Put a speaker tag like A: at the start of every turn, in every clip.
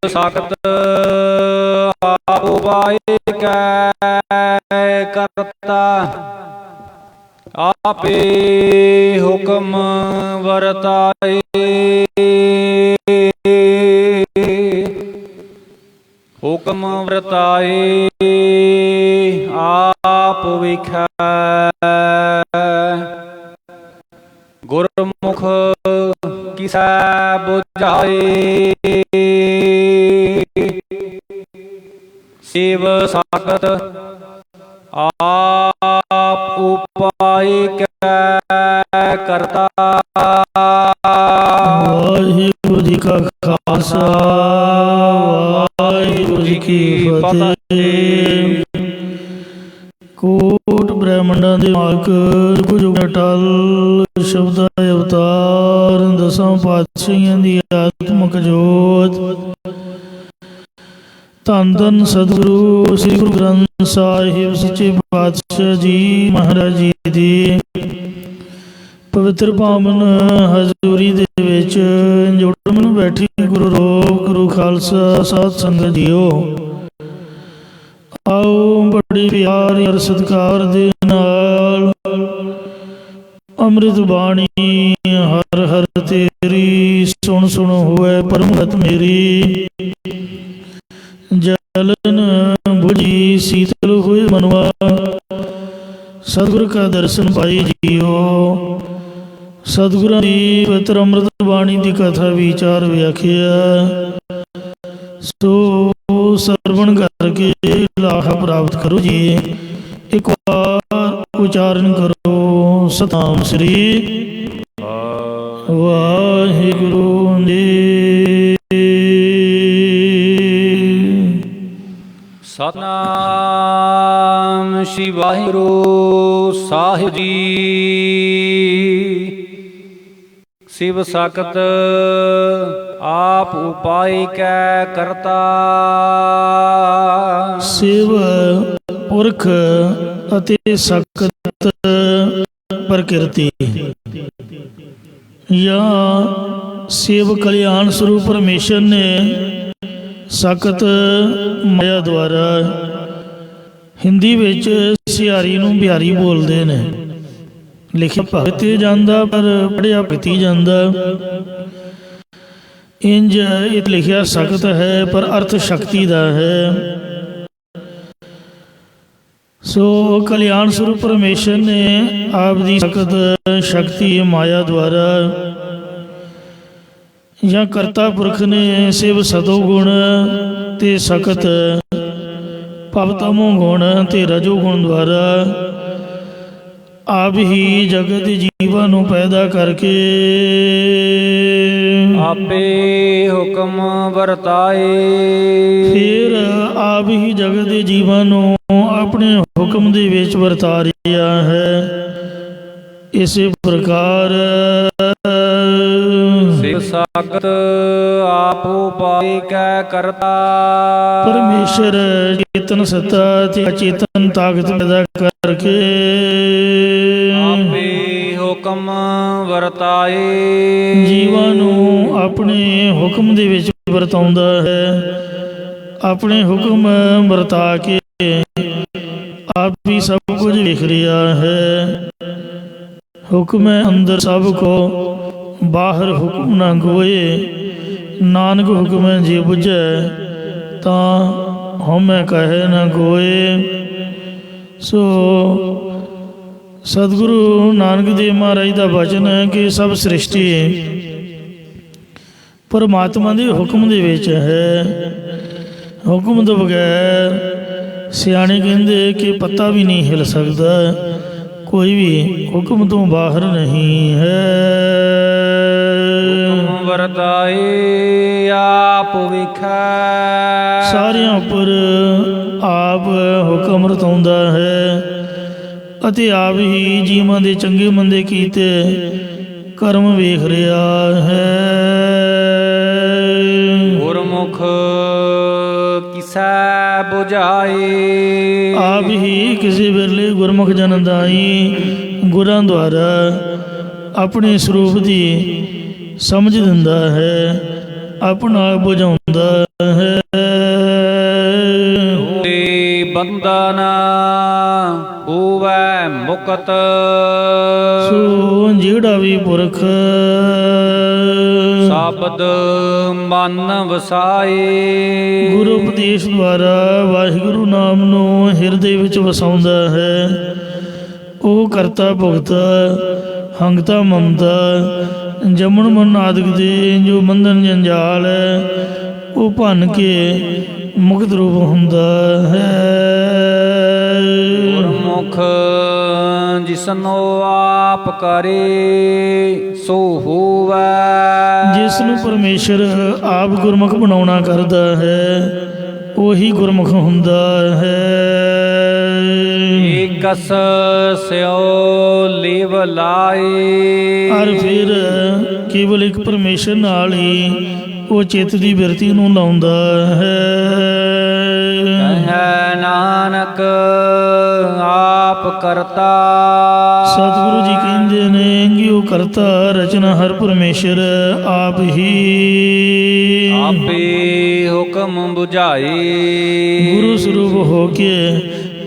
A: ਸਾਖਤ ਆਪ ਉਪਾਇ ਕੈ ਕਰਤਾ, ਆਪੇ ਹੁਕਮ ਵਰਤਾਏ। ਹੁਕਮ ਵਰਤਾਏ ਆਪ ਵੇਖੈ, ਗੁਰਮੁਖ ਕਿਸੈ ਬੁਝਾਏ। ਸਿਵ ਸਾਖਤ ਆਪ ਉਪਾਇ ਕੈ ਕਰਤਾ।
B: ਵਾਹਿਗੁਰੂ ਜੀ ਕਾ ਖਾਲਸਾ, ਵਾਹਿਗੁਰੂ ਜੀ ਕੀ ਫਤਿਹ। ਕੋਟ ਬ੍ਰਹਮੰਡਾਂ ਦੇ ਮਾਲਕ ਗੁਰੂ ਅਟਲ ਸ਼ਬਦ ਅਵਤਾਰ ਦਸਾਂ ਪਾਤਸ਼ਾਹੀਆਂ ਦੀ ਆਤਮਕ ਜੋਤ, ਧੰਨ ਧੰਨ ਸਤਿਗੁਰੂ ਸ੍ਰੀ ਗੁਰੂ ਗ੍ਰੰਥ ਸਾਹਿਬ ਸੱਚੇ ਪਾਤਸ਼ਾਹ ਜੀ ਮਹਾਰਾਜ ਜੀ ਦੀ ਪਵਿੱਤਰ ਪਾਵਨ ਹਜ਼ੂਰੀ ਦੇ ਵਿੱਚ ਜੁੜਨ ਬੈਠੀ ਗੁਰੂ ਰੂਪ ਗੁਰੂ ਖਾਲਸਾ ਸਾਧ ਸੰਗਤ ਜੀਓ, ਆਓ ਬੜੀ ਪਿਆਰ ਅਰ ਸਤਿਕਾਰ ਦੇ ਨਾਲ ਅੰਮ੍ਰਿਤ ਬਾਣੀ ਹਰ ਹਰ ਤੇਰੀ ਸੁਣ ਸੁਣ ਹੋਵੇ ਪਰਮਤ ਮੇਰੀ। ਜਲਨ ਬੁਝੀ ਸੀਤਲ ਹੋਏ ਮਨਵਾ, ਸਤਿਗੁਰ ਕਾ ਦਰਸ਼ਨ ਪਾਈ ਜੀਓ। ਸਤਿਗੁਰਾਂ ਦੀ ਪਵਿੱਤਰ ਅੰਮ੍ਰਿਤ ਬਾਣੀ ਦੀ ਕਥਾ ਵਿਚਾਰ ਵਿਆਖਿਆ ਸੋ ਸਰਵਣ ਕਰਕੇ ਲਾਹਾ ਪ੍ਰਾਪਤ ਕਰੋ ਜੀ। ਇੱਕ ਵਾਰ ਉਚਾਰਨ ਕਰੋ ਸਤਿਨਾਮ ਸ੍ਰੀ ਵਾਹਿਗੁਰੂ ਜੀ।
A: ਸਤਿਨਾਮ ਸ੍ਰੀ ਵਾਹਿਗੁਰੂ ਸਾਹਿਬ ਜੀ। ਸਿਵ ਸਾਖਤ ਆਪ ਉਪਾਇ ਕੈ ਕਰਤਾ।
B: ਸਿਵ ਪੁਰਖ ਅਤੇ ਸਖਤ ਪ੍ਰਕਿਰਤੀ ਜਾਂ ਸਿਵ ਕਲਿਆਣ ਸਰੂਪ ਪਰਮੇਸ਼ਰ ਨੇ ਸਖਤ ਮਾਇਆ ਦੁਆਰਾ, ਹਿੰਦੀ ਵਿੱਚ ਸਿਹਾਰੀ ਨੂੰ ਬਿਹਾਰੀ ਬੋਲਦੇ ਨੇ, ਲਿਖਿਆ ਭਗਤ ਜਾਂਦਾ ਪਰ ਪੜ੍ਹਿਆ ਭਗਤੀ ਜਾਂਦਾ। ਇੰਜ ਇਹ ਲਿਖਿਆ ਸਖਤ ਹੈ ਪਰ ਅਰਥ ਸ਼ਕਤੀ ਦਾ ਹੈ। ਸੋ ਕਲਿਆਣ ਸਰੂਪ ਪਰਮੇਸ਼ਰ ਨੇ ਆਪ ਦੀ ਸਖਤ ਸ਼ਕਤੀ ਮਾਇਆ ਦੁਆਰਾ ਜਾਂ ਕਰਤਾ ਪੁਰਖ ਨੇ ਸਿਵ ਸਤੋ ਗੁਣ ਤੇ ਸਖਤ ਭਵਤਮੋ ਗੁਣ ਤੇ ਰਜੋ ਗੁਣ ਦੁਆਰਾ ਆਪ ਹੀ ਜਗਤ ਜੀਵਾਂ ਨੂੰ ਪੈਦਾ ਕਰਕੇ
A: ਆਪੇ ਹੁਕਮ ਵਰਤਾਏ।
B: ਫਿਰ ਆਪ ਹੀ ਜਗਤ ਦੇ ਜੀਵਾਂ ਨੂੰ ਆਪਣੇ ਹੁਕਮ ਦੇ ਵਿੱਚ ਵਰਤਾ ਰਿਹਾ ਹੈ। ਇਸੇ ਪ੍ਰਕਾਰ
A: ਸਿਵ ਸਾਖਤ ਆਪ ਉਪਾਇ ਕੈ ਕਰਤਾ।
B: ਪਰਮੇਸ਼ਰ ਚੇਤਨ ਸੱਤਾ ਤੇ ਅਚੇਤਨ ਤਾਕਤ ਪੈਦਾ ਕਰਕੇ
A: ਆਪੇ ਹੁਕਮ ਵਰਤਾਏ।
B: ਜੀਵਾਂ ਨੂੰ ਆਪਣੇ ਹੁਕਮ ਦੇ ਵਿੱਚ ਵਰਤਾਉਂਦਾ ਹੈ। ਆਪਣੇ ਹੁਕਮ ਵਰਤਾ ਕੇ ਆਪ ਵੀ ਸਭ ਕੁਝ ਲਿਖ ਰਿਹਾ ਹੈ। ਹੁਕਮ ਅੰਦਰ ਸਭ ਕੋ ਬਾਹਰ ਹੁਕਮ ਨਾ ਗੋਏ। ਨਾਨਕ ਹੁਕਮ ਜੇ ਬੁਝੈ ਤਾਂ ਹਉਮੈ ਕਹੈ ਨਾ ਗੋਏ। ਸੋ ਸਤਿਗੁਰੂ ਨਾਨਕ ਦੇਵ ਮਹਾਰਾਜ ਦਾ ਬਚਨ ਹੈ ਕਿ ਸਭ ਸ੍ਰਿਸ਼ਟੀ ਪਰਮਾਤਮਾ ਦੇ ਹੁਕਮ ਦੇ ਵਿੱਚ ਹੈ। ਹੁਕਮ ਤੋਂ ਬਗੈਰ ਸਿਆਣੇ ਕਹਿੰਦੇ ਕਿ ਪੱਤਾ ਵੀ ਨਹੀਂ ਹਿਲ ਸਕਦਾ, ਕੋਈ ਵੀ ਹੁਕਮ ਤੋਂ ਬਾਹਰ ਨਹੀਂ ਹੈ।
A: ਹੁਕਮ ਵਰਤਾਏ ਆਪ ਵੇਖੈ।
B: ਸਾਰਿਆਂ ਉੱਪਰ ਆਪ ਹੁਕਮ ਵਰਤਾਉਂਦਾ ਹੈ ਅਤੇ ਆਪ ਹੀ ਜੀਵਾਂ ਦੇ ਚੰਗੇ ਮੰਦੇ ਕੀਤੇ ਕਰਮ ਵੇਖ ਰਿਹਾ ਹੈ।
A: ਗੁਰਮੁਖ ਕਿਸੈ ਬੁਝਾਏ।
B: ਆਪ ਹੀ ਕਿਸੇ ਵੇਲੇ ਗੁਰਮੁਖ ਜਨ ਦਾਈ ਗੁਰਾਂ ਦੁਆਰਾ ਆਪਣੇ ਸਰੂਪ ਦੀ ਸਮਝ ਦਿੰਦਾ ਹੈ ਆਪਣਾ ਆਪ ਬੁਝਾਉਂਦਾ ਹੈ।
A: ਹੋਏ ਬੰਧਨ ਹੋਵੈ ਮੁਕਤ,
B: ਸੋ ਜਿਹੜਾ ਵੀ ਪੁਰਖ
A: ਸ਼ਬਦ ਮਨ ਵਸਾਏ,
B: ਗੁਰੂ ਉਪਦੇਸ਼ ਦੁਆਰਾ ਵਾਹਿਗੁਰੂ ਨਾਮ ਨੂੰ ਹਿਰਦੇ ਵਿੱਚ ਵਸਾਉਂਦਾ ਹੈ, ਉਹ ਕਰਤਾ ਭੁਗਤਾ ਹੰਗਤਾ ਮਮਤਾ ਜਮਨ ਮਨ ਆਦਿਕ ਦੇ ਜੋ ਬੰਧਨ ਜੰਜਾਲ ਹੈ ਉਹ ਭੰਨ ਕੇ ਮੁਕਤ ਰੂਪ ਹੁੰਦਾ ਹੈ।
A: ਗੁਰਮੁਖ ਜਿਸਨੋ ਆਪ ਕਰੇ ਸੋ ਹੋਵੈ,
B: ਜਿਸ ਨੂੰ ਪਰਮੇਸ਼ਰ ਆਪ ਗੁਰਮੁਖ ਬਣਾਉਣਾ ਕਰਦਾ ਹੈ ਉਹੀ ਗੁਰਮੁਖ ਹੁੰਦਾ ਹੈ।
A: ਏਕਸ ਸਿਓ ਲਿਵ ਲਾਏ,
B: ਔਰ ਫਿਰ ਕੇਵਲ ਇੱਕ ਪਰਮੇਸ਼ਰ ਨਾਲ ਹੀ ਉਹ ਚਿੱਤ ਦੀ ਬਿਰਤੀ ਨੂੰ ਲਾਉਂਦਾ ਹੈ।
A: ਕਹੈ ਨਾਨਕ ਆਪ ਕਰਤਾ,
B: ਸਤਿਗੁਰੂ ਜੀ ਕਹਿੰਦੇ ਨੇ ਕਿ ਉਹ ਕਰਤਾ ਰਚਨਾ ਹਰ ਪਰਮੇਸ਼ਰ ਆਪ ਹੀ,
A: ਆਪੇ ਹੁਕਮ 부ਝਾਏ,
B: ਗੁਰੂ ਸਰੂਪ ਹੋ ਕੇ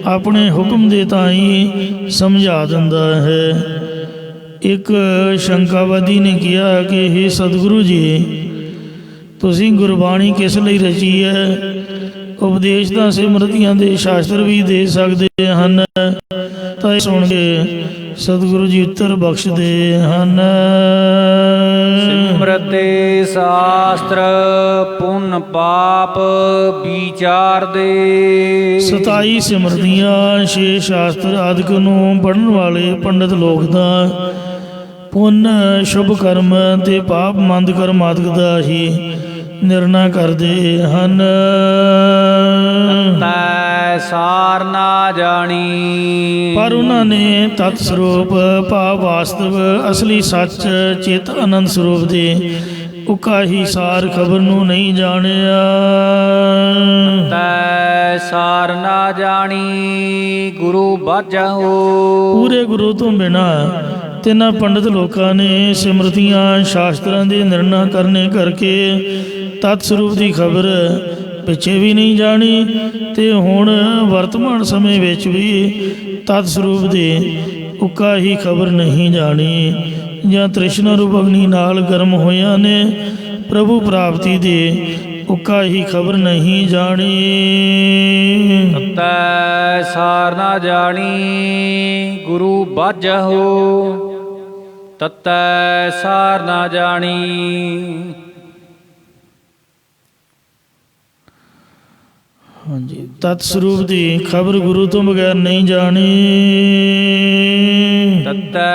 B: ਆਪਣੇ ਹੁਕਮ ਦੇ ਤਾਈ ਸਮਝਾ ਦਿੰਦਾ ਹੈ। ਇੱਕ ਸ਼ੰਕਾਵਾਦੀ ਨੇ ਕਿਹਾ ਕਿ हे ਸਤਿਗੁਰੂ ਜੀ, ਤੁਸੀਂ ਗੁਰਬਾਣੀ ਕਿਸ ਲਈ ਰਚੀ ਹੈ? ਉਪਦੇਸ਼ ਤਾਂ ਸਿਮਰਤੀਆਂ ਦੇ ਸ਼ਾਸਤਰ ਵੀ ਦੇ ਸਕਦੇ ਹਨ। ਤਾਂ ਇਹ ਸੁਣ ਕੇ ਸਤਿਗੁਰੂ ਜੀ ਉੱਤਰ ਬਖਸ਼ਦੇ ਹਨ।
A: ਸਿਮਰਤੇ ਸ਼ਾਸਤਰ ਪੁੰਨ ਪਾਪ ਵਿਚਾਰਦੇ,
B: 27 ਸਿਮਰਤੀਆਂ 6 ਸ਼ਾਸਤਰ ਆਦਿਕ ਨੂੰ ਪੜ੍ਹਨ ਵਾਲੇ ਪੰਡਤ ਲੋਕ ਦਾ ਪੁੰਨ ਸ਼ੁਭ ਕਰਮ ਤੇ ਪਾਪ ਮੰਦ ਕਰਮ ਆਦਿਕ ਦਾ ਹੀ ਨਿਰਣਾ ਕਰਦੇ ਹਨ।
A: ਤੈ ਸਾਰ ਨਾ ਜਾਣੀ,
B: ਪਰ ਉਹਨਾਂ ਨੇ ਤਤ ਸਰੂਪ ਭਾਵ ਵਾਸਤਵ ਅਸਲੀ ਸੱਚ ਚਿਤ ਆਨੰਦ ਸਰੂਪ ਦੇ ਉਕਾ ਹੀ ਸਾਰ ਖਬਰ ਨੂੰ ਨਹੀਂ ਜਾਣਿਆ।
A: ਤੈ ਸਾਰ ਨਾ ਜਾਣੀ ਗੁਰੂ ਬਾਝਹੁ,
B: ਪੂਰੇ ਗੁਰੂ ਤੋਂ ਬਿਨਾਂ ਤਿੰਨਾਂ ਪੰਡਤ ਲੋਕਾਂ ਨੇ ਸਿਮਰਤੀਆਂ ਸ਼ਾਸਤਰਾਂ ਦੇ ਨਿਰਣਾ ਕਰਨੇ ਕਰਕੇ ਤਤ ਸਰੂਪ ਦੀ ਖਬਰ ਪਿੱਛੇ ਵੀ ਨਹੀਂ ਜਾਣੀ ਤੇ ਹੁਣ ਵਰਤਮਾਨ ਸਮੇਂ ਵਿੱਚ ਵੀ ਤਤ ਸਰੂਪ ਦੇ ਉਕਾ ਹੀ ਖਬਰ ਨਹੀਂ ਜਾਣੀ, ਜਾਂ ਤ੍ਰਿਸ਼ਨਾ ਰੂਪ ਅਗਨੀ ਨਾਲ ਗਰਮ ਹੋਇਆਂ ਨੇ ਪ੍ਰਭੂ ਪ੍ਰਾਪਤੀ ਦੇ ਉਕਾ ਹੀ ਖਬਰ ਨਹੀਂ ਜਾਣੀ।
A: ਤੈ ਸਾਰ ਨਾ ਜਾਣੀ ਗੁਰੂ ਬਾਝਹੁ, ਤਤੈ ਸਾਰ ਨਾ ਜਾਣੀ।
B: ਹਾਂਜੀ, ਤਤ ਸਰੂਪ ਦੀ ਖਬਰ ਗੁਰੂ ਤੋਂ ਬਗੈਰ ਨਹੀਂ ਜਾਣੀ।
A: ਤਤੈ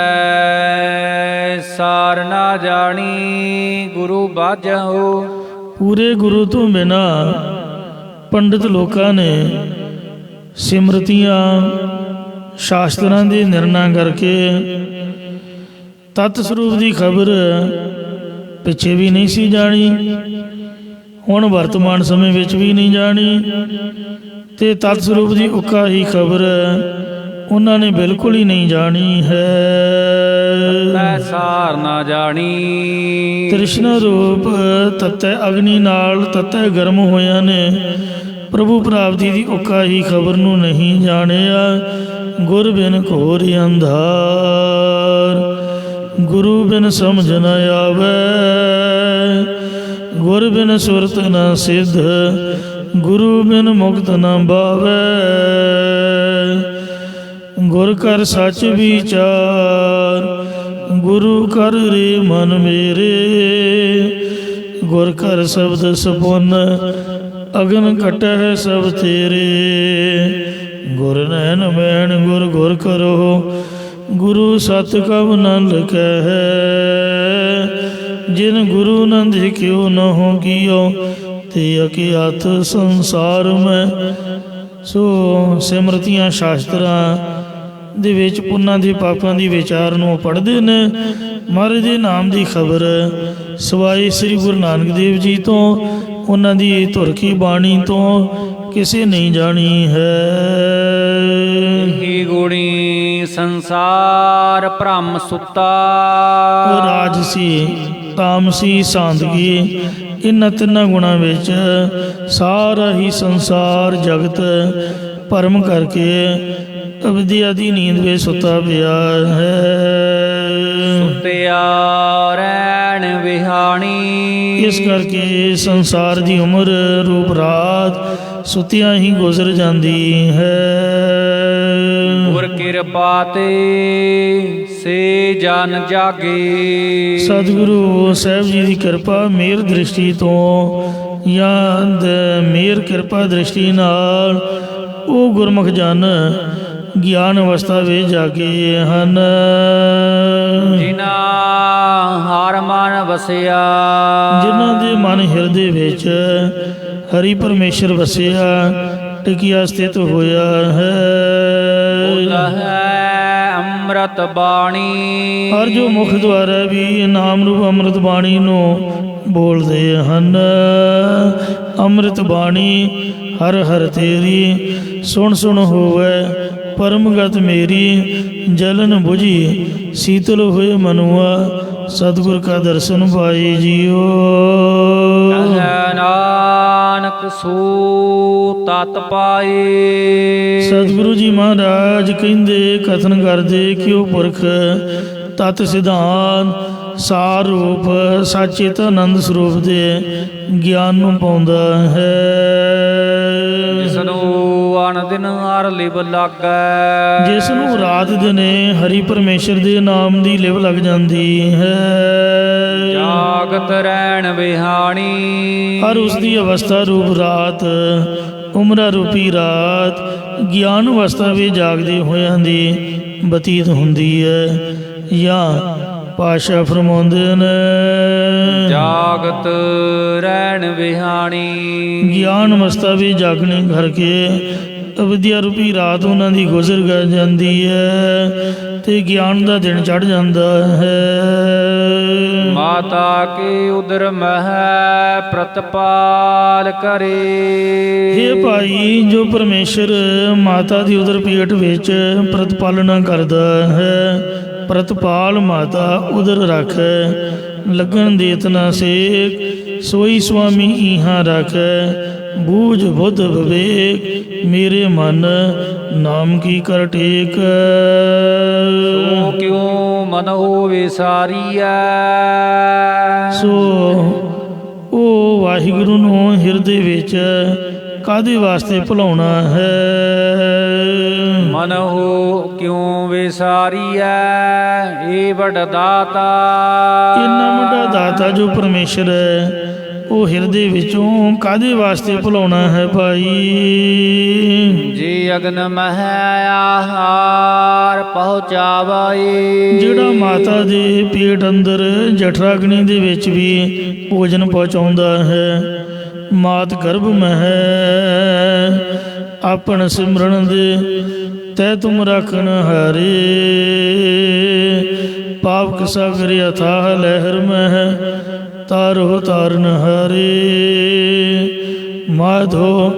A: ਸਾਰ ਨਾ ਜਾਣੀ ਗੁਰੂ ਬਾਝਹੁ,
B: ਪੂਰੇ ਗੁਰੂ ਤੋਂ ਬਿਨਾਂ ਪੰਡਿਤ ਲੋਕਾਂ ਨੇ ਸਿਮਰਤੀਆਂ ਸ਼ਾਸਤਰਾਂ ਦੇ ਨਿਰਣਾ ਕਰਕੇ ਤਤ ਸਰੂਪ ਦੀ ਖਬਰ ਪਿੱਛੇ ਵੀ ਨਹੀਂ ਸੀ ਜਾਣੀ, ਹੁਣ ਵਰਤਮਾਨ ਸਮੇਂ ਵਿੱਚ ਵੀ ਨਹੀਂ ਜਾਣੀ ਤੇ ਤਤ ਸਰੂਪ ਦੀ ਉਕਾ ਹੀ ਖਬਰ ਉਹਨਾਂ ਨੇ ਬਿਲਕੁਲ ਹੀ ਨਹੀਂ ਜਾਣੀ ਹੈ।
A: ਤੈ ਸਾਰ ਨਾ ਜਾਣੀ,
B: ਤ੍ਰਿਸ਼ਨਾ ਰੂਪ ਤਤੈ ਅਗਨੀ ਨਾਲ ਤਤੈ ਗਰਮ ਹੋਇਆਂ ਨੇ ਪ੍ਰਭੂ ਪ੍ਰਾਪਤੀ ਦੀ ਉਕਾ ਹੀ ਖਬਰ ਨੂੰ ਨਹੀਂ ਜਾਣਿਆ। ਗੁਰ ਬਿਨ ਘੋਰ ਅੰਧਾਰ, ਗੁਰੂ ਬਿਨ ਸਮਝ ਨ ਆਵੈ, ਗੁਰ ਬਿਨ ਸੁਰਤ ਨ ਸਿੱਧ, ਗੁਰੂ ਬਿਨ ਮੁਕਤ ਨ ਬਾਵੈ। ਗੁਰ ਕਰ ਸੱਚ ਵਿਚਾਰ, ਗੁਰੂ ਕਰ ਰੇ ਮਨ ਮੇਰੇ, ਗੁਰ ਕਰ ਸ਼ਬਦ ਸਪੁੰਨ, ਅਗਨ ਘਟਹਿ ਸਭ ਤੇਰੇ। ਗੁਰ ਨੈਣ ਮੈਣ ਗੁਰ ਗੁਰ ਕਰੋ, ਗੁਰੂ ਸਤ ਕਬ ਨ ਲਿਖੈ, ਜਿਨ ਗੁਰੂ ਨ ਦੇਖਿਓ ਨ ਹੋ ਕੀਓ, ਤੇ ਅਕਿਆਤ ਸੰਸਾਰ ਮੈਂ। ਸੋ ਸਿਮਰਤੀਆਂ ਸ਼ਾਸਤਰਾਂ ਦੇ ਵਿੱਚ ਪੁੰਨਾਂ ਦੇ ਪਾਪਾਂ ਦੀ ਵਿਚਾਰ ਨੂੰ ਪੜ੍ਹਦੇ ਨੇ। ਮਹਾਰਾਜ ਦੇ ਨਾਮ ਦੀ ਖਬਰ ਸਵਾਈ ਸ੍ਰੀ ਗੁਰੂ ਨਾਨਕ ਦੇਵ ਜੀ ਤੋਂ, ਉਹਨਾਂ ਦੀ ਧੁਰ ਕੀ ਬਾਣੀ ਤੋਂ ਕਿਸੇ ਨਹੀਂ ਜਾਣੀ ਹੈ।
A: ਹੀ ਗੁਣੀ ਸੰਸਾਰ ਭ੍ਰਮ ਸੁੱਤਾ,
B: ਰਾਜਸੀ ਤਾਮਸੀ ਸਾਂਦਗੀ, ਇਹਨਾਂ ਤਿੰਨਾਂ ਗੁਣਾਂ ਵਿੱਚ ਸਾਰਾ ਹੀ ਸੰਸਾਰ ਜਗਤ ਭਰਮ ਕਰਕੇ ਅਵਿਦਿਆ ਦੀ ਨੀਂਦ ਵਿੱਚ ਸੁੱਤਾ ਪਿਆ ਹੈ।
A: ਸੁਤਿਆ ਰੈਣ ਵਿਹਾਣੀ,
B: ਇਸ ਕਰਕੇ ਸੰਸਾਰ ਦੀ ਉਮਰ ਰੂਪ ਰਾਤ ਸੁੱਤਿਆਂ ਹੀ ਗੁਜ਼ਰ ਜਾਂਦੀ ਹੈ।
A: ਗੁਰ ਕਿਰਪਾ ਤੇ ਸੇ ਜਨ ਜਾਗੇ,
B: ਸਤਿਗੁਰੂ ਸਾਹਿਬ ਜੀ ਦੀ ਕਿਰਪਾ ਮਿਹਰ ਦ੍ਰਿਸ਼ਟੀ ਤੋਂ ਜਾਂ ਮਿਹਰ ਕਿਰਪਾ ਦ੍ਰਿਸ਼ਟੀ ਨਾਲ ਉਹ ਗੁਰਮੁਖ ਜਨ ਗਿਆਨ ਅਵਸਥਾ ਵਿੱਚ ਜਾਗੇ ਹਨ।
A: ਜਿਨ੍ਹਾਂ ਹਰ ਮਨ ਵਸਿਆ,
B: ਜਿਨ੍ਹਾਂ ਦੇ ਮਨ ਹਿਰਦੇ ਵਿੱਚ ਹਰੀ ਪਰਮੇਸ਼ਰ ਵਸਿਆ, ਟਿਕਿਆ ਸਥਿਤ ਹੋਇਆ ਹੈ।
A: ਅੰਮ੍ਰਿਤ ਬਾਣੀ,
B: ਹਰ ਜੋ ਮੁਖ ਦੁਆਰਾ ਵੀ ਨਾਮ ਰੂਪ ਅੰਮ੍ਰਿਤ ਬਾਣੀ ਨੂੰ ਬੋਲਦੇ ਹਨ। ਅੰਮ੍ਰਿਤ ਬਾਣੀ ਹਰ ਹਰ ਤੇਰੀ, ਸੁਣ ਸੁਣ ਹੋਵੇ ਪਰਮਗਤ ਮੇਰੀ। ਜਲਨ ਬੁਝੀ ਸੀਤਲ ਹੋਏ ਮਨੁਆ, ਸਤਿਗੁਰ ਕਾ ਦਰਸ਼ਨ ਪਾਏ ਜੀਓ।
A: ਨਾਨਕ ਸੋ ਤਤ ਪਾਏ।
B: ਸਤਿਗੁਰੂ ਜੀ ਮਹਾਰਾਜ ਕਹਿੰਦੇ, ਕਥਨ ਕਰਦੇ ਕਿ ਉਹ ਪੁਰਖ ਤਤ ਸਿਧਾਂਤ ਸਾਰ ਰੂਪ ਸਚਿਤ ਆਨੰਦ ਸਰੂਪ ਦੇ ਗਿਆਨ ਨੂੰ ਪਾਉਂਦਾ ਹੈ।
A: ਜਿਸਨੂੰ ਅਨ ਦਿਨ ਹਰ ਲਿਵ ਲਾਗੈ,
B: ਜਿਸ ਨੂੰ ਰਾਤ ਦਿਨੇ ਹਰੀ ਪਰਮੇਸ਼ਰ ਦੇ ਨਾਮ ਦੀ ਲਿਵ ਲੱਗ ਜਾਂਦੀ ਹੈ।
A: ਜਾਗਤ ਰਹਿਣ ਵਿਹਾਣੀ,
B: ਹਰ ਉਸ ਦੀ ਅਵਸਥਾ ਰੂਪ ਰਾਤ, ਉਮਰਾ ਰੂਪੀ ਰਾਤ ਗਿਆਨ ਅਵਸਥਾ ਵਿੱਚ ਜਾਗਦੇ ਹੋਇਆਂ ਦੀ ਬਤੀਤ ਹੁੰਦੀ ਹੈ। ਜਾਂ ਪਾਸ਼ਾ ਫਰਮਾਉਂਦੇ ਨੇ,
A: ਜਾਗਤ ਰਹਿਣ ਵਿਹਾਣੀ।
B: ਗਿਆਨ ਅਵਸਥਾ ਵਿੱਚ ਜਾਗਣੇ ਕਰਕੇ ਅਵਿਦਿਆ ਰੂਪੀ ਰਾਤ ਉਹਨਾਂ ਦੀ ਗੁਜ਼ਰ ਜਾਂਦੀ ਹੈ ਤੇ ਗਿਆਨ ਦਾ ਦਿਨ ਚੜ੍ਹ ਜਾਂਦਾ ਹੈ।
A: ਮਾਤਾ ਕੇ ਉਦਰ ਮਹਿ ਪ੍ਰਤਪਾਲ ਕਰੇ।
B: ਇਹ ਭਾਈ, ਜੋ ਪਰਮੇਸ਼ਰ ਮਾਤਾ ਦੀ ਉਦਰ ਪੇਟ ਵਿੱਚ ਪ੍ਰਤਪਾਲਨਾ ਕਰਦਾ ਹੈ, ਪ੍ਰਤਪਾਲ ਮਾਤਾ ਉਦਰ ਰੱਖੈ, ਲੱਗਣ ਦੇਤ ਨਾ ਸੇਕ, ਸੋਈ ਸੁਆਮੀ ਇਹਾਂ ਰੱਖੈ। ਬੂਝ ਬੁੱਧ ਵਿਵੇਕ, ਮੇਰੇ ਮਨ ਨਾਮ ਕੀ ਕਰ ਟੇਕ।
A: ਸੋ ਕਿਉ ਮਨ ਹੋਵੇ ਸਾਰੀਐ,
B: ਸੋ ਉਹ ਵਾਹਿਗੁਰੂ ਨੂੰ ਹਿਰਦੇ ਵਿੱਚ ਕਾਹਦੇ ਵਾਸਤੇ ਭੁਲਾਉਣਾ ਹੈ।
A: ਮਨ ਹੋ ਕਿਉ ਵਿਸਾਰੀਐ, ਏ ਵੱਡ ਦਾਤਾ।
B: ਇੰਨਾ ਵੱਡਾ ਦਾਤਾ ਜੋ ਪਰਮੇਸ਼ਰ ਹੈ, ਉਹ ਹਿਰਦੇ ਵਿੱਚੋਂ ਕਾਹਦੇ ਵਾਸਤੇ ਭੁਲਾਉਣਾ ਹੈ ਭਾਈ।
A: ਜੇ ਅਗਨ ਮਹਿ ਆਹਾਰ ਪਹੁੰਚਾਵਾਏ, ਜਿਹੜਾ
B: ਮਾਤਾ ਦੇ ਪੇਟ ਅੰਦਰ ਜਠਰਾਗਨੀ ਦੇ ਵਿੱਚ ਵੀ ਭੋਜਨ ਪਹੁੰਚਾਉਂਦਾ ਹੈ। ਮਾਤ ਗਰਭ ਮਹਿ ਆਪਣ ਸਿਮਰਨ ਦੇ, ਤੈ ਤੁਮ ਰਾਖਣ ਹਾਰੇ। ਪਾਵਕ ਸਾਗਰ ਅਥਾਹ ਲਹਿਰ ਮਹਿ, ਤਾਰੋ ਤਾਰਨ ਹਾਰੇ। ਮਾਧੋ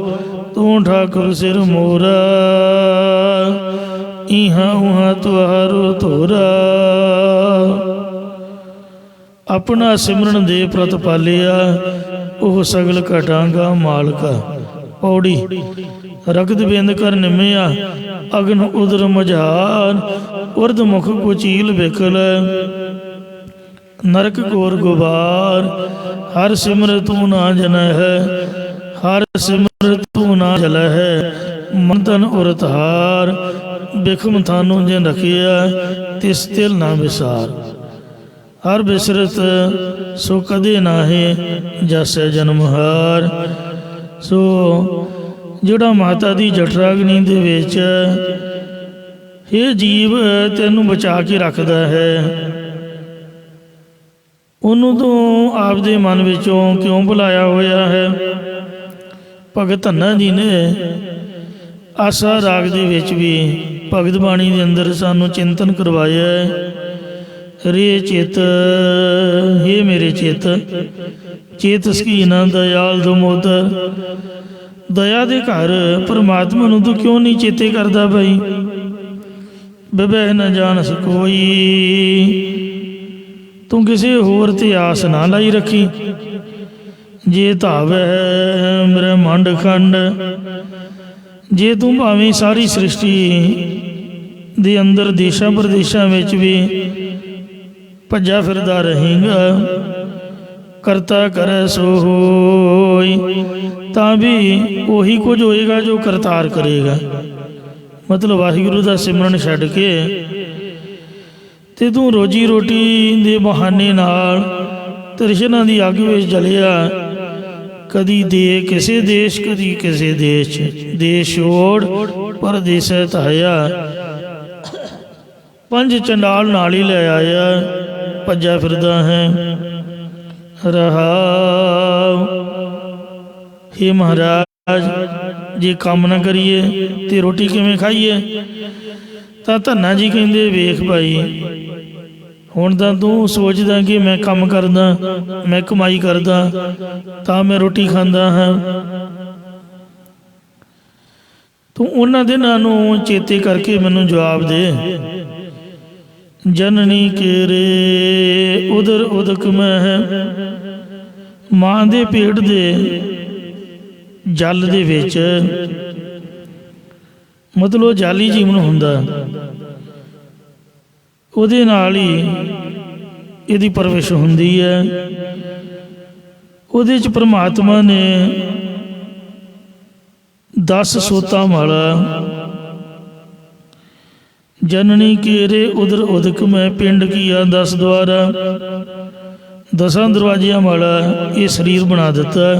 B: ਤੂੰ ਠਾਕੁਰ ਸਿਰ ਮੋਰਾ, ਇਹਾਂ ਉਹਾਂ ਤੁਹਾਰੋ ਧੋਰਾ। ਆਪਣਾ ਸਿਮਰਨ ਦੇ ਪ੍ਰਤਪਾਲਿਆ, ਉਹ ਸਗਲ ਘਟਾਂਗਾ ਮਾਲਕਾ। ਪੌੜੀ ਰਗਦ ਬਿੰਦ ਕਰ ਨਿਮਿਆ, ਅਗਨ ਉਦਰ ਮਝਾਰ। ਉਰਦ ਮੁਖ ਕੁਚੀਲ ਬਿਕਲ, ਨਰਕ ਘੋਰ ਗੁਬਾਰ। ਹਰ ਸਿਮਰ ਤੂੰ ਨਾ ਜਨ ਹੈ, ਹਰ ਸਿਮਰ ਤੂੰ ਨਾ ਜਲ ਹੈ। ਮਨ ਤਨ ਉਰਤ ਹਾਰ, ਬਿਖਮ ਥਾਨੂੰ ਜਿਨ ਰਖਿਆ, ਤਿਸ ਤਿਲ ਨਾ ਵਿਸਾਰ। ਹਰ ਬਿਸਰਤ ਸੋ ਕਦੇ ਨਾਹੇ, ਜਸੈ ਜਨਮ ਹਾਰ। ਸੋ ਜਿਹੜਾ ਮਾਤਾ ਦੀ ਜਠਰਾਗਨੀ ਦੇ ਵਿੱਚ ਇਹ ਜੀਵ ਤੈਨੂੰ ਬਚਾ ਕੇ ਰੱਖਦਾ ਹੈ, ਉਹਨੂੰ ਤੂੰ ਆਪਦੇ ਮਨ ਵਿੱਚੋਂ ਕਿਉਂ ਬੁਲਾਇਆ ਹੋਇਆ ਹੈ। ਭਗਤ ਧੰਨਾ ਜੀ ਨੇ ਆਸਾ ਰਾਗ ਦੇ ਵਿੱਚ ਵੀ ਭਗਤ ਬਾਣੀ ਦੇ ਅੰਦਰ ਸਾਨੂੰ ਚਿੰਤਨ ਕਰਵਾਇਆ ਹੈ। ਰੇ ਚਿਤ, ਹੇ ਮੇਰੇ ਚਿਤ, ਚੇਤਸ ਕੀ ਨਾ ਦਇਆਲ ਦਮੋਦਰ। ਦਇਆ ਦੇ ਘਰ ਪਰਮਾਤਮਾ ਨੂੰ ਤੂੰ ਕਿਉਂ ਨਹੀਂ ਚੇਤੇ ਕਰਦਾ ਭਾਈ। ਬਿਬਹਿ ਨ ਜਾਣਸ ਕੋਈ, ਤੂੰ ਕਿਸੇ ਹੋਰ ਤੇ ਆਸ ਨਾ ਲਾਈ ਰੱਖੀ। ਜੇ ਧਾਵੈ ਬ੍ਰਹਮੰਡ ਖੰਡ, ਜੇ ਤੂੰ ਭਾਵੇਂ ਸਾਰੀ ਸ੍ਰਿਸ਼ਟੀ ਦੇ ਅੰਦਰ ਦੇਸ਼ਾਂ ਪ੍ਰਦੇਸ਼ਾਂ ਵਿੱਚ ਵੀ ਭੱਜਾ ਫਿਰਦਾ ਰਹੇਗਾ, ਕਰਤਾ ਕਰੈ ਸੋ ਹੋਇ, ਤਾਂ ਵੀ ਉਹੀ ਕੁਝ ਹੋਏਗਾ ਜੋ ਕਰਤਾਰ ਕਰੇਗਾ। ਮਤਲਬ ਵਾਹਿਗੁਰੂ ਦਾ ਸਿਮਰਨ ਛੱਡ ਕੇ ਤੇ ਤੂੰ ਰੋਜੀ ਰੋਟੀ ਦੇ ਬਹਾਨੇ ਨਾਲ ਤ੍ਰਿਸ਼ਨਾ ਦੀ ਅੱਗ ਵਿੱਚ ਜਲਿਆ, ਕਦੀ ਦੇ ਕਿਸੇ ਦੇਸ਼ ਕਦੀ ਕਿਸੇ ਦੇਸ਼, ਦੇਸ਼ ਛੋੜ ਪਰਦੇਸੈ ਧਾਇਆ। ਪੰਜ ਚੰਡਾਲ ਨਾਲ ਹੀ ਲੈ ਆਇਆ, ਭੱਜਾ ਫਿਰਦਾ ਹੈ। ਰਹਾਉ। ਹੇ ਮਹਾਰਾਜ, ਜੇ ਕੰਮ ਨਾ ਕਰੀਏ ਤੇ ਰੋਟੀ ਕਿਵੇਂ ਖਾਈਏ? ਤਾਂ ਧੰਨਾ ਜੀ ਕਹਿੰਦੇ, ਵੇਖ ਭਾਈ, ਹੁਣ ਤਾਂ ਤੂੰ ਸੋਚਦਾ ਕਿ ਮੈਂ ਕੰਮ ਕਰਦਾ, ਮੈਂ ਕਮਾਈ ਕਰਦਾ ਤਾਂ ਮੈਂ ਰੋਟੀ ਖਾਂਦਾ ਹਾਂ। ਤੂੰ ਉਹਨਾਂ ਦਿਨਾਂ ਨੂੰ ਚੇਤੇ ਕਰਕੇ ਮੈਨੂੰ ਜਵਾਬ ਦੇ। ਜਨਨੀ ਕੇਰੇ ਉਦਰ ਉਦਕ ਮੈਂ, ਮਾਂ ਦੇ ਪੇਟ ਦੇ ਜਲ ਦੇ ਵਿੱਚ, ਮਤਲਬ ਜਾਲੀ ਜੀਵਨ ਹੁੰਦਾ, ਉਹਦੇ ਨਾਲ ਹੀ ਇਹਦੀ ਪਰਵਿਸ਼ ਹੁੰਦੀ ਹੈ। ਉਹਦੇ 'ਚ ਪ੍ਰਮਾਤਮਾ ਨੇ 10 ਸੋਤਾਂ ਵਾਲਾ, ਜਨਨੀ ਕੇਰੇ ਉਦਰ ਉਦਕ ਮੈਂ, ਪਿੰਡ ਕੀਆ 10 ਦੁਆਰਾ, 10 ਦਰਵਾਜ਼ਿਆਂ ਵਾਲਾ ਇਹ ਸਰੀਰ ਬਣਾ ਦਿੱਤਾ।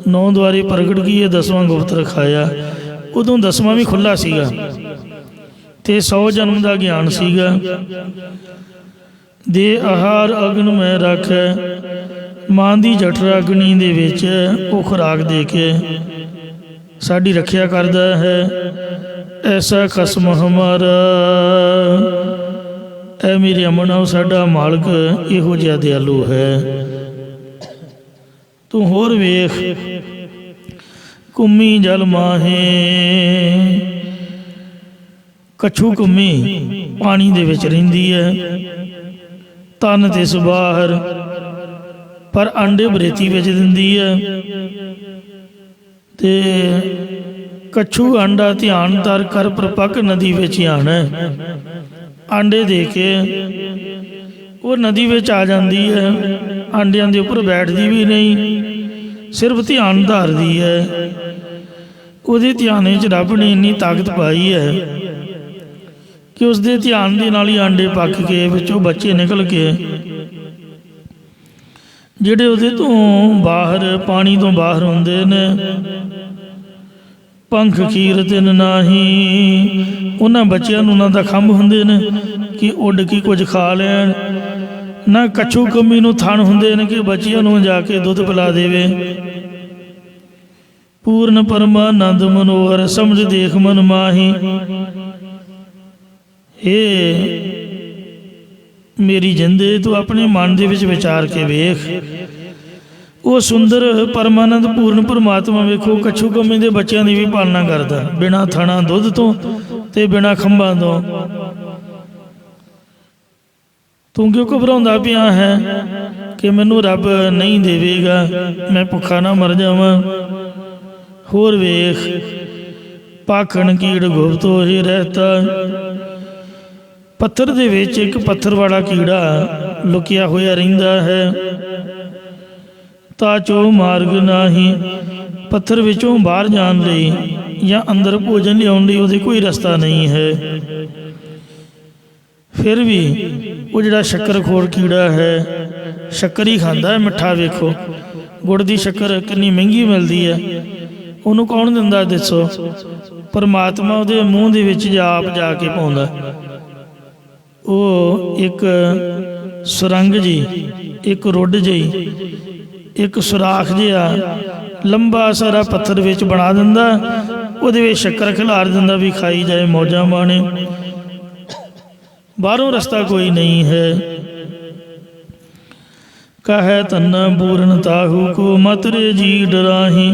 B: 9 ਦੁਆਰੇ ਪ੍ਰਗਟ ਕੀਏ, 10ਵਾਂ ਗੁਪਤ ਰਖਾਇਆ। ਉਦੋਂ 10ਵਾਂ ਵੀ ਖੁੱਲ੍ਹਾ ਸੀਗਾ ਤੇ 100 ਜਨਮ ਦਾ ਗਿਆਨ ਸੀਗਾ। ਦੇ ਆਹਾਰ ਅਗਨ ਮੈਂ ਰੱਖੈ, ਮਾਂ ਦੀ ਜਠਰ ਅਗਨੀ ਦੇ ਵਿੱਚ ਉਹ ਖੁਰਾਕ ਦੇ ਕੇ ਸਾਡੀ ਰੱਖਿਆ ਕਰਦਾ ਹੈ। ਐਸਾ ਖਸਮ ਹਮਾਰਾ, ਐ ਮੇਰੇ ਅਮਨਾ ਸਾਡਾ ਮਾਲਕ ਇਹੋ ਜਿਹਾ ਦਿਆਲੂ ਹੈ। ਤੂੰ ਹੋਰ ਵੇਖ, ਕੁੰਮੀ ਜਲ ਮਾਹੇ, ਕੱਛੂ ਕੁੰਮੀ ਪਾਣੀ ਦੇ ਵਿੱਚ ਰਹਿੰਦੀ ਹੈ, ਤਨ ਤਿਸ ਬਾਹਰ, ਪਰ ਆਂਡੇ ਬਰੇਤੀ ਵਿੱਚ ਦਿੰਦੀ ਹੈ। ਤੇ ਕੱਛੂ ਆਂਡਾ ਧਿਆਨ ਧਰ ਕਰ ਪ੍ਰਪੱਕ ਨਦੀ ਵਿੱਚ ਆਣਾ, ਆਂਡੇ ਦੇ ਕੇ ਉਹ ਨਦੀ ਵਿੱਚ ਆ ਜਾਂਦੀ ਹੈ। ਆਂਡਿਆਂ ਦੇ ਉੱਪਰ ਬੈਠਦੀ ਵੀ ਨਹੀਂ, ਸਿਰਫ ਧਿਆਨ ਧਾਰਦੀ ਹੈ। ਉਹਦੇ ਧਿਆਨ ਵਿੱਚ ਰੱਬ ਨੇ ਇੰਨੀ ਤਾਕਤ ਪਾਈ ਹੈ ਕਿ ਉਸਦੇ ਧਿਆਨ ਦੇ ਨਾਲ ਹੀ ਆਂਡੇ ਪੱਕ ਕੇ ਵਿੱਚੋਂ ਬੱਚੇ ਨਿਕਲ ਕੇ ਜਿਹੜੇ ਉਹਦੇ ਤੋਂ ਬਾਹਰ, ਪਾਣੀ ਤੋਂ ਬਾਹਰ ਹੁੰਦੇ ਨੇ। ਪੰਖ ਕੀਰਤਨ ਨਾਹੀ, ਉਹਨਾਂ ਬੱਚਿਆਂ ਨੂੰ ਉਹਨਾਂ ਦਾ ਖੰਭ ਹੁੰਦੇ ਨੇ ਕਿ ਉੱਡ ਕੇ ਕੁਝ ਖਾ ਲੈਣ। ਨਾ ਕੱਛੂ ਕੰਮੀ ਨੂੰ ਥਣ ਹੁੰਦੇ ਨੇ ਕਿ ਬੱਚਿਆਂ ਨੂੰ ਜਾ ਕੇ ਦੁੱਧ ਪਿਲਾ ਦੇਵੇ। ਪੂਰਨ ਪਰਮਾਨੰਦ ਮਨੋਹਰ, ਸਮਝ ਦੇਖ ਮਨ ਮਾਹੀ। ਇਹ ਮੇਰੀ ਜਿੰਦੇ, ਤੂੰ ਆਪਣੇ ਮਨ ਦੇ ਵਿੱਚ ਵਿਚਾਰ ਕੇ ਵੇਖ, ਉਹ ਸੁੰਦਰ ਪਰਮਾਨੰਦ ਪੂਰਨ ਪਰਮਾਤਮਾ ਵੇਖੋ ਕੱਛੂ ਕੰਮੀ ਦੇ ਬੱਚਿਆਂ ਦੀ ਵੀ ਪਾਲਣਾ ਕਰਦਾ, ਬਿਨਾਂ ਥਣਾ ਦੁੱਧ ਤੋਂ ਤੇ ਬਿਨਾਂ ਖੰਭਾਂ ਤੋਂ। ਤੂੰ ਕਿਉਂ ਘਬਰਾਉਂਦਾ ਪਿਆ ਹੈ ਕਿ ਮੈਨੂੰ ਰੱਬ ਨਹੀਂ ਦੇਵੇਗਾ, ਮੈਂ ਭੁੱਖਾ ਨਾ ਮਰ ਜਾਵਾਂ? ਹੋਰ ਵੇਖ, ਪਾਖਣ ਕੀੜ ਗੁਪਤ ਹੋਏ ਰਹਿਤਾ, ਪੱਥਰ ਦੇ ਵਿੱਚ ਇੱਕ ਪੱਥਰ ਵਾਲਾ ਕੀੜਾ ਲੁਕਿਆ ਹੋਇਆ ਰਹਿੰਦਾ ਹੈ। ਤਾਂ ਚੋ ਮਾਰਗ ਨਾਹੀ, ਪੱਥਰ ਵਿੱਚੋਂ ਬਾਹਰ ਜਾਣ ਲਈ ਜਾਂ ਅੰਦਰ ਭੋਜਨ ਲਿਆਉਣ ਲਈ ਉਹਦੇ ਕੋਈ ਰਸਤਾ ਨਹੀਂ ਹੈ। ਫਿਰ ਵੀ ਉਹ ਜਿਹੜਾ ਸ਼ੱਕਰਖੋਰ ਕੀੜਾ ਹੈ, ਸ਼ੱਕਰ ਹੀ ਖਾਂਦਾ ਹੈ, ਮਿੱਠਾ। ਵੇਖੋ ਗੁੜ ਦੀ ਸ਼ੱਕਰ ਕਿੰਨੀ ਮਹਿੰਗੀ ਮਿਲਦੀ ਹੈ, ਉਹਨੂੰ ਕੌਣ ਦਿੰਦਾ ਦੱਸੋ? ਪਰਮਾਤਮਾ ਉਹਦੇ ਮੂੰਹ ਦੇ ਵਿੱਚ ਆਪ ਜਾ ਕੇ ਪਾਉਂਦਾ। ਉਹ ਇੱਕ ਸੁਰੰਗ ਜੀ, ਇੱਕ ਰੁੱਡ ਜਿਹੀ, ਇੱਕ ਸੁਰਾਖ ਜਿਹਾ ਲੰਬਾ ਸਾਰਾ ਪੱਥਰ ਵਿੱਚ ਬਣਾ ਦਿੰਦਾ, ਉਹਦੇ ਵਿੱਚ ਸ਼ੱਕਰ ਖਿਲਾਰ ਦਿੰਦਾ ਵੀ ਖਾਈ ਜਾਏ, ਮੌਜਾਂ ਮਾਣੇ। ਬਾਹਰੋਂ ਰਸਤਾ ਕੋਈ ਨਹੀਂ ਹੈ। ਕਹੈ ਧੰਨਾ ਪੂਰਨ ਤਾਹੂ ਕੋ ਮਤਰੇ ਜੀ ਡਰਾਹੀ।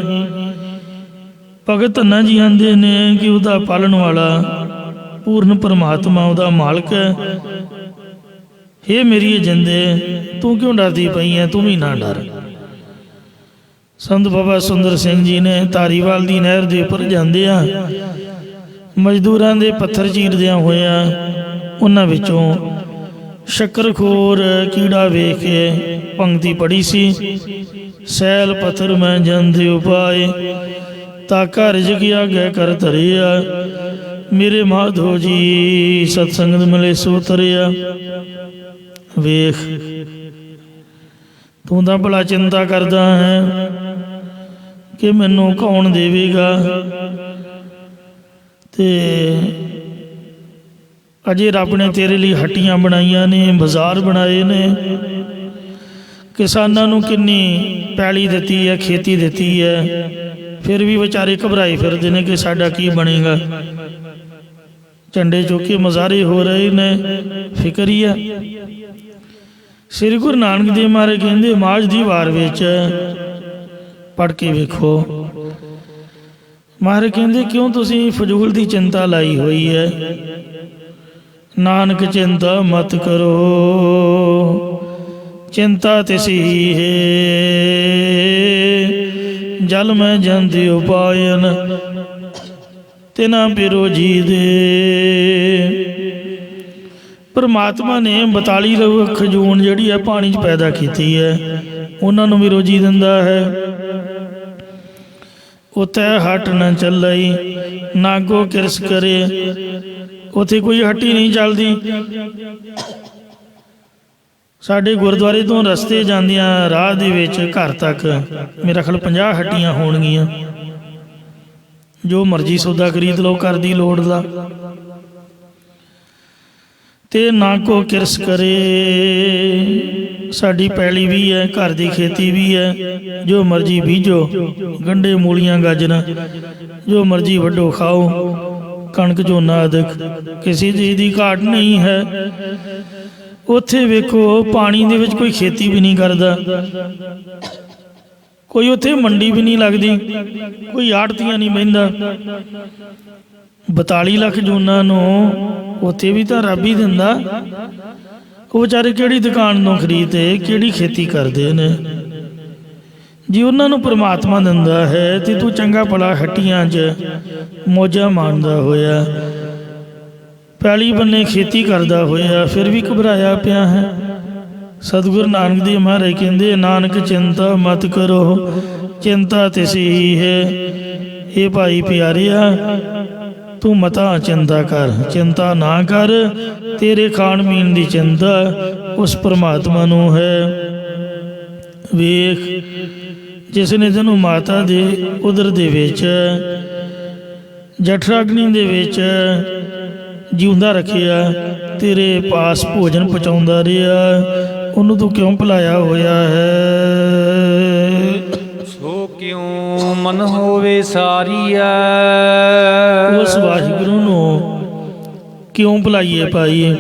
B: ਭਗਤ ਧੰਨਾ ਜੀ ਆਂਦੇ ਨੇ ਕਿ ਉਹਦਾ ਪਾਲਣ ਵਾਲਾ ਪੂਰਨ ਪਰਮਾਤਮਾ ਉਹਦਾ ਮਾਲਕ ਹੈ। हे मेरी जिंदे तू क्यों डरदी पई है, तू भी ना डर। संत बाबा सुंदर सिंह जी ने धारीवाल की नहर के उपर जांदिया मजदूरां दे पत्थर चीरदिया होया उन्हां विचों शक्करखोर कीड़ा वेख के पंक्ति पढ़ी सी, सैल पत्थर मैं जंदे उपाय ताका रिजक आगे कर धरिया, मेरे माधो जी सतसंगत मिले सो तरिया। वेख तू तो भला चिंता करदा है कि मैनू कौन देवेगा, ते अजे रब ने तेरे लिए हट्टियां बनाइया ने, बाजार बनाए ने, किसानों नू किन्नी पैली दिती है, खेती दिती है, फिर भी बेचारे घबराए फिरदे ने कि साडा की बनेगा। झंडे चुके मुजाहरे हो रहे ने, फिक्र ही है। श्री गुरु नानक देव महाराज कहते माझ दी वार विच पढ़ के वेखो। महाराज कहते क्यों तुसी फजूल की चिंता लाई हुई है, नानक चिंता मत करो चिंता तिसी है, जल में जंदे उपायन तिना बिरोजी दे। परमात्मा ने 42 ਲੱਖ ਜੂਨ ਜਿਹੜੀ ਹੈ पानी च पैदा की है, उन्होंने भी रोजी दिंदा है। उत्ते हट न चलई नागो किरस करे, उत्थे कोई हट्टी नहीं चलती। साडे गुरुद्वारे तो रस्ते जांदियां राह दे विच घर तक मेरा ख्याल 50 हट्टियां होणगियां, जो मर्जी सौदा खरीद लो, घर दी लोड़ दा। ते ना को किरस करे, साड़ी पैली भी है, घर की खेती भी है, जो मर्जी बीजो, गंढे मूलियां गाजर जो मर्जी वड्डो खाओ, कणक झोना आदि किसी चीज़ की घाट नहीं है। उत्थे वेखो पानी दे विच कोई खेती भी नहीं करता, कोई उत्थे मंडी भी नहीं लगती, कोई आड़तियां नहीं बहिंदा। 42 ਲੱਖ जूना उत्थे भी तो रब ही दिंदा, वो बेचारे किहड़ी दुकान तो खरीदते, किहड़ी खेती करते ने जी, उन्होंने परमात्मा दिंदा है। तो तू चंगा भला हट्टियां च मौजा मारदा होया, पैली बन्ने खेती करदा होया, फिर भी घबराया पिया है। सतगुरु नानक देव महाराज कहते नानक चिंता मत करो चिंता तिसी है। ये भाई प्यारिया तू मता चिंता कर, चिंता ना कर, तेरे खाण पीण की चिंता उस परमात्मा नू है। वेख जिसने तेनू माता दे उदर दे विच जठराग्नि दे विच जिउंदा रखिया, तेरे पास भोजन पहुँचाउंदा रहा, उन्होंने तू क्यों भुलाया होया है।
A: सो क्यों मन होवे सारिया,
B: उस वाहिगुरु नू क्यों भुलाइए पाइए।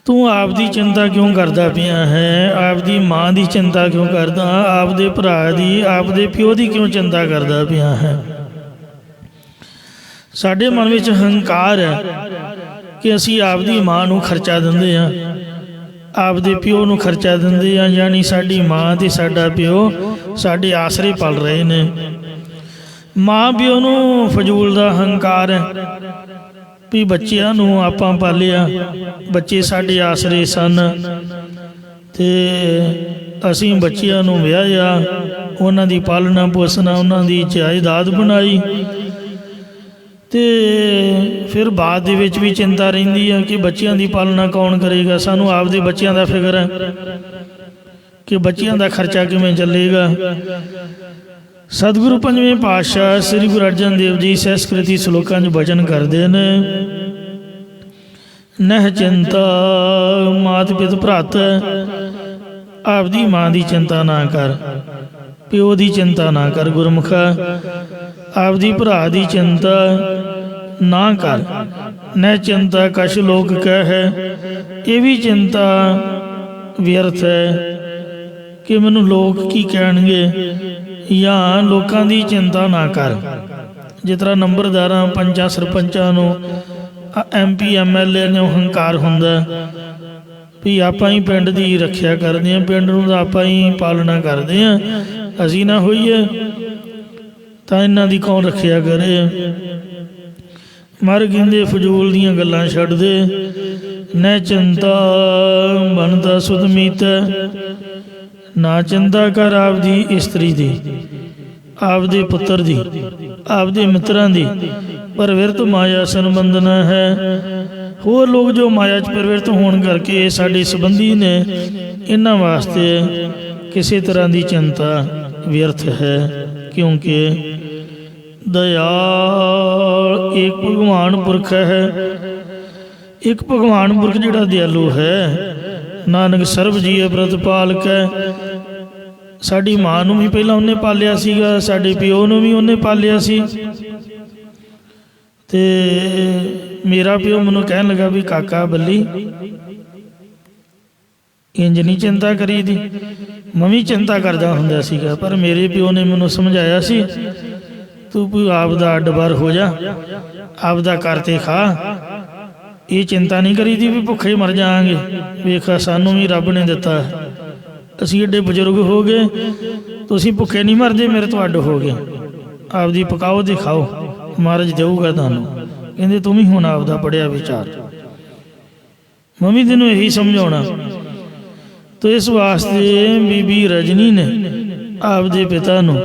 B: तू आप दी चिंता क्यों करदा पिया है, आप दी माँ की चिंता क्यों करदा, आप दे भरा दी, आप दे प्यो की क्यों चिंता करदा पिया है। साडे मन में हंकार है कि असी आप दी माँ नू खर्चा दिंदे हां, आप दे प्यो नू खर्चा दिंदे हां, यानी साडी माँ ते साडा प्यो साडे आसरे पल रहे ने। माँ प्यो नू फजूल दा हंकार है भी बच्चियां नू आपां पालिया, बच्चे साडे आसरे सन, ते असीं बच्चियां नू विआहिया, उन्हां दी पालना पोसना, उन्हां दी जायदाद बनाई, ते फिर बाद दे विच भी चिंता रहिंदी है कि बच्चियां दी पालना कौन करेगा। सानू आपदे बच्चियां दा फिक्र है कि बच्चियां दा खर्चा किवें चलेगा। सतगुरु पंजवें पातशाह श्री गुरु अर्जन देव जी संस्कृति श्लोकां च वचन करते हैं, नह चिंता मात पित भ्रात, आपदी माँ की चिंता ना कर, प्यो की चिंता ना कर गुरमुखा, आपदी भरा की चिंता ना कर। न चिंता कश लोग कह है, ये भी चिंता व्यर्थ है कि मैनू लोग की कहणगे, या लोगों की चिंता ना कर। जिस तरह नंबरदार पंचा सरपंचां नूं MP MLA ਨੇ ਹੰਕਾਰ ਹੁੰਦਾ ਵੀ ਆਪਾਂ ਹੀ ਪਿੰਡ ਦੀ ਰੱਖਿਆ ਕਰਦੇ ਹਾਂ, ਪਿੰਡ ਨੂੰ ਤਾਂ ਆਪਾਂ ਹੀ ਪਾਲਣਾ ਕਰਦੇ ਹਾਂ, ਅਸੀਂ ਨਾ ਹੋਈਏ ਤਾਂ ਇਹਨਾਂ ਦੀ ਕੌਣ ਰੱਖਿਆ ਕਰੇ। ਮਰ ਕਹਿੰਦੇ ਫਜ਼ੂਲ ਦੀਆਂ ਗੱਲਾਂ ਛੱਡ ਦੇ, ਨਾ ਚਿੰਤਾ ਬਣਦਾ ਸੁਦਮੀਤ, ਨਾ ਚਿੰਤਾ ਕਰ ਆਪਦੀ ਇਸਤਰੀ ਦੀ, ਆਪਦੇ ਪੁੱਤਰ ਦੀ, ਆਪਦੇ ਮਿੱਤਰਾਂ ਦੀ, ਪ੍ਰਵਿਰਤ ਮਾਇਆ ਸੰਬੰਧਨਾ ਹੈ। ਹੋਰ ਲੋਕ ਜੋ ਮਾਇਆ 'ਚ ਪ੍ਰਵਿਰਤ ਹੋਣ ਕਰਕੇ ਸਾਡੇ ਸੰਬੰਧੀ ਨੇ, ਇਹਨਾਂ ਵਾਸਤੇ ਕਿਸੇ ਤਰ੍ਹਾਂ ਦੀ ਚਿੰਤਾ ਵਿਅਰਥ ਹੈ, ਕਿਉਂਕਿ ਦਇਆਲ ਇੱਕ ਭਗਵਾਨ ਪੁਰਖ ਹੈ। ਇੱਕ ਭਗਵਾਨ ਪੁਰਖ ਜਿਹੜਾ ਦਿਆਲੂ ਹੈ, ਨਾਨਕ ਸਰਬ ਜੀਅ ਪ੍ਰਤਪਾਲਕ ਹੈ। ਸਾਡੀ ਮਾਂ ਨੂੰ ਵੀ ਪਹਿਲਾਂ ਉਹਨੇ ਪਾਲਿਆ ਸੀਗਾ, ਸਾਡੇ ਪਿਓ ਨੂੰ ਵੀ ਉਹਨੇ ਪਾਲਿਆ ਸੀ। ਤੇ ਮੇਰਾ ਪਿਓ ਮੈਨੂੰ ਕਹਿਣ ਲੱਗਾ ਵੀ ਕਾਕਾ ਬੱਲੀ ਇੰਜ ਨਹੀਂ ਚਿੰਤਾ ਕਰੀਦੀ। ਮੈਂ ਵੀ ਚਿੰਤਾ ਕਰਦਾ ਹੁੰਦਾ ਸੀਗਾ, ਪਰ ਮੇਰੇ ਪਿਓ ਨੇ ਮੈਨੂੰ ਸਮਝਾਇਆ ਸੀ ਤੂੰ ਕੋਈ ਆਪਦਾ ਅੱਡ ਬਾਰ ਹੋ ਜਾ, ਆਪਦਾ ਕਰਤੇ ਖਾ, ਇਹ ਚਿੰਤਾ ਨਹੀਂ ਕਰੀਦੀ ਵੀ ਭੁੱਖੇ ਮਰ ਜਾਵਾਂਗੇ। ਵੇਖਾ ਸਾਨੂੰ ਵੀ ਰੱਬ ਨੇ ਦਿੱਤਾ, ਅਸੀਂ ਏਡੇ ਬਜ਼ੁਰਗ ਹੋ ਗਏ, ਤੁਸੀਂ ਭੁੱਖੇ ਨਹੀਂ ਮਰਦੇ, ਮੇਰੇ ਤੋਂ ਅੱਡ ਹੋ ਗਏ। ਆਪਦੀ ਪਕਾਓ ਤੇ ਖਾਓ, ਮਹਾਰਾਜ ਦੇਊਗਾ ਤੁਹਾਨੂੰ। ਕਹਿੰਦੇ ਤੂੰ ਵੀ ਹੁਣ ਆਪਦਾ ਪੜਿਆ ਵਿਚਾਰ। ਮੰਮੀ ਤੈਨੂੰ ਇਹੀ ਸਮਝਾਉਣਾ। ਤੋ ਇਸ ਵਾਸਤੇ ਬੀਬੀ ਰਜਨੀ ਨੇ ਆਪਦੇ ਪਿਤਾ ਨੂੰ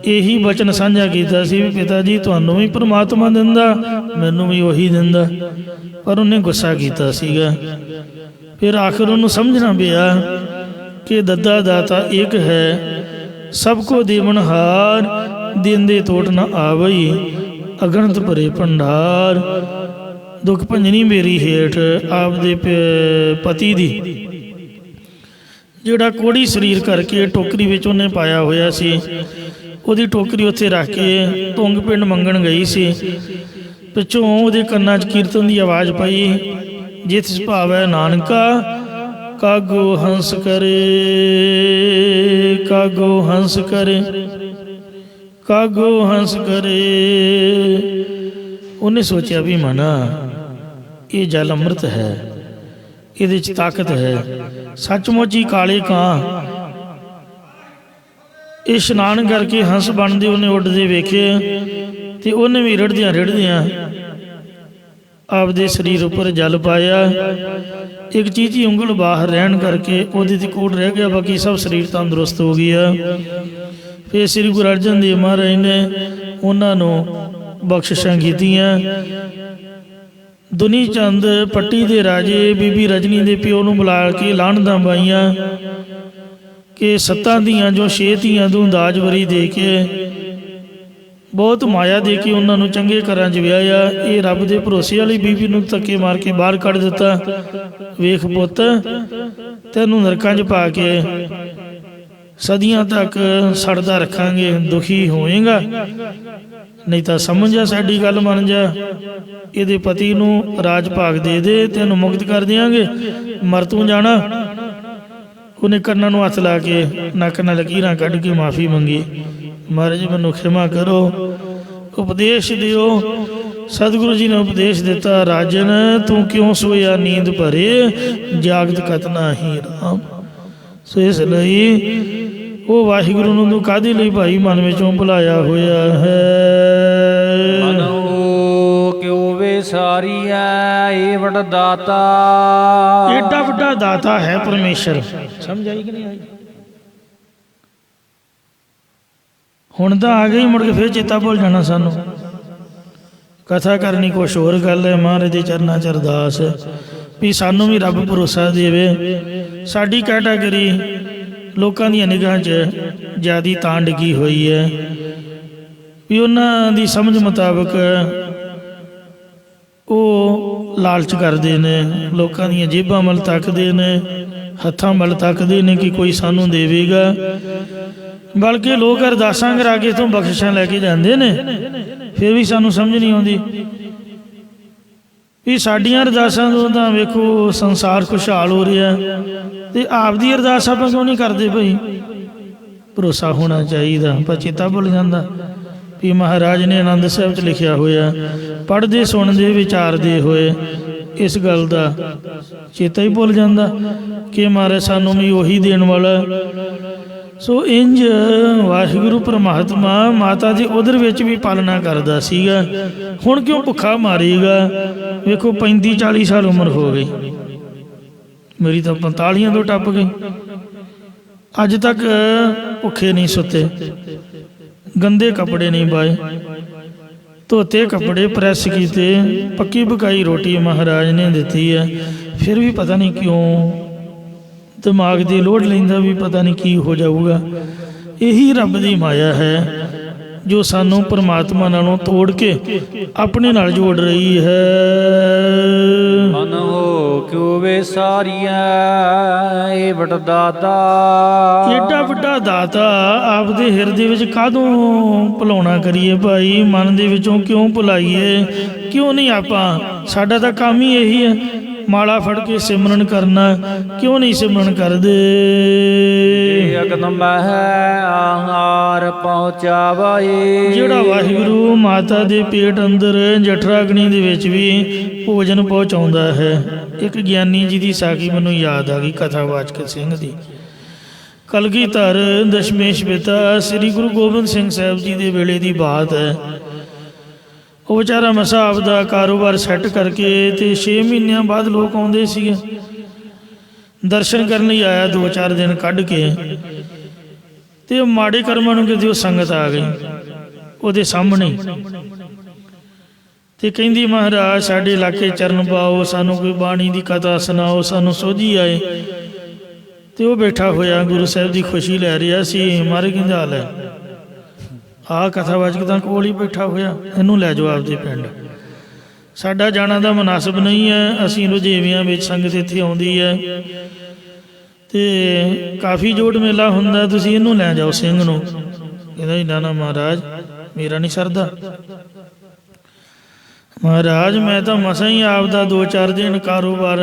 B: ਇਹੀ ਬਚਨ ਸਾਂਝਾ ਕੀਤਾ ਸੀ ਵੀ ਪਿਤਾ ਜੀ ਤੁਹਾਨੂੰ ਵੀ ਪਰਮਾਤਮਾ ਦਿੰਦਾ, ਮੈਨੂੰ ਵੀ ਉਹੀ ਦਿੰਦਾ, ਪਰ ਉਹਨੇ ਗੁੱਸਾ ਕੀਤਾ ਸੀਗਾ। ਫਿਰ ਆਖਰ ਉਹਨੂੰ ਸਮਝਣਾ ਪਿਆ ਕਿ ਦੱਦਾ ਦਾਤਾ ਇੱਕ ਹੈ, ਸਭ ਕੋ ਦੇਵਨਹਾਰ, ਦਿੰਦੇ ਤੋਟ ਨਾ ਆਵਈ, ਅਗਣਤ ਭਰੇ ਭੰਡਾਰ। ਦੁੱਖ ਭੰਜਨੀ ਮੇਰੀ ਹੇਠ ਆਪਦੇ ਪਤੀ ਦੀ ਜਿਹੜਾ ਕੋੜੀ ਸਰੀਰ ਕਰਕੇ ਟੋਕਰੀ ਵਿੱਚ ਉਹਨੇ ਪਾਇਆ ਹੋਇਆ ਸੀ, ਉਹਦੀ ਟੋਕਰੀ ਉੱਥੇ ਰੱਖ ਕੇ ਧੁੰਗ ਪਿੰਡ ਮੰਗਣ ਗਈ ਸੀ। ਪਿੱਛੋਂ ਉਹਦੇ ਕੰਨਾਂ 'ਚ ਕੀਰਤਨ ਦੀ ਆਵਾਜ਼ ਪਈ, ਜਿਤ ਭਾਵੈ ਨਾਨਕਾ ਕਾਗੋ ਹੰਸ ਕਰੇ, ਕਾਗੋ ਹੰਸ ਕਰੇ, ਕਾਗੋ ਹੰਸ ਕਰੇ। ਉਹਨੇ ਸੋਚਿਆ ਵੀ ਮਨਾ ਇਹ ਜਲ ਅੰਮ੍ਰਿਤ ਹੈ, ਇਹਦੇ 'ਚ ਤਾਕਤ ਹੈ, ਸੱਚਮੁੱਚ ਹੀ ਕਾਲੇ ਕਾਂ ਇਹ ਇਸ਼ਨਾਨ ਕਰਕੇ ਹੰਸ ਬਣਦੇ ਉਹਨੇ ਉੱਡਦੇ ਵੇਖੇ, ਤੇ ਉਹਨੇ ਵੀ ਰਿੜਦਿਆਂ ਰਿੜਦਿਆਂ ਆਪਦੇ ਸਰੀਰ ਉੱਪਰ ਜਲ ਪਾਇਆ। ਇੱਕ ਚੀਚੀ ਉਂਗਲ ਬਾਹਰ ਰਹਿਣ ਕਰਕੇ ਉਹਦੇ ਤੇ ਕੋਟ ਰਹਿ ਗਿਆ, ਬਾਕੀ ਸਭ ਸਰੀਰ ਤੰਦਰੁਸਤ ਹੋ ਗਿਆ। ਫਿਰ ਸ੍ਰੀ ਗੁਰੂ ਅਰਜਨ ਦੇਵ ਮਹਾਰਾਜ ਨੇ ਉਹਨਾਂ ਨੂੰ ਬਖਸ਼ਿਸ਼ਾਂ ਕੀਤੀਆਂ। ਦੁਨੀ ਚੰਦ ਪੱਟੀ ਦੇ ਰਾਜੇ ਬੀਬੀ ਰਜਨੀ ਦੇ ਪਿਓ ਨੂੰ ਬੁਲਾ ਕੇ ਲਾਹਣਤਾਂ ਪਾਈਆਂ ਕਿ 7 ਧੀਆਂ ਜੋ 6 ਧੀਆਂ ਤੋਂ ਦਾਜ ਵਰੀ ਦੇ ਕੇ, ਬਹੁਤ ਮਾਇਆ ਦੇ ਕੇ ਉਹਨਾਂ ਨੂੰ ਚੰਗੇ ਘਰਾਂ 'ਚ ਵਿਆਹਿਆ। ਇਹ ਰੱਬ ਦੇ ਭਰੋਸੇ ਵਾਲੀ ਬੀਬੀ ਨੂੰ ਧੱਕੇ ਮਾਰ ਕੇ ਬਾਹਰ ਕੱਢ ਦਿੱਤਾ। ਵੇਖ ਪੁੱਤ, ਤੈਨੂੰ ਨਰਕਾਂ 'ਚ ਪਾ ਕੇ ਸਦੀਆਂ ਤੱਕ ਸੜਦਾ ਰੱਖਾਂਗੇ, ਦੁਖੀ ਹੋਏਗਾ, ਨਹੀਂ ਤਾਂ ਸਮਝ ਜਾ ਸਾਡੀ ਗੱਲ ਮੰਨ ਜਾ, ਇਹਦੇ ਪਤੀ ਨੂੰ ਰਾਜ ਭਾਗ ਦੇ ਦੇ, ਤੈਨੂੰ ਮੁਕਤ ਕਰ ਦਿਆਂਗੇ, ਮਰ ਤੂੰ ਜਾਣਾ। ਉਹਨੇ ਕੰਨਾਂ ਨੂੰ ਹੱਥ ਲਾ ਕੇ ਨੱਕ ਨਾਲ ਲਕੀਰਾਂ ਕੱਢ ਕੇ ਮਾਫੀ ਮੰਗੀ, ਮਹਾਰਾਜ ਮੈਨੂੰ ਖਿਮਾ ਕਰੋ, ਉਪਦੇਸ਼ ਦਿਓ। ਸਤਿਗੁਰੂ ਜੀ ਨੇ ਉਪਦੇਸ਼ ਦਿੱਤਾ, ਰਾਜਨ ਤੂੰ ਕਿਉਂ ਸੋਇਆ ਨੀਂਦ ਭਰੇ, ਜਾਗਤ ਕਤ ਨਾਹੀ ਰਾਮ। ਸੋ ਇਸ ਲਈ ਉਹ ਵਾਹਿਗੁਰੂ ਨੂੰ ਤੂੰ ਕਾਹਦੇ ਲਈ ਭਾਈ ਮਨ ਵਿੱਚੋਂ ਭੁਲਾਇਆ ਹੋਇਆ ਹੈ।
A: ਮਨੋ ਕਿਉ ਵਿਸਾਰੀਐ ਏ ਵੱਡਾ ਦਾਤਾ,
B: ਏਡਾ ਵੱਡਾ ਦਾਤਾ ਹੈ ਪਰਮੇਸ਼ਰ। ਸਮਝ ਆਈ ਕਿ ਨਹੀਂ ਆਈ? ਹੁਣ ਤਾਂ ਆ ਗਈ, ਮੁੜ ਕੇ ਫਿਰ ਚੇਤਾ ਭੁੱਲ ਜਾਣਾ ਸਾਨੂੰ। ਕਥਾ ਕਰਨੀ ਕੁਛ ਹੋਰ ਗੱਲ ਹੈ, ਮਹਾਰਾਜ ਦੇ ਚਰਨਾਂ 'ਚ ਅਰਦਾਸ ਵੀ ਸਾਨੂੰ ਵੀ ਰੱਬ ਭਰੋਸਾ ਦੇਵੇ। ਸਾਡੀ ਕੈਟਾਗਰੀ ਲੋਕਾਂ ਦੀਆਂ ਨਿਗਾਹਾਂ 'ਚ ਜ਼ਿਆਦੀ ਤਾਂ ਡਿੱਗੀ ਹੋਈ ਹੈ ਵੀ ਉਹਨਾਂ ਦੀ ਸਮਝ ਮੁਤਾਬਕ ਉਹ ਲਾਲਚ ਕਰਦੇ ਨੇ, ਲੋਕਾਂ ਦੀਆਂ ਜੇਬਾਂ ਵੱਲ ਤੱਕਦੇ ਨੇ, ਹੱਥਾਂ ਵੱਲ ਤੱਕਦੇ ਨੇ ਕਿ ਕੋਈ ਸਾਨੂੰ ਦੇਵੇਗਾ। ਬਲਕਿ ਲੋਕ ਅਰਦਾਸਾਂ ਕਰਾ ਕੇ ਇੱਥੋਂ ਬਖਸ਼ਿਸ਼ਾਂ ਲੈ ਕੇ ਜਾਂਦੇ ਨੇ, ਫਿਰ ਵੀ ਸਾਨੂੰ ਸਮਝ ਨਹੀਂ ਆਉਂਦੀ ਵੀ ਸਾਡੀਆਂ ਅਰਦਾਸਾਂ ਤੋਂ ਤਾਂ ਵੇਖੋ ਸੰਸਾਰ ਖੁਸ਼ਹਾਲ ਹੋ ਰਿਹਾ, ਤੇ ਆਪਦੀ ਅਰਦਾਸ ਆਪਾਂ ਕਿਉਂ ਨਹੀਂ ਕਰਦੇ ਭਾਈ? ਭਰੋਸਾ ਹੋਣਾ ਚਾਹੀਦਾ। ਪਰ ਚੇਤਾ ਭੁੱਲ ਜਾਂਦਾ ਵੀ ਮਹਾਰਾਜ ਨੇ ਆਨੰਦ ਸਾਹਿਬ 'ਚ ਲਿਖਿਆ ਹੋਇਆ, ਪੜ੍ਹਦੇ ਸੁਣਦੇ ਵਿਚਾਰਦੇ ਹੋਏ ਇਸ ਗੱਲ ਦਾ ਚੇਤਾ ਹੀ ਭੁੱਲ ਜਾਂਦਾ ਕਿ ਮਹਾਰਾਜ ਸਾਨੂੰ ਵੀ ਉਹੀ ਦੇਣ ਵਾਲਾ। ਸੋ ਇੰਜ ਵਾਹਿਗੁਰੂ ਪਰਮਾਤਮਾ ਮਾਤਾ ਦੀ ਉਧਰ ਵਿੱਚ ਵੀ ਪਾਲਣਾ ਕਰਦਾ ਸੀਗਾ। ਹੁਣ ਕਿਉਂ ਭੁੱਖਾ ਮਾਰੇਗਾ? ਵੇਖੋ 35-40 ਸਾਲ ਉਮਰ ਹੋ ਗਈ, ਮੇਰੀ ਤਾਂ 45 ਤੋਂ ਟੱਪ ਗਈ, ਅੱਜ ਤੱਕ ਭੁੱਖੇ ਨਹੀਂ ਸੁੱਤੇ, ਗੰਦੇ ਕੱਪੜੇ ਨਹੀਂ ਪਾਏ, ਧੋਤੇ ਕੱਪੜੇ ਪ੍ਰੈਸ ਕੀਤੇ, ਪੱਕੀ ਪਕਾਈ ਰੋਟੀ ਮਹਾਰਾਜ ਨੇ ਦਿੱਤੀ ਹੈ। ਫਿਰ ਵੀ ਪਤਾ ਨਹੀਂ ਕਿਉਂ ਦਿਮਾਗ ਦੀ ਲੋੜ ਲੈਂਦਾ ਵੀ ਪਤਾ ਨਹੀਂ ਕੀ ਹੋ ਜਾਊਗਾ। ਇਹੀ ਰੱਬ ਦੀ ਮਾਇਆ ਹੈ ਜੋ ਸਾਨੂੰ ਪਰਮਾਤਮਾ ਨਾਲੋਂ ਤੋੜ ਕੇ ਆਪਣੇ ਨਾਲ ਜੋੜ ਰਹੀ ਹੈ।
A: ਮਨ ਹੋ ਕਿਉ ਵੇ ਸਾਰੀਆਂ ਇਹ ਵੱਡਾ ਦਾਤਾ,
B: ਏਡਾ ਵੱਡਾ ਦਾਤਾ ਆਪਦੇ ਹਿਰਦੇ ਵਿੱਚ ਕਾਹਦੋਂ ਭੁਲਾਉਣਾ ਕਰੀਏ ਭਾਈ? ਮਨ ਦੇ ਵਿੱਚੋਂ ਕਿਉਂ ਭੁਲਾਈਏ? ਕਿਉਂ ਨਹੀਂ ਆਪਾਂ, ਸਾਡਾ ਤਾਂ ਕੰਮ ਹੀ ਇਹੀ ਹੈ ਮਾਲਾ ਫੜ ਕੇ ਸਿਮਰਨ ਕਰਨਾ, ਕਿਉਂ ਨਹੀਂ ਸਿਮਰਨ ਕਰਦੇ?
A: ਅਗਨ ਮਹਿ ਆਹਾਰ ਪਹੁੰਚਾਵੇ,
B: ਜਿਹੜਾ ਵਾਹਿਗੁਰੂ ਮਾਤਾ ਦੇ ਪੇਟ ਅੰਦਰ ਜਠਰਾਗਨੀ ਦੇ ਵਿੱਚ ਵੀ ਭੋਜਨ ਪਹੁੰਚਾਉਂਦਾ ਹੈ। ਇੱਕ ਗਿਆਨੀ ਜੀ ਦੀ ਸਾਖੀ ਮੈਨੂੰ ਯਾਦ ਆ ਗਈ, ਕਥਾਵਾਚਕ ਸਿੰਘ ਦੀ। ਕਲਗੀਧਰ ਦਸ਼ਮੇਸ਼ ਪਿਤਾ ਸ੍ਰੀ ਗੁਰੂ ਗੋਬਿੰਦ ਸਿੰਘ ਸਾਹਿਬ ਜੀ ਦੇ ਵੇਲੇ ਦੀ ਬਾਤ ਹੈ। ਉਹ ਵਿਚਾਰਾ ਮਸਾਂ ਆਪਦਾ ਕਾਰੋਬਾਰ ਸੈੱਟ ਕਰਕੇ ਤੇ 6 ਮਹੀਨਿਆਂ ਬਾਅਦ ਲੋਕ ਆਉਂਦੇ ਸੀਗੇ ਦਰਸ਼ਨ ਕਰਨ ਲਈ। ਆਇਆ 2-4 ਦਿਨ ਕੱਢ ਕੇ ਤੇ ਉਹ ਮਾੜੇ ਕਰਮਾਂ ਨੂੰ ਕਿਤੇ ਉਹ ਸੰਗਤ ਆ ਗਈ ਉਹਦੇ ਸਾਹਮਣੇ ਤੇ ਕਹਿੰਦੀ ਮਹਾਰਾਜ ਸਾਡੇ ਇਲਾਕੇ ਚਰਨ ਪਾਓ, ਸਾਨੂੰ ਕੋਈ ਬਾਣੀ ਦੀ ਕਥਾ ਸੁਣਾਓ, ਸਾਨੂੰ ਸੋਝੀ ਆਏ। ਤੇ ਉਹ ਬੈਠਾ ਹੋਇਆ ਗੁਰੂ ਸਾਹਿਬ ਦੀ ਖੁਸ਼ੀ ਲੈ ਰਿਹਾ ਸੀ। ਮਾਰੇ ਕਹਿੰਦਾ ਲੈ ਆਹ ਕਥਾਵਾਚਕ ਤਾਂ ਕੋਲ ਹੀ ਬੈਠਾ ਹੋਇਆ, ਇਹਨੂੰ ਲੈ ਜਾਓ ਆਪਦੇ ਪਿੰਡ, ਸਾਡਾ ਜਾਣਾ ਦਾ ਮੁਨਾਸਬ ਨਹੀਂ ਹੈ, ਅਸੀਂ ਰੁਝੇਵਿਆਂ ਵਿੱਚ ਸੰਗਤ ਇੱਥੇ ਆਉਂਦੀ ਹੈ ਤੇ ਕਾਫੀ ਜੋੜ ਮੇਲਾ ਹੁੰਦਾ, ਤੁਸੀਂ ਇਹਨੂੰ ਲੈ ਜਾਓ ਸਿੰਘ ਨੂੰ। ਕਹਿੰਦਾ ਜੀ ਨਾ ਮਹਾਰਾਜ ਮੇਰਾ ਨਹੀਂ ਸਰਦਾ, ਮਹਾਰਾਜ ਮੈਂ ਤਾਂ ਮਸਾਂ ਹੀ ਆਪਦਾ 2-4 ਦਿਨ ਕਾਰੋਬਾਰ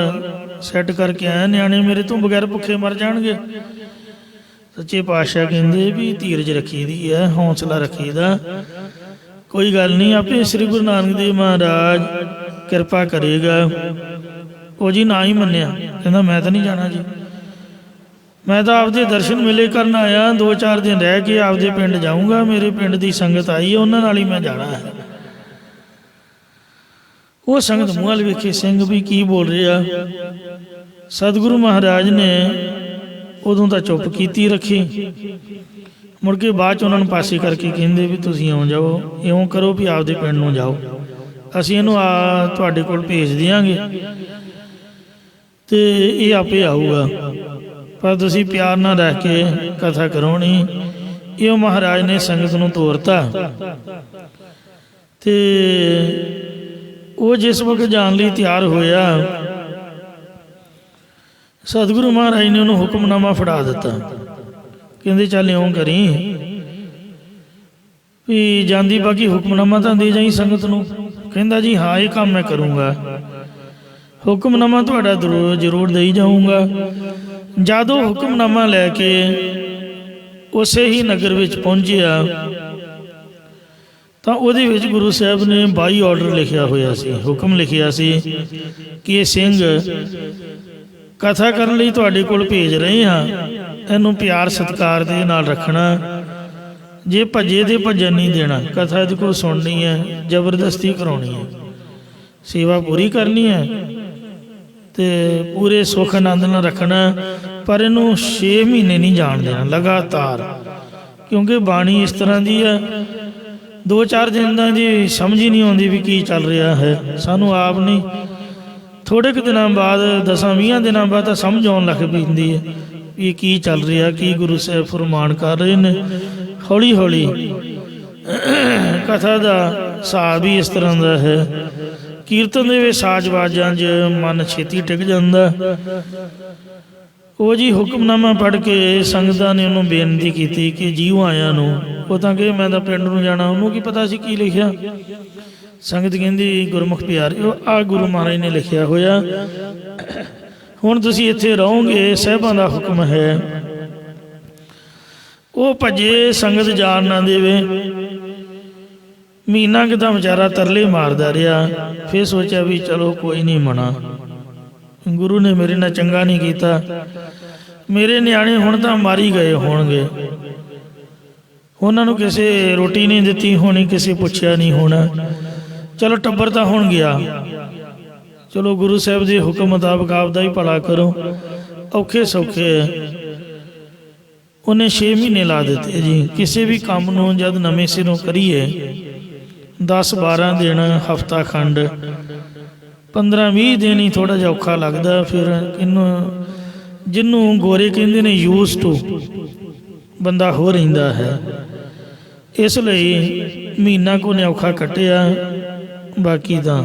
B: ਸੈੱਟ ਕਰਕੇ ਆਇਆ, ਨਿਆਣੇ ਮੇਰੇ ਤੋਂ ਬਗੈਰ ਭੁੱਖੇ ਮਰ ਜਾਣਗੇ। ਸੱਚੇ ਪਾਤਸ਼ਾਹ ਕਹਿੰਦੇ ਵੀ ਧੀਰਜ ਰੱਖੀ ਦੀ ਹੈ, ਹੌਸਲਾ ਰੱਖੀ ਦਾ, ਕੋਈ ਗੱਲ ਨਹੀਂ, ਆਪੇ ਸ੍ਰੀ ਗੁਰੂ ਨਾਨਕ ਦੇਵ ਮਹਾਰਾਜ ਕਿਰਪਾ ਕਰੇਗਾ। ਉਹ ਜੀ ਨਾ ਹੀ ਮੰਨਿਆ, ਕਹਿੰਦਾ ਮੈਂ ਤਾਂ ਨਹੀਂ ਜਾਣਾ ਜੀ, ਮੈਂ ਤਾਂ ਆਪਦੇ ਦਰਸ਼ਨ ਮੇਲੇ ਕਰਨ ਆਇਆ, 2-4 ਦਿਨ ਰਹਿ ਕੇ ਆਪਦੇ ਪਿੰਡ ਜਾਊਂਗਾ, ਮੇਰੇ ਪਿੰਡ ਦੀ ਸੰਗਤ ਆਈ ਹੈ ਉਹਨਾਂ ਨਾਲ ਹੀ ਮੈਂ ਜਾਣਾ ਹੈ। ਉਹ ਸੰਗਤ ਮੂੰਹ ਵੱਲ ਵੇਖੇ ਸਿੰਘ ਵੀ ਕੀ ਬੋਲ ਰਿਹਾ। ਸਤਿਗੁਰੂ ਮਹਾਰਾਜ ਨੇ ਉਦੋਂ ਤਾਂ ਚੁੱਪ ਕੀਤੀ ਰੱਖੀ, ਮੁੜ ਕੇ ਬਾਅਦ 'ਚ ਉਹਨਾਂ ਨੂੰ ਪਾਸੇ ਕਰਕੇ ਕਹਿੰਦੇ ਵੀ ਤੁਸੀਂ ਆਉਂ ਜਾਓ, ਇਉਂ ਕਰੋ ਵੀ ਆਪਦੇ ਪਿੰਡ ਨੂੰ ਜਾਓ, ਅਸੀਂ ਇਹਨੂੰ ਤੁਹਾਡੇ ਕੋਲ ਭੇਜ ਦਿਆਂਗੇ ਤੇ ਇਹ ਆਪੇ ਆਊਗਾ, ਪਰ ਤੁਸੀਂ ਪਿਆਰ ਨਾਲ ਰਹਿ ਕੇ ਕਥਾ ਕਰਾਉਣੀ। ਇਹ ਮਹਾਰਾਜ ਨੇ ਸੰਗਤ ਨੂੰ ਤੋਰਤਾ ਤੇ ਉਹ ਜਿਸ ਵਕਤ ਜਾਣ ਲਈ ਤਿਆਰ ਹੋਇਆ, ਸਤਿਗੁਰੂ ਮਹਾਰਾਜ ਨੇ ਉਹਨੂੰ ਹੁਕਮਨਾਮਾ ਫੜਾ ਦਿੱਤਾ। ਕਹਿੰਦੇ ਚੱਲ ਇਉਂ ਕਰੀ ਵੀ ਜਾਂਦੀ ਬਾਕੀ ਹੁਕਮਨਾਮਾ ਤਾਂ ਦੇ ਜਾਈ ਸੰਗਤ ਨੂੰ। ਕਹਿੰਦਾ ਜੀ ਹਾਂ ਇਹ ਕੰਮ ਮੈਂ ਕਰੂੰਗਾ, ਹੁਕਮਨਾਮਾ ਤੁਹਾਡਾ ਜ਼ਰੂਰ ਦੇਈ ਜਾਊਂਗਾ। ਜਦੋਂ ਹੁਕਮਨਾਮਾ ਲੈ ਕੇ ਉਸੇ ਹੀ ਨਗਰ ਵਿੱਚ ਪਹੁੰਚਿਆ ਤਾਂ ਉਹਦੇ ਵਿੱਚ ਗੁਰੂ ਸਾਹਿਬ ਨੇ 22 ਆਰਡਰ ਲਿਖਿਆ ਹੋਇਆ ਸੀ, ਹੁਕਮ ਲਿਖਿਆ ਸੀ ਕਿ ਇਹ ਸਿੰਘ ਕਥਾ ਕਰਨ ਲਈ ਤੁਹਾਡੇ ਕੋਲ ਭੇਜ ਰਹੇ ਹਾਂ, ਇਹਨੂੰ ਪਿਆਰ ਸਤਿਕਾਰ ਦੇ ਨਾਲ ਰੱਖਣਾ, ਜੇ ਭੱਜੇ ਤੇ ਭੱਜਣ ਨਹੀਂ ਦੇਣਾ, ਕਥਾ ਇਹਦੇ ਕੋਲ ਸੁਣਨੀ ਹੈ, ਜ਼ਬਰਦਸਤੀ ਕਰਾਉਣੀ ਹੈ, ਸੇਵਾ ਪੂਰੀ ਕਰਨੀ ਹੈ ਤੇ ਪੂਰੇ ਸੁੱਖ ਆਨੰਦ ਨਾਲ ਰੱਖਣਾ, ਪਰ ਇਹਨੂੰ 6 ਮਹੀਨੇ ਨਹੀਂ ਜਾਣ ਦੇਣਾ ਲਗਾਤਾਰ, ਕਿਉਂਕਿ ਬਾਣੀ ਇਸ ਤਰ੍ਹਾਂ ਦੀ ਹੈ 2-4 ਦਿਨ ਦਾ ਜੀ ਸਮਝ ਹੀ ਨਹੀਂ ਆਉਂਦੀ ਵੀ ਕੀ ਚੱਲ ਰਿਹਾ ਹੈ। ਸਾਨੂੰ ਆਪ ਨਹੀਂ, ਥੋੜ੍ਹੇ ਕੁ ਦਿਨਾਂ ਬਾਅਦ 10-20 ਦਿਨਾਂ ਬਾਅਦ ਤਾਂ ਸਮਝ ਆਉਣ ਲੱਗ ਪੈਂਦੀ ਹੈ ਵੀ ਕੀ ਚੱਲ ਰਿਹਾ, ਕੀ ਗੁਰੂ ਸਾਹਿਬ ਫਰਮਾਨ ਕਰ ਰਹੇ ਨੇ। ਹੌਲੀ ਹੌਲੀ ਕਥਾ ਦਾ ਹਿਸਾਬ ਹੀ ਇਸ ਤਰ੍ਹਾਂ ਦਾ ਹੈ, ਕੀਰਤਨ ਦੇ ਵਿੱਚ ਸਾਜ਼ ਬਾਜ਼ਾਂ 'ਚ ਮਨ ਛੇਤੀ ਟਿਕ ਜਾਂਦਾ। ਉਹ ਜੀ ਹੁਕਮਨਾਮਾ ਪੜ੍ਹ ਕੇ ਸੰਗਤਾਂ ਨੇ ਉਹਨੂੰ ਬੇਨਤੀ ਕੀਤੀ ਕਿ ਜੀਓ ਆਇਆਂ ਨੂੰ, ਉਹ ਤਾਂ ਕਿ ਮੈਂ ਤਾਂ ਪਿੰਡ ਨੂੰ ਜਾਣਾ, ਉਹਨੂੰ ਕੀ ਪਤਾ ਸੀ ਕੀ ਲਿਖਿਆ। ਸੰਗਤ ਕਹਿੰਦੀ ਗੁਰਮੁਖ ਪਿਆਰਿਓ ਆਹ ਗੁਰੂ ਮਹਾਰਾਜ ਨੇ ਲਿਖਿਆ ਹੋਇਆ, ਹੁਣ ਤੁਸੀਂ ਇੱਥੇ ਰਹੋਗੇ, ਸਾਹਿਬਾਂ ਦਾ ਹੁਕਮ ਹੈ। ਉਹ ਭੱਜੇ, ਸੰਗਤ ਜਾਣ ਨਾ ਦੇਵੇ। ਮਹੀਨਾ ਕੁ ਤਾਂ ਵਿਚਾਰਾ ਤਰਲੇ ਮਾਰਦਾ ਰਿਹਾ। ਫਿਰ ਸੋਚਿਆ ਵੀ ਚਲੋ ਕੋਈ ਨਹੀਂ, ਮਨਾ ਗੁਰੂ ਨੇ ਮੇਰੇ ਨਾਲ ਚੰਗਾ ਨਹੀਂ ਕੀਤਾ, ਮੇਰੇ ਨਿਆਣੇ ਹੁਣ ਤਾਂ ਮਾਰੀ ਗਏ ਹੋਣਗੇ, ਉਹਨਾਂ ਨੂੰ ਕਿਸੇ ਰੋਟੀ ਨਹੀਂ ਦਿੱਤੀ ਹੋਣੀ, ਕਿਸੇ ਪੁੱਛਿਆ ਨਹੀਂ ਹੋਣਾ, ਚਲੋ ਟੱਬਰ ਤਾਂ ਹੁਣ ਗਿਆ, ਚਲੋ ਗੁਰੂ ਸਾਹਿਬ ਦੇ ਹੁਕਮ ਮੁਤਾਬਕ ਆਪਦਾ ਹੀ ਭਲਾ ਕਰੋ। ਔਖੇ ਸੌਖੇ ਉਹਨੇ 6 ਮਹੀਨੇ ਲਾ ਦਿੱਤੇ ਜੀ। ਕਿਸੇ ਵੀ ਕੰਮ ਨੂੰ ਜਦ ਨਵੇਂ ਸਿਰੋਂ ਕਰੀਏ 10-12 ਦਿਨ, ਹਫਤਾ ਖੰਡ, 15-20 ਦਿਨ ਹੀ ਥੋੜ੍ਹਾ ਜਿਹਾ ਔਖਾ ਲੱਗਦਾ। ਫਿਰ ਜਿਹਨੂੰ ਗੋਰੇ ਕਹਿੰਦੇ ਨੇ ਯੂਜ਼ ਟੂ, ਬੰਦਾ ਹੋ ਰਹਿੰਦਾ ਹੈ। ਇਸ ਲਈ ਮਹੀਨਾ ਕੁ ਨੇ ਔਖਾ ਕੱਟਿਆ। ਬਾਕੀ ਤਾਂ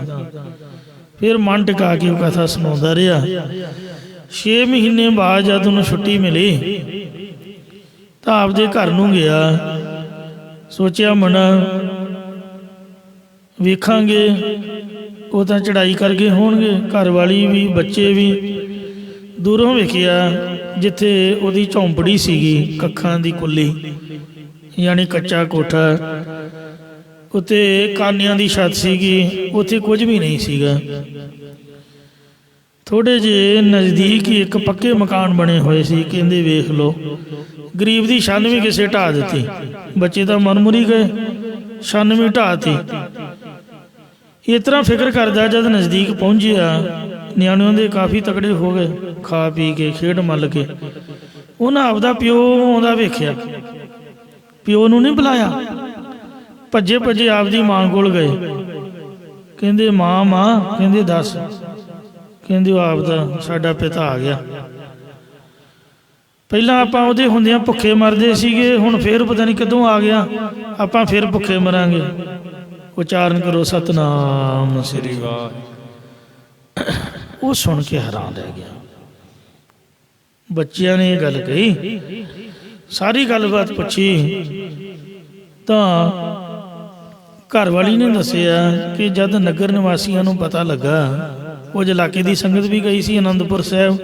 B: ਫਿਰ ਮਨ ਟਿਕਾ ਕੇ ਉਹ ਕਥਾ ਸੁਣਾਉਂਦਾ ਰਿਹਾ। 6 ਮਹੀਨੇ ਬਾਅਦ ਜਦ ਉਹਨੂੰ ਛੁੱਟੀ ਮਿਲੀ ਤਾਂ ਆਪਦੇ ਘਰ ਨੂੰ ਗਿਆ। ਸੋਚਿਆ ਮਨਾ ਵੇਖਾਂਗੇ, ਉਹ ਤਾਂ ਚੜ੍ਹਾਈ ਕਰ ਗਏ ਹੋਣਗੇ, ਘਰ ਵਾਲੀ ਵੀ ਬੱਚੇ ਵੀ। ਦੂਰੋਂ ਵੇਖਿਆ ਜਿੱਥੇ ਉਹਦੀ ਝੌਂਪੜੀ ਸੀਗੀ, ਕੱਖਾਂ ਦੀ ਕੁੱਲੀ, ਯਾਨੀ ਕੱਚਾ ਕੋਠਾ, ਉੱਤੇ ਕਾਨਿਆਂ ਦੀ ਛੱਤ ਸੀਗੀ, ਉੱਥੇ ਕੁਝ ਵੀ ਨਹੀਂ ਸੀਗਾ। ਥੋੜ੍ਹੇ ਜਿਹੇ ਨਜ਼ਦੀਕ ਹੀ ਇੱਕ ਪੱਕੇ ਮਕਾਨ ਬਣੇ ਹੋਏ ਸੀ। ਕਹਿੰਦੇ ਵੇਖ ਲਓ, ਗਰੀਬ ਦੀ ਛੰਨ ਵੀ ਕਿਸੇ ਢਾਹ ਦਿੱਤੀ, ਬੱਚੇ ਤਾਂ ਮਰਮੁਰੀ ਗਏ, ਛੰਨ ਵੀ ਢਾਹ ਤੀ। ਇਸ ਤਰ੍ਹਾਂ ਫਿਕਰ ਕਰਦਾ ਜਦ ਨਜ਼ਦੀਕ ਪਹੁੰਚਿਆ, ਨਿਆਣਿਆਂ ਦੇ ਕਾਫੀ ਤਕੜੇ ਹੋ ਗਏ, ਖਾ ਪੀ ਕੇ ਖੇਡ ਮੱਲ ਕੇ। ਉਹਨਾਂ ਆਪਦਾ ਪਿਓ ਆਉਂਦਾ ਵੇਖਿਆ, ਪਿਓ ਨੂੰ ਨਹੀਂ ਬੁਲਾਇਆ, ਭੱਜੇ ਭੱਜੇ ਆਪਦੀ ਮਾਂ ਕੋਲ ਗਏ। ਕਹਿੰਦੇ ਮਾਂ, ਕਹਿੰਦੇ ਦੱਸ। ਕਹਿੰਦੇ ਉਹ ਆਪਦਾ ਸਾਡਾ ਪਿਤਾ ਆ ਗਿਆ। ਪਹਿਲਾਂ ਆਪਾਂ ਉਹਦੇ ਹੁੰਦਿਆਂ ਭੁੱਖੇ ਮਰਦੇ ਸੀਗੇ, ਹੁਣ ਫੇਰ ਪਤਾ ਨਹੀਂ ਕਦੋਂ ਆ ਗਿਆ, ਆਪਾਂ ਫਿਰ ਭੁੱਖੇ ਮਰਾਂਗੇ। ਉਚਾਰਨ ਕਰੋ ਸਤਨਾਮ ਸ੍ਰੀ ਵਾਹਿਗੁਰੂ। ਉਹ ਸੁਣ ਕੇ ਹੈਰਾਨ ਰਹਿ ਗਿਆ। ਬੱਚਿਆਂ ਨੇ ਇਹ ਗੱਲ ਕਹੀ, ਸਾਰੀ ਗੱਲਬਾਤ ਪੁੱਛੀ ਤਾਂ ਘਰ ਵਾਲੀ ਨੇ ਦੱਸਿਆ ਕਿ ਜਦ ਨਗਰ ਨਿਵਾਸੀਆਂ ਨੂੰ ਪਤਾ ਲੱਗਾ, ਕੁਝ ਇਲਾਕੇ ਦੀ ਸੰਗਤ ਵੀ ਗਈ ਸੀ ਅਨੰਦਪੁਰ ਸਾਹਿਬ,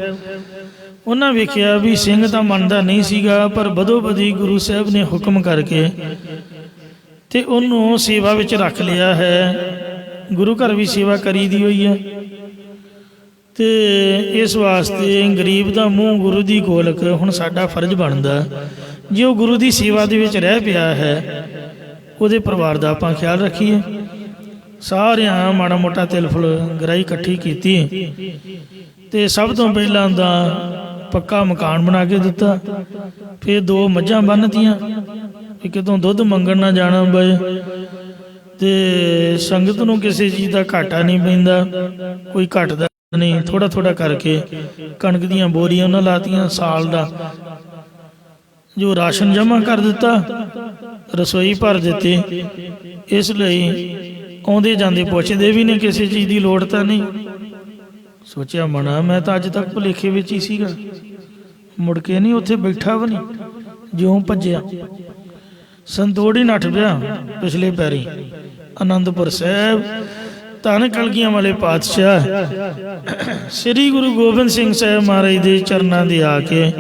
B: ਉਹਨਾਂ ਵੇਖਿਆ ਵੀ ਸਿੰਘ ਤਾਂ ਮੰਨਦਾ ਨਹੀਂ ਸੀਗਾ, ਪਰ ਬਦੋ ਬਦੀ ਗੁਰੂ ਸਾਹਿਬ ਨੇ ਹੁਕਮ ਕਰਕੇ ਤੇ ਉਹਨੂੰ ਸੇਵਾ ਵਿੱਚ ਰੱਖ ਲਿਆ ਹੈ। ਗੁਰੂ ਘਰ ਵੀ ਸੇਵਾ ਕਰੀ ਦੀ ਹੋਈ ਹੈ, ਤੇ ਇਸ ਵਾਸਤੇ ਗਰੀਬ ਦਾ ਮੂੰਹ ਗੁਰੂ ਦੀ ਗੋਲਕ। ਹੁਣ ਸਾਡਾ ਫਰਜ਼ ਬਣਦਾ, ਜੇ ਉਹ ਗੁਰੂ ਦੀ ਸੇਵਾ ਦੇ ਵਿੱਚ ਰਹਿ ਪਿਆ ਹੈ, ਉਹਦੇ ਪਰਿਵਾਰ ਦਾ ਆਪਾਂ ਖਿਆਲ ਰੱਖੀਏ। ਸਾਰਿਆਂ ਮਾੜਾ ਮੋਟਾ ਤਿਲ ਫੁਲ ਗਰਾਈ ਇਕੱਠੀ ਕੀਤੀ ਤੇ ਸਭ ਤੋਂ ਪਹਿਲਾਂ ਤਾਂ ਪੱਕਾ ਮਕਾਨ ਬਣਾ ਕੇ ਦਿੱਤਾ। ਫਿਰ 2 ਮੱਝਾਂ ਬੰਨ੍ਹਤੀਆਂ ਕਿ ਕਿਤੋਂ ਦੁੱਧ ਮੰਗਣ ਨਾ ਜਾਣਾ ਪਏ, ਤੇ ਸੰਗਤ ਨੂੰ ਕਿਸੇ ਚੀਜ਼ ਦਾ ਘਾਟਾ ਨਹੀਂ ਪੈਂਦਾ, ਕੋਈ ਘਟਦਾ ਨਹੀਂ। ਥੋੜਾ ਥੋੜਾ ਕਰਕੇ ਕਣਕ ਦੀਆਂ ਬੋਰੀਆਂ ਉਹਨਾਂ ਲਾਤੀਆਂ, ਸਾਲ ਦਾ ਜੋ ਰਾਸ਼ਨ ਜਮ੍ਹਾਂ ਕਰ ਦਿੱਤਾ, ਰਸੋਈ ਭਰ ਦਿੱਤੀ। ਇਸ ਲਈ ਆਉਂਦੇ ਜਾਂਦੇ ਪੁੱਛਦੇ ਵੀ ਨੇ, ਕਿਸੇ ਚੀਜ਼ ਦੀ ਲੋੜ ਤਾਂ ਨਹੀਂ। ਸੋਚਿਆ ਮਨਾ ਮੈਂ ਤਾਂ ਅੱਜ ਤੱਕ ਭੁਲੇਖੇ ਵਿੱਚ ਹੀ ਸੀਗਾ, ਮੁੜ ਕੇ ਨਹੀਂ ਉੱਥੇ ਬੈਠਾ ਵੀ ਨਹੀਂ, ਜਿਉਂ ਭੱਜਿਆ ਸੰਤੋੜ ਹੀ ਨੱਠ ਪਿਆ ਪਿਛਲੇ ਪੈਰੀ ਆਨੰਦਪੁਰ ਸਾਹਿਬ। ਧੰਨ ਕਲਗੀਆਂ ਵਾਲੇ ਪਾਤਸ਼ਾਹ ਸ੍ਰੀ ਗੁਰੂ ਗੋਬਿੰਦ ਸਿੰਘ ਸਾਹਿਬ ਮਹਾਰਾਜ ਦੇ ਚਰਨਾਂ ਦੇ ਆ ਕੇ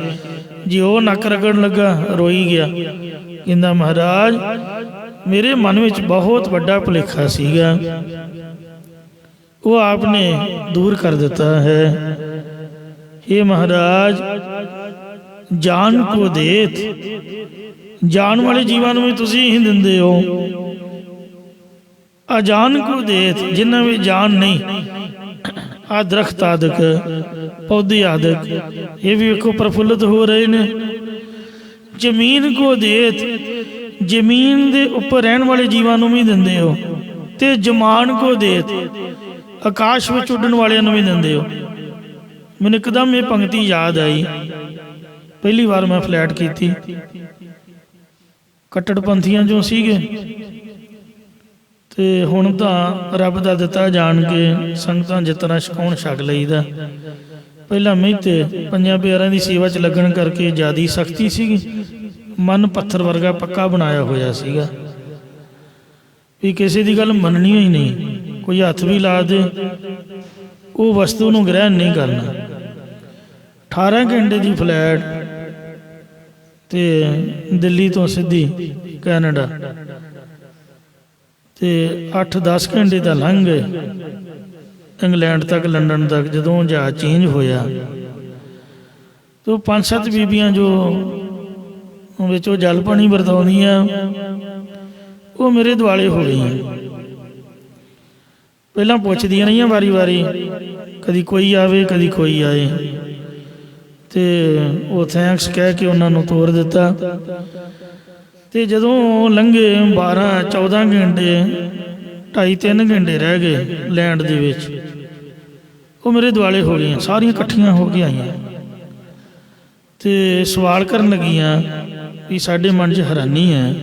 B: ਜੀ ਉਹ ਨੱਕ ਰਗੜਨ ਲੱਗਾ, ਰੋਈ ਗਿਆ। ਕਹਿੰਦਾ ਮਹਾਰਾਜ ਮੇਰੇ ਮਨ ਵਿੱਚ ਬਹੁਤ ਵੱਡਾ ਭੁਲੇਖਾ ਸੀਗਾ, ਉਹ ਆਪ ਨੇ ਦੂਰ ਕਰ ਦਿੱਤਾ ਹੈ। ਇਹ ਮਹਾਰਾਜ ਜਾਨ ਕੋ ਦੇਤ, ਜਾਨ ਵਾਲੇ ਜੀਵਾਂ ਨੂੰ ਵੀ ਤੁਸੀਂ ਹੀ ਦਿੰਦੇ ਹੋ, ਅਜਾਨ ਕੋ ਦੇਤ ਜਿਨ੍ਹਾਂ ਵਿੱਚ ਜਾਨ ਨਹੀਂ, ਆ ਦਰਖਤ ਆਦਿਕ ਪੌਦੇ ਆਦਿਕ ਇਹ ਵੀ ਵੇਖੋ ਪ੍ਰਫੁੱਲਤ ਹੋ ਰਹੇ ਨੇ। ਜ਼ਮੀਨ ਕੋ ਦੇਤ, ਜ਼ਮੀਨ ਦੇ ਉੱਪਰ ਰਹਿਣ ਵਾਲੇ ਜੀਵਾਂ ਨੂੰ ਵੀ ਦਿੰਦੇ ਹੋ, ਤੇ ਜਮਾਨ ਕੋ ਦੇਤ, ਆਕਾਸ਼ ਵਿੱਚ ਉੱਡਣ ਵਾਲਿਆਂ ਨੂੰ ਵੀ ਦਿੰਦੇ ਹੋ। ਮੈਨੂੰ ਇੱਕਦਮ ਇਹ ਪੰਕਤੀ ਯਾਦ ਆਈ, ਪਹਿਲੀ ਵਾਰ ਮੈਂ ਫਲੈਟ ਕੀਤੀ, ਕੱਟੜਪੰਥੀਆਂ ਜੋ ਸੀਗੇ, ਤੇ ਹੁਣ ਤਾਂ ਰੱਬ ਦਾ ਦਿੱਤਾ ਜਾਣ ਕੇ ਸੰਗਤਾਂ ਜਿਸ ਤਰ੍ਹਾਂ ਛਕਾਉਣ ਛਕ ਲਈਦਾ। ਪਹਿਲਾਂ ਮਿਹਤੇ ਪੰਜਾਂ ਪਿਆਰਿਆਂ ਦੀ ਸੇਵਾ 'ਚ ਲੱਗਣ ਕਰਕੇ ਜ਼ਿਆਦਾ ਸਖਤੀ ਸੀਗੀ, ਮਨ ਪੱਥਰ ਵਰਗਾ ਪੱਕਾ ਬਣਾਇਆ ਹੋਇਆ ਸੀਗਾ ਵੀ ਕਿਸੇ ਦੀ ਗੱਲ ਮੰਨਣੀ ਹੀ ਨਹੀਂ, ਕੋਈ ਹੱਥ ਵੀ ਲਾ ਦੇ ਉਹ ਵਸਤੂ ਨੂੰ ਗ੍ਰਹਿਣ ਨਹੀਂ ਕਰਨਾ। 18 ਘੰਟੇ ਦੀ ਫਲੈਟ ਤੇ ਦਿੱਲੀ ਤੋਂ ਸਿੱਧੀ ਕੈਨੇਡਾ, ਤੇ 8-10 ਘੰਟੇ ਤਾਂ ਲੰਘ ਗਏ ਇੰਗਲੈਂਡ ਤੱਕ, ਲੰਡਨ ਤੱਕ। ਜਦੋਂ ਜਹਾਜ਼ ਚੇਂਜ ਹੋਇਆ ਤੇ ਉਹ 5-7 ਬੀਬੀਆਂ ਜੋ ਵਿੱਚ ਉਹ ਜਲ ਪਾਣੀ ਵਰਤਾਉਂਦੀਆਂ, ਉਹ ਮੇਰੇ ਦੁਆਲੇ ਹੋ ਗਈਆਂ। ਪਹਿਲਾਂ ਪੁੱਛਦੀਆਂ ਰਹੀਆਂ ਵਾਰੀ ਕਦੀ ਕੋਈ ਆਵੇ ਕਦੀ ਕੋਈ ਆਏ, ਤੇ ਉਹ ਥੈਂਕਸ ਕਹਿ ਕੇ ਉਹਨਾਂ ਨੂੰ ਤੋਰ ਦਿੱਤਾ। ਤੇ ਜਦੋਂ ਲੰਘੇ 12-14 ਘੰਟੇ, 2.5-3 ਘੰਟੇ ਰਹਿ ਗਏ ਲੈਂਡ ਦੇ ਵਿੱਚ, ਉਹ ਮੇਰੇ ਦੁਆਲੇ ਹੋ ਗਈਆਂ, ਸਾਰੀਆਂ ਇਕੱਠੀਆਂ ਹੋ ਕੇ ਆਈਆਂ ਤੇ ਸਵਾਲ ਕਰਨ ਲੱਗੀਆਂ ਵੀ ਸਾਡੇ ਮਨ 'ਚ ਹੈਰਾਨੀ ਹੈ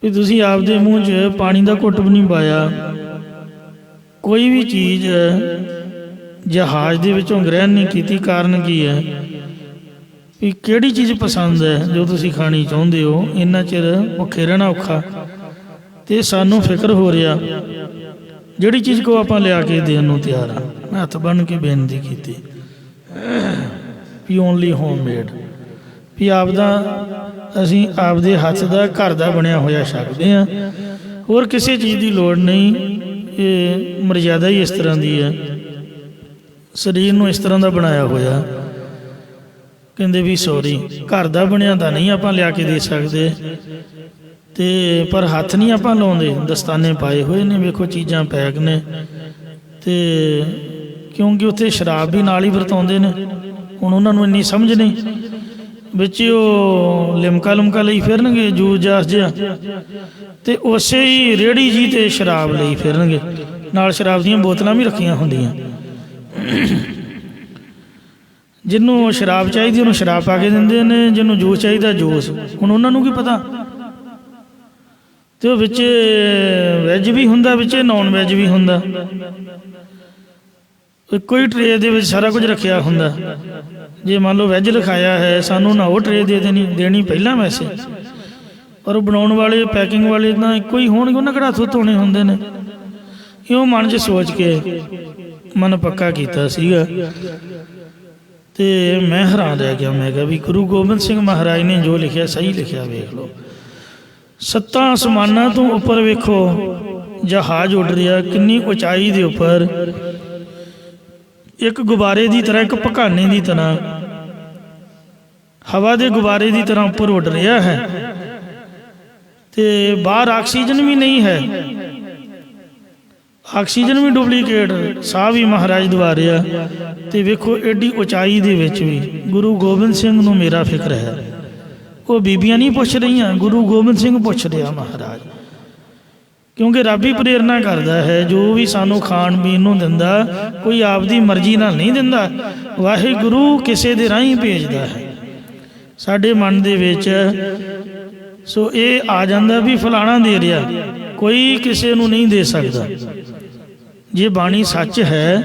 B: ਵੀ ਤੁਸੀਂ ਆਪਦੇ ਮੂੰਹ 'ਚ ਪਾਣੀ ਦਾ ਘੁੱਟ ਵੀ ਨਹੀਂ ਪਾਇਆ, ਕੋਈ ਵੀ ਚੀਜ਼ ਜਹਾਜ਼ ਦੇ ਵਿੱਚੋਂ ਗ੍ਰਹਿਣ ਨਹੀਂ ਕੀਤੀ। ਕਾਰਨ ਕੀ ਹੈ ਵੀ ਕਿਹੜੀ ਚੀਜ਼ ਪਸੰਦ ਹੈ ਜੋ ਤੁਸੀਂ ਖਾਣੀ ਚਾਹੁੰਦੇ ਹੋ? ਇੰਨਾ ਚਿਰ ਭੁੱਖੇ ਰਹਿਣਾ ਔਖਾ, ਤੇ ਸਾਨੂੰ ਫਿਕਰ ਹੋ ਰਿਹਾ, ਜਿਹੜੀ ਚੀਜ਼ ਕੋ ਆਪਾਂ ਲਿਆ ਕੇ ਦੇਣ ਨੂੰ ਤਿਆਰ ਆ। ਮੈਂ ਹੱਥ ਬੰਨ੍ਹ ਕੇ ਬੇਨਤੀ ਕੀਤੀ ਵੀ ਓਨਲੀ ਹੋਮ ਮੇਡ, ਵੀ ਅਸੀਂ ਆਪਦੇ ਹੱਥ ਦਾ ਘਰ ਦਾ ਬਣਿਆ ਹੋਇਆ ਛਕਦੇ ਹਾਂ, ਹੋਰ ਕਿਸੇ ਚੀਜ਼ ਦੀ ਲੋੜ ਨਹੀਂ। ਇਹ ਮਰਜ਼ਾਦਾ ਹੀ ਇਸ ਤਰ੍ਹਾਂ ਦੀ ਹੈ, ਸਰੀਰ ਨੂੰ ਇਸ ਤਰ੍ਹਾਂ ਦਾ ਬਣਾਇਆ ਹੋਇਆ। ਕਹਿੰਦੇ ਵੀ ਸੌਰੀ, ਘਰ ਦਾ ਬਣਿਆ ਤਾਂ ਨਹੀਂ ਆਪਾਂ ਲਿਆ ਕੇ ਦੇ ਸਕਦੇ, ਤੇ ਪਰ ਹੱਥ ਨਹੀਂ ਆਪਾਂ ਲਾਉਂਦੇ, ਦਸਤਾਨੇ ਪਾਏ ਹੋਏ ਨੇ, ਵੇਖੋ ਚੀਜ਼ਾਂ ਪੈਕ ਨੇ। ਤੇ ਕਿਉਂਕਿ ਉੱਥੇ ਸ਼ਰਾਬ ਵੀ ਨਾਲ ਹੀ ਵਰਤਾਉਂਦੇ ਨੇ। ਹੁਣ ਉਹਨਾਂ ਨੂੰ ਇੰਨੀ ਸਮਝ ਨਹੀਂ, ਵਿੱਚ ਉਹ ਲਿਮਕਾ ਲਈ ਫਿਰਨਗੇ, ਜੂਸ ਜਾਸ ਜਿਹਾ, ਤੇ ਉਸੇ ਹੀ ਰੇਹੜੀ ਜੀ ਤੇ ਸ਼ਰਾਬ ਲਈ ਫਿਰਨਗੇ, ਨਾਲ ਸ਼ਰਾਬ ਦੀਆਂ ਬੋਤਲਾਂ ਵੀ ਰੱਖੀਆਂ ਹੁੰਦੀਆਂ। ਜਿਹਨੂੰ ਸ਼ਰਾਬ ਚਾਹੀਦੀ ਉਹਨੂੰ ਸ਼ਰਾਬ ਪਾ ਕੇ ਦਿੰਦੇ ਨੇ, ਜਿਹਨੂੰ ਜੂਸ ਚਾਹੀਦਾ ਜੂਸ। ਹੁਣ ਉਹਨਾਂ ਨੂੰ ਕੀ ਪਤਾ? ਤੇ ਉਹ ਵਿੱਚ ਵੈਜ ਵੀ ਹੁੰਦਾ, ਵਿੱਚ ਨੌਨ ਵੈਜ ਵੀ ਹੁੰਦਾ, ਇੱਕੋ ਹੀ ਟਰੇ ਦੇ ਵਿੱਚ ਸਾਰਾ ਕੁਝ ਰੱਖਿਆ ਹੁੰਦਾ। ਜੇ ਮੰਨ ਲਓ ਵੈਜ ਲਿਖਾਇਆ ਹੈ, ਸਾਨੂੰ ਨਾ ਉਹ ਟਰੇ ਦੇ ਦੇਣੀ ਪਹਿਲਾਂ ਵੈਸੇ, ਪਰ ਉਹ ਬਣਾਉਣ ਵਾਲੇ, ਪੈਕਿੰਗ ਵਾਲੇ ਤਾਂ ਇੱਕੋ ਹੀ ਹੋਣਗੇ, ਉਹਨਾਂ ਕਿਹੜਾ ਹੱਥ ਧੋਣੇ ਹੁੰਦੇ ਨੇ। ਇਉਂ ਮਨ 'ਚ ਸੋਚ ਕੇ ਮਨ ਪੱਕਾ ਕੀਤਾ ਸੀਗਾ। ਤੇ ਮੈਂ ਹੈਰਾਨ ਰਹਿ ਗਿਆ। ਮੈਂ ਕਿਹਾ ਵੀ ਗੁਰੂ ਗੋਬਿੰਦ ਸਿੰਘ ਮਹਾਰਾਜ ਨੇ ਜੋ ਲਿਖਿਆ ਸਹੀ ਲਿਖਿਆ। ਵੇਖ ਲਓ, 7 ਅਸਮਾਨਾਂ ਤੋਂ ਉੱਪਰ ਵੇਖੋ ਜਹਾਜ਼ ਉੱਡ ਰਿਹਾ, ਕਿੰਨੀ ਉਚਾਈ ਦੇ ਉੱਪਰ, ਇੱਕ ਗੁਬਾਰੇ ਦੀ ਤਰ੍ਹਾਂ, ਇੱਕ ਭਕਾਨੇ ਦੀ ਤਰ੍ਹਾਂ, ਹਵਾ ਦੇ ਗੁਬਾਰੇ ਦੀ ਤਰ੍ਹਾਂ ਉੱਪਰ ਉੱਡ ਰਿਹਾ ਹੈ। ਤੇ ਬਾਹਰ ਆਕਸੀਜਨ ਵੀ ਨਹੀਂ ਹੈ, ਆਕਸੀਜਨ ਵੀ ਡੁਪਲੀਕੇਟ, ਸਾਹ ਵੀ ਮਹਾਰਾਜ ਦਵਾ ਰਿਹਾ। ਤੇ ਵੇਖੋ ਐਡੀ ਉਚਾਈ ਦੇ ਵਿੱਚ ਵੀ ਗੁਰੂ ਗੋਬਿੰਦ ਸਿੰਘ ਨੂੰ ਮੇਰਾ ਫਿਕਰ ਹੈ। ਉਹ ਬੀਬੀਆਂ ਨਹੀਂ ਪੁੱਛ ਰਹੀਆਂ, ਗੁਰੂ ਗੋਬਿੰਦ ਸਿੰਘ ਪੁੱਛ ਰਿਹਾ ਮਹਾਰਾਜ, ਕਿਉਂਕਿ ਰੱਬ ਹੀ ਪ੍ਰੇਰਨਾ ਕਰਦਾ ਹੈ। ਜੋ ਵੀ ਸਾਨੂੰ ਖਾਣ ਪੀਣ ਨੂੰ ਦਿੰਦਾ, ਕੋਈ ਆਪਦੀ ਮਰਜ਼ੀ ਨਾਲ ਨਹੀਂ ਦਿੰਦਾ, ਵਾਹਿਗੁਰੂ ਕਿਸੇ ਦੇ ਰਾਹੀਂ ਭੇਜਦਾ ਹੈ ਸਾਡੇ ਮਨ ਦੇ ਵਿੱਚ। ਸੋ ਇਹ ਆ ਜਾਂਦਾ ਵੀ ਫਲਾਣਾ ਦੇ ਰਿਹਾ, ਕੋਈ ਕਿਸੇ ਨੂੰ ਨਹੀਂ ਦੇ ਸਕਦਾ। ਜੇ ਬਾਣੀ ਸੱਚ ਹੈ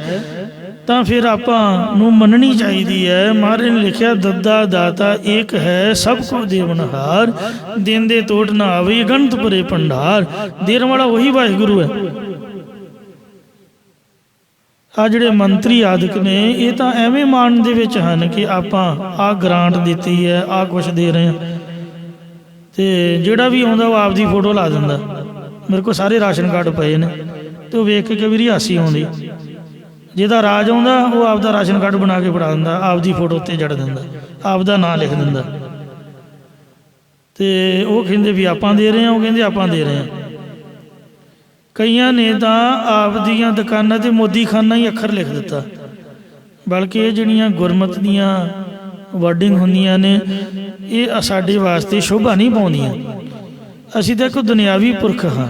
B: ਤਾਂ ਫਿਰ ਆਪਾਂ ਨੂੰ ਮੰਨਣੀ ਚਾਹੀਦੀ ਹੈ। ਮਹਾਰਾਜ ਨੇ ਲਿਖਿਆ, ਦੱਦਾ ਦਾਤਾ ਏਕ ਹੈ, ਸਭ ਕੋ ਦੇਵਨਹਾਰ, ਦੇਂਦੇ ਤੋਟ ਨਾ ਆਵੇ, ਗਣਤ ਭਰੇ ਭੰਡਾਰ। ਦੇਣ ਵਾਲਾ ਉਹੀ ਵਾਹਿਗੁਰੂ ਹੈ। ਆ ਜਿਹੜੇ ਮੰਤਰੀ ਆਦਿਕ ਨੇ, ਇਹ ਤਾਂ ਐਵੇਂ ਮਾਣ ਦੇ ਵਿੱਚ ਹਨ ਕਿ ਆਪਾਂ ਆਹ ਗ੍ਰਾਂਟ ਦਿੱਤੀ ਹੈ, ਆਹ ਕੁਛ ਦੇ ਰਹੇ ਹਾਂ। ਤੇ ਜਿਹੜਾ ਵੀ ਆਉਂਦਾ ਉਹ ਆਪਦੀ ਫੋਟੋ ਲਾ ਦਿੰਦਾ। ਮੇਰੇ ਕੋਲ ਸਾਰੇ ਰਾਸ਼ਨ ਕਾਰਡ ਪਏ ਨੇ, ਤੇ ਉਹ ਵੇਖ ਕੇ ਵੀ ਹਾਸੀ ਆਉਂਦੀ। ਜਿਹਦਾ ਰਾਜ ਆਉਂਦਾ ਉਹ ਆਪਦਾ ਰਾਸ਼ਨ ਕਾਰਡ ਬਣਾ ਕੇ ਫੜਾ ਦਿੰਦਾ, ਆਪਦੀ ਫੋਟੋ ਉੱਤੇ ਜੜ ਦਿੰਦਾ, ਆਪਦਾ ਨਾਂ ਲਿਖ ਦਿੰਦਾ। ਤੇ ਉਹ ਕਹਿੰਦੇ ਵੀ ਆਪਾਂ ਦੇ ਰਹੇ ਹਾਂ, ਉਹ ਕਹਿੰਦੇ ਆਪਾਂ ਦੇ ਰਹੇ ਹਾਂ। ਕਈਆਂ ਨੇ ਤਾਂ ਆਪਦੀਆਂ ਦੁਕਾਨਾਂ 'ਤੇ ਮੋਦੀ ਖਾਨਾ ਹੀ ਅੱਖਰ ਲਿਖ ਦਿੱਤਾ। ਬਲਕਿ ਇਹ ਜਿਹੜੀਆਂ ਗੁਰਮਤਿ ਦੀਆਂ ਵਰਡਿੰਗ ਹੁੰਦੀਆਂ ਨੇ, ਇਹ ਸਾਡੇ ਵਾਸਤੇ ਸ਼ੋਭਾ ਨਹੀਂ ਪਾਉਂਦੀਆਂ। ਅਸੀਂ ਤਾਂ ਇੱਕ ਦੁਨਿਆਵੀ ਪੁਰਖ ਹਾਂ।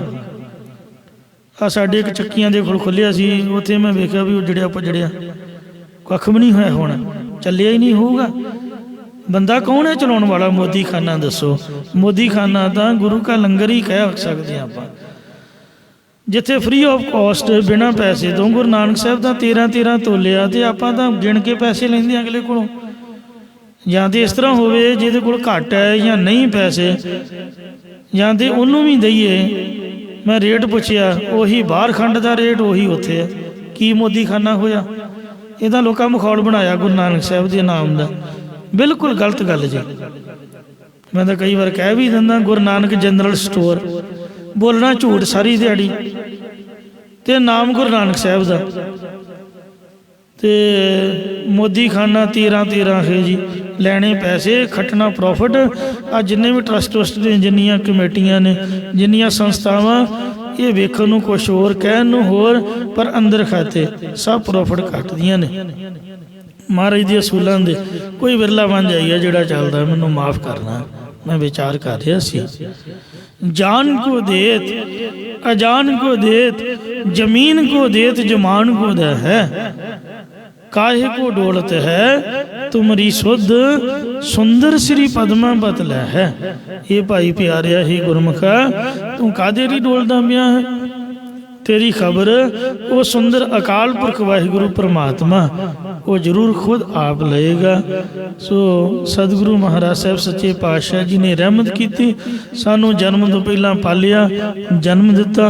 B: ਆ ਸਾਡੇ ਇੱਕ ਚੱਕੀਆਂ ਦੇ ਕੋਲ ਖੁੱਲ੍ਹਿਆ ਸੀ, ਉੱਥੇ ਮੈਂ ਵੇਖਿਆ ਵੀ ਉਜੜਿਆ ਪੁਜੜਿਆ, ਕੱਖ ਵੀ ਨਹੀਂ ਹੋਇਆ, ਹੁਣ ਚੱਲਿਆ ਹੀ ਨਹੀਂ ਹੋਊਗਾ। ਬੰਦਾ ਕੌਣ ਹੈ ਚਲਾਉਣ ਵਾਲਾ ਮੋਦੀ ਖਾਨਾ? ਦੱਸੋ। ਮੋਦੀ ਖਾਨਾ ਤਾਂ ਗੁਰੂ ਕਾ ਲੰਗਰ ਹੀ ਕਹਿ ਸਕਦੇ ਹਾਂ ਆਪਾਂ, ਜਿੱਥੇ ਫ੍ਰੀ ਆਫ ਕਾਸਟ, ਬਿਨਾਂ ਪੈਸੇ ਤੋਂ ਗੁਰੂ ਨਾਨਕ ਸਾਹਿਬ ਦਾ 13 ਤੋਲਿਆ, ਤੇ ਆਪਾਂ ਤਾਂ ਗਿਣ ਕੇ ਪੈਸੇ ਲੈਂਦੇ ਅਗਲੇ ਕੋਲੋਂ। ਜਾਂ ਤਾਂ ਇਸ ਤਰ੍ਹਾਂ ਹੋਵੇ ਜਿਹਦੇ ਕੋਲ ਘੱਟ ਹੈ ਜਾਂ ਨਹੀਂ ਪੈਸੇ, ਜਾਂ ਤਾਂ ਉਹਨੂੰ ਵੀ ਦਈਏ। ਮੈਂ ਰੇਟ ਪੁੱਛਿਆ, ਉਹੀ ਬਾਹਰ ਖੰਡ ਦਾ ਰੇਟ ਉਹੀ ਉੱਥੇ ਹੈ। ਕੀ ਮੋਦੀ ਖਾਨਾ ਹੋਇਆ? ਇਹਦਾ ਲੋਕਾਂ ਮਖੌਲ ਬਣਾਇਆ ਗੁਰੂ ਨਾਨਕ ਸਾਹਿਬ ਦੇ ਨਾਮ ਦਾ। ਬਿਲਕੁਲ ਗਲਤ ਗੱਲ ਜੀ। ਮੈਂ ਤਾਂ ਕਈ ਵਾਰ ਕਹਿ ਵੀ ਦਿੰਦਾ, ਗੁਰੂ ਨਾਨਕ ਜਨਰਲ ਸਟੋਰ बोलना झूठ सारी दिहाड़ी, ते नाम गुरु नानक साहब दा, ते मोदी खाना 13 है जी, लैने पैसे खटना प्रॉफिट। आ जिन्ने भी ट्रस्ट ने, जिन्नियां कमेटियां ने, जिन्नियां संस्थावां, ये वेखण नूं कुछ होर, कहण नूं होर, पर अंदर खाते सब प्रॉफिट कटदियां ने। महाराज दी असूलां दे कोई विरला बन जाइए जिहड़ा चलदा, मैनूं माफ़ करना, मैं विचार कर रहा सी। जान को देत अजान को देत, जमीन को देत जमान को दे है, काहे को डोलत है तुमरी शुद्ध, सुंदर श्री पदमा बतला है। ये भाई प्यारिया ही गुरमुखा, तू कादे दी डोलदा पिया है? तेरी खबर वो सुंदर अकाल पुरख वाहिगुरु परमात्मा वो जरूर खुद आप लेगा। सो सतगुरु महाराज साहब सच्चे पातशाह जी ने रहमत की, सानू जन्म तो पहला पालिया, जन्म दिता,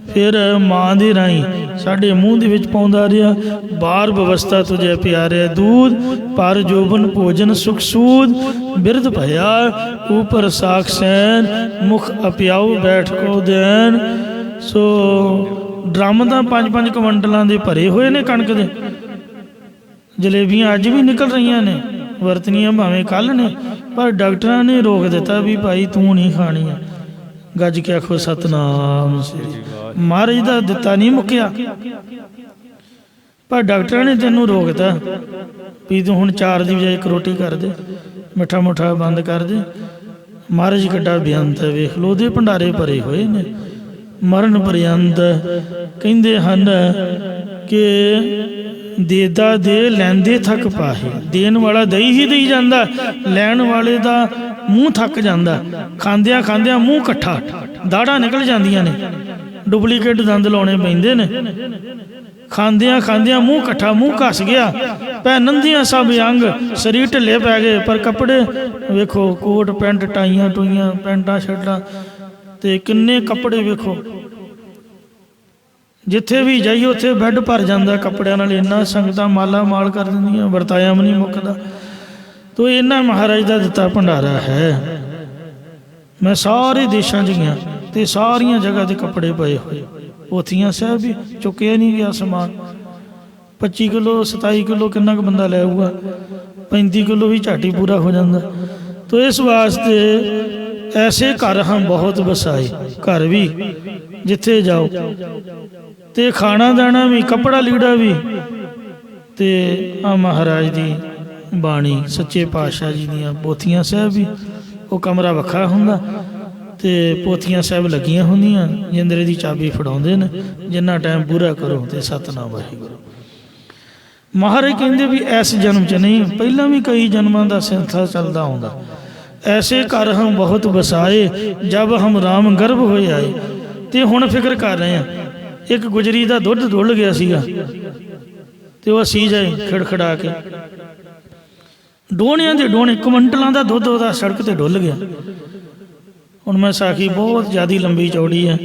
B: फिर माँ दे राही साडे मूँह दे विच पाउंदा रहा। बार व्यवस्था तुझे प्यारे दूध, पर जोबन भोजन सुख सूद, बिरध भया ऊपर साख सैन, मुख अपियाऊ बैठ को दैन। सो ड्रम तो 5-5 कुंटलों के भरे हुए ने कणक दे, जलेबियां अज भी निकल रही ने, वरतनियां भावें कल ने, पर डॉक्टरां ने रोक दिता भी भाई तू नहीं खानी है। गज के आखो सतनाम श्री, महाराज दा दिता नहीं मुक्या, पर डॉक्टरां ने तेनों रोकता भी तू हुण 4 की बजाय 1 रोटी कर दे, मिठा मुठा बंद कर दे। महाराज कड्डा बेअंत है, वेख लो दे भंडारे भरे हुए ने। मरण पर्यंत कहते हैं कि देदा दे लैंदे थक पाहे, देन वाला दई ही दई जांदा, लैन वाले दा मूँह थक जांदा। खांदिया खांदिया मूँह कट्ठा, दाड़ा निकल जांदियां ने, डुप्लीकेट दंद लाने पैंदे ने। खांदिया खांदिया मूँह कट्ठा, मूँह घस गया, पहनदियां सब अंग शरीर ढिले पै गए, पर कपड़े वेखो कोट पैंट टाइयां टूइयां पैंटा शर्टां ते किन्ने कपड़े वेखो। जिथे भी जाइए उत्थे बैड भर जाता कपड़ियां नाल, इन्ना संगतां माला माल कर दिंदियां, वरताया भी नहीं मुकदा। तो इन्ना महाराज का दिता भंडारा है। मैं सारे देशों च गया तो सारिया जगह ते कपड़े पए हुए, पोथियां साहब भी चुकया नहीं गया समान। 25 किलो 27 किलो किन्ना बंदा लै आऊगा, 35 किलो भी झाटी पूरा हो जाता। तो इस वास्ते ऐसे घर हम बहुत बसाए, घर भी जिथे जाओ ते खाना दाना भी, कपड़ा लीड़ा भी, ते आ महाराज दी बाणी सच्चे पातशाह जी दियां पोथियां साहब भी, वो कमरा वखरा हुंदा ते पोथियां साहब लगियां हुंदियां, जिंदरे दी चाबी फड़ाउंदे ने, जिन्ना टाइम पूरा करो ते सतनाम वाहिगुरू। महाराज कहंदे भी इस जन्म च नहीं, पहला भी कई जन्मां दा सिलसिला चलदा आउंदा। ऐसे घर हम बहुत बसाए, जब हम राम गर्भ होए आए। तो हुण फिक्र कर रहे हैं, एक गुजरी का दुध डुल गया सीगा ते वह सी जाए खिड़खड़ा के, डोहणियां दे डोहणे कुंटलों का दुध वह सड़क ते डुल गया। हुण मैं साखी बहुत ज़्यादा लंबी चौड़ी है,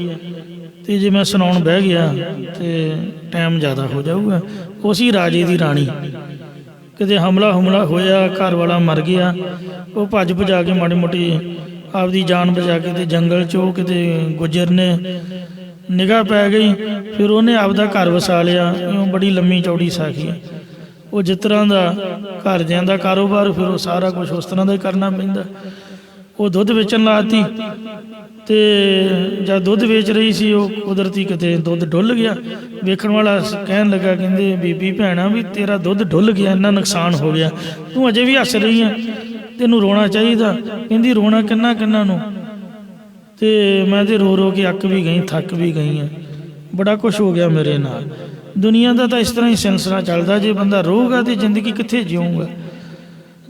B: तो जे मैं सुनाउण बह गया तो टाइम ज़्यादा हो जाऊगा। उसी राजे की राणी किते हमला होया, घर वाला मर गया, वो भज भजा के माड़ी मोटी आपदी जान बचा के ते जंगल चो किते गुजर ने निगाह पै गई, फिर उन्हें आपदा घर वसा लिया। बड़ी लम्मी चौड़ी साखी है। वो जिस तरह का घर दियां दा कारोबार, फिर वो सारा कुछ उस तरह का ही करना पैंदा। वो दुध बेचन लाती, तो जब दुध बेच रही सी, वो कुदरती किते दुध डुल गया। वेखण वाला कहन लगा, कहंदे बीबी भैणा भी तेरा दुध डुल गया, इन्ना नुकसान हो गया, तू अजे भी हस रही है, तेनू रोना चाहिए। कहंदी रोना किन्ना किन्ना नूं, ते मैं तो रो रो के अक भी गई, थक भी गई है, बड़ा कुछ हो गया मेरे नाल। दुनिया का तो इस तरह ही सिलसिला चलता, जे बंदा रोगा तो जिंदगी कित्थे जीऊँगा।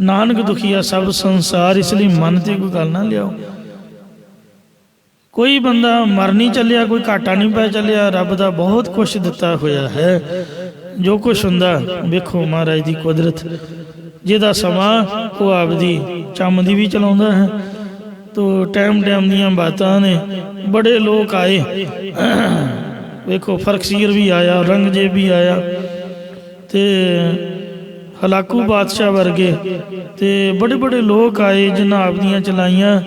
B: नानक दुखिया सब संसार, इसलिए मन से कोई गल ना लियाओ। कोई बंदा मर नहीं चलिया, कोई घाटा नहीं पै चलिया, रब का बहुत कुछ दिता होया है। जो कुछ हुंदा वेखो महाराज की कुदरत, जिहदा समा वो आपदी चमदी भी चलाउंदा है। तो टाइम टाइम दीयां बातां ने, बड़े लोग आए, वेखो फरकसीर भी आया, रंगजेब भी आया, तो ਹਲਾਕੂ ਬਾਦਸ਼ਾਹ ਵਰਗੇ ਤੇ ਬੜੇ ਬੜੇ ਲੋਕ ਆਏ ਜਿਨ੍ਹਾਂ ਆਪਦੀਆਂ ਚਲਾਈਆਂ,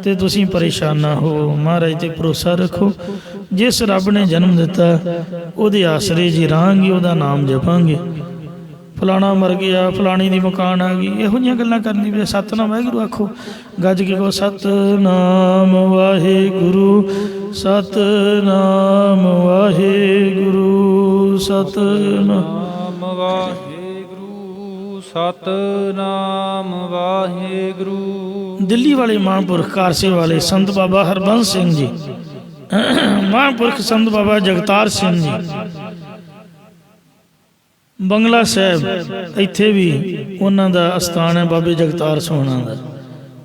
B: ਤੇ ਤੁਸੀਂ ਪਰੇਸ਼ਾਨ ਨਾ ਹੋ, ਮਹਾਰਾਜ ਤੇ ਭਰੋਸਾ ਰੱਖੋ। ਜਿਸ ਰੱਬ ਨੇ ਜਨਮ ਦਿੱਤਾ ਉਹਦੇ ਆਸਰੇ ਜੀ ਰਹਾਂਗੇ, ਉਹਦਾ ਨਾਮ ਜਪਾਂਗੇ। ਫਲਾਣਾ ਮਰ ਗਿਆ, ਫਲਾਣੀ ਦੀ ਮਕਾਨ ਆ ਗਈ, ਇਹੋ ਜਿਹੀਆਂ ਗੱਲਾਂ ਕਰਨੀ ਵੀ। ਸਤਨਾਮ ਵਾਹਿਗੁਰੂ ਆਖੋ, ਗੱਜ ਕੇ ਕਹੋ ਸਤਨਾਮ ਵਾਹਿਗੁਰੂ, ਸਤਨਾਮ ਵਾਹਿਗੁਰੂ, ਸਤਨਾਮ
A: ਵਾਹਿਗੁਰੂ, ਸਤਨਾਮ ਵਾਹਿਗੁਰੂ।
B: ਦਿੱਲੀ ਵਾਲੇ ਮਹਾਂਪੁਰਖ ਕਾਰਸੇ ਵਾਲੇ ਸੰਤ ਬਾਬਾ ਹਰਬੰਸ ਸਿੰਘ ਜੀ, ਮਹਾਂਪੁਰਖ ਸੰਤ ਬਾਬਾ ਜਗਤਾਰ ਸਿੰਘ ਜੀ, ਬੰਗਲਾ ਸਾਹਿਬ ਇੱਥੇ ਵੀ ਉਹਨਾਂ ਦਾ ਅਸਥਾਨ ਹੈ ਬਾਬੇ ਜਗਤਾਰ ਸੋਹਣਾ ਦਾ,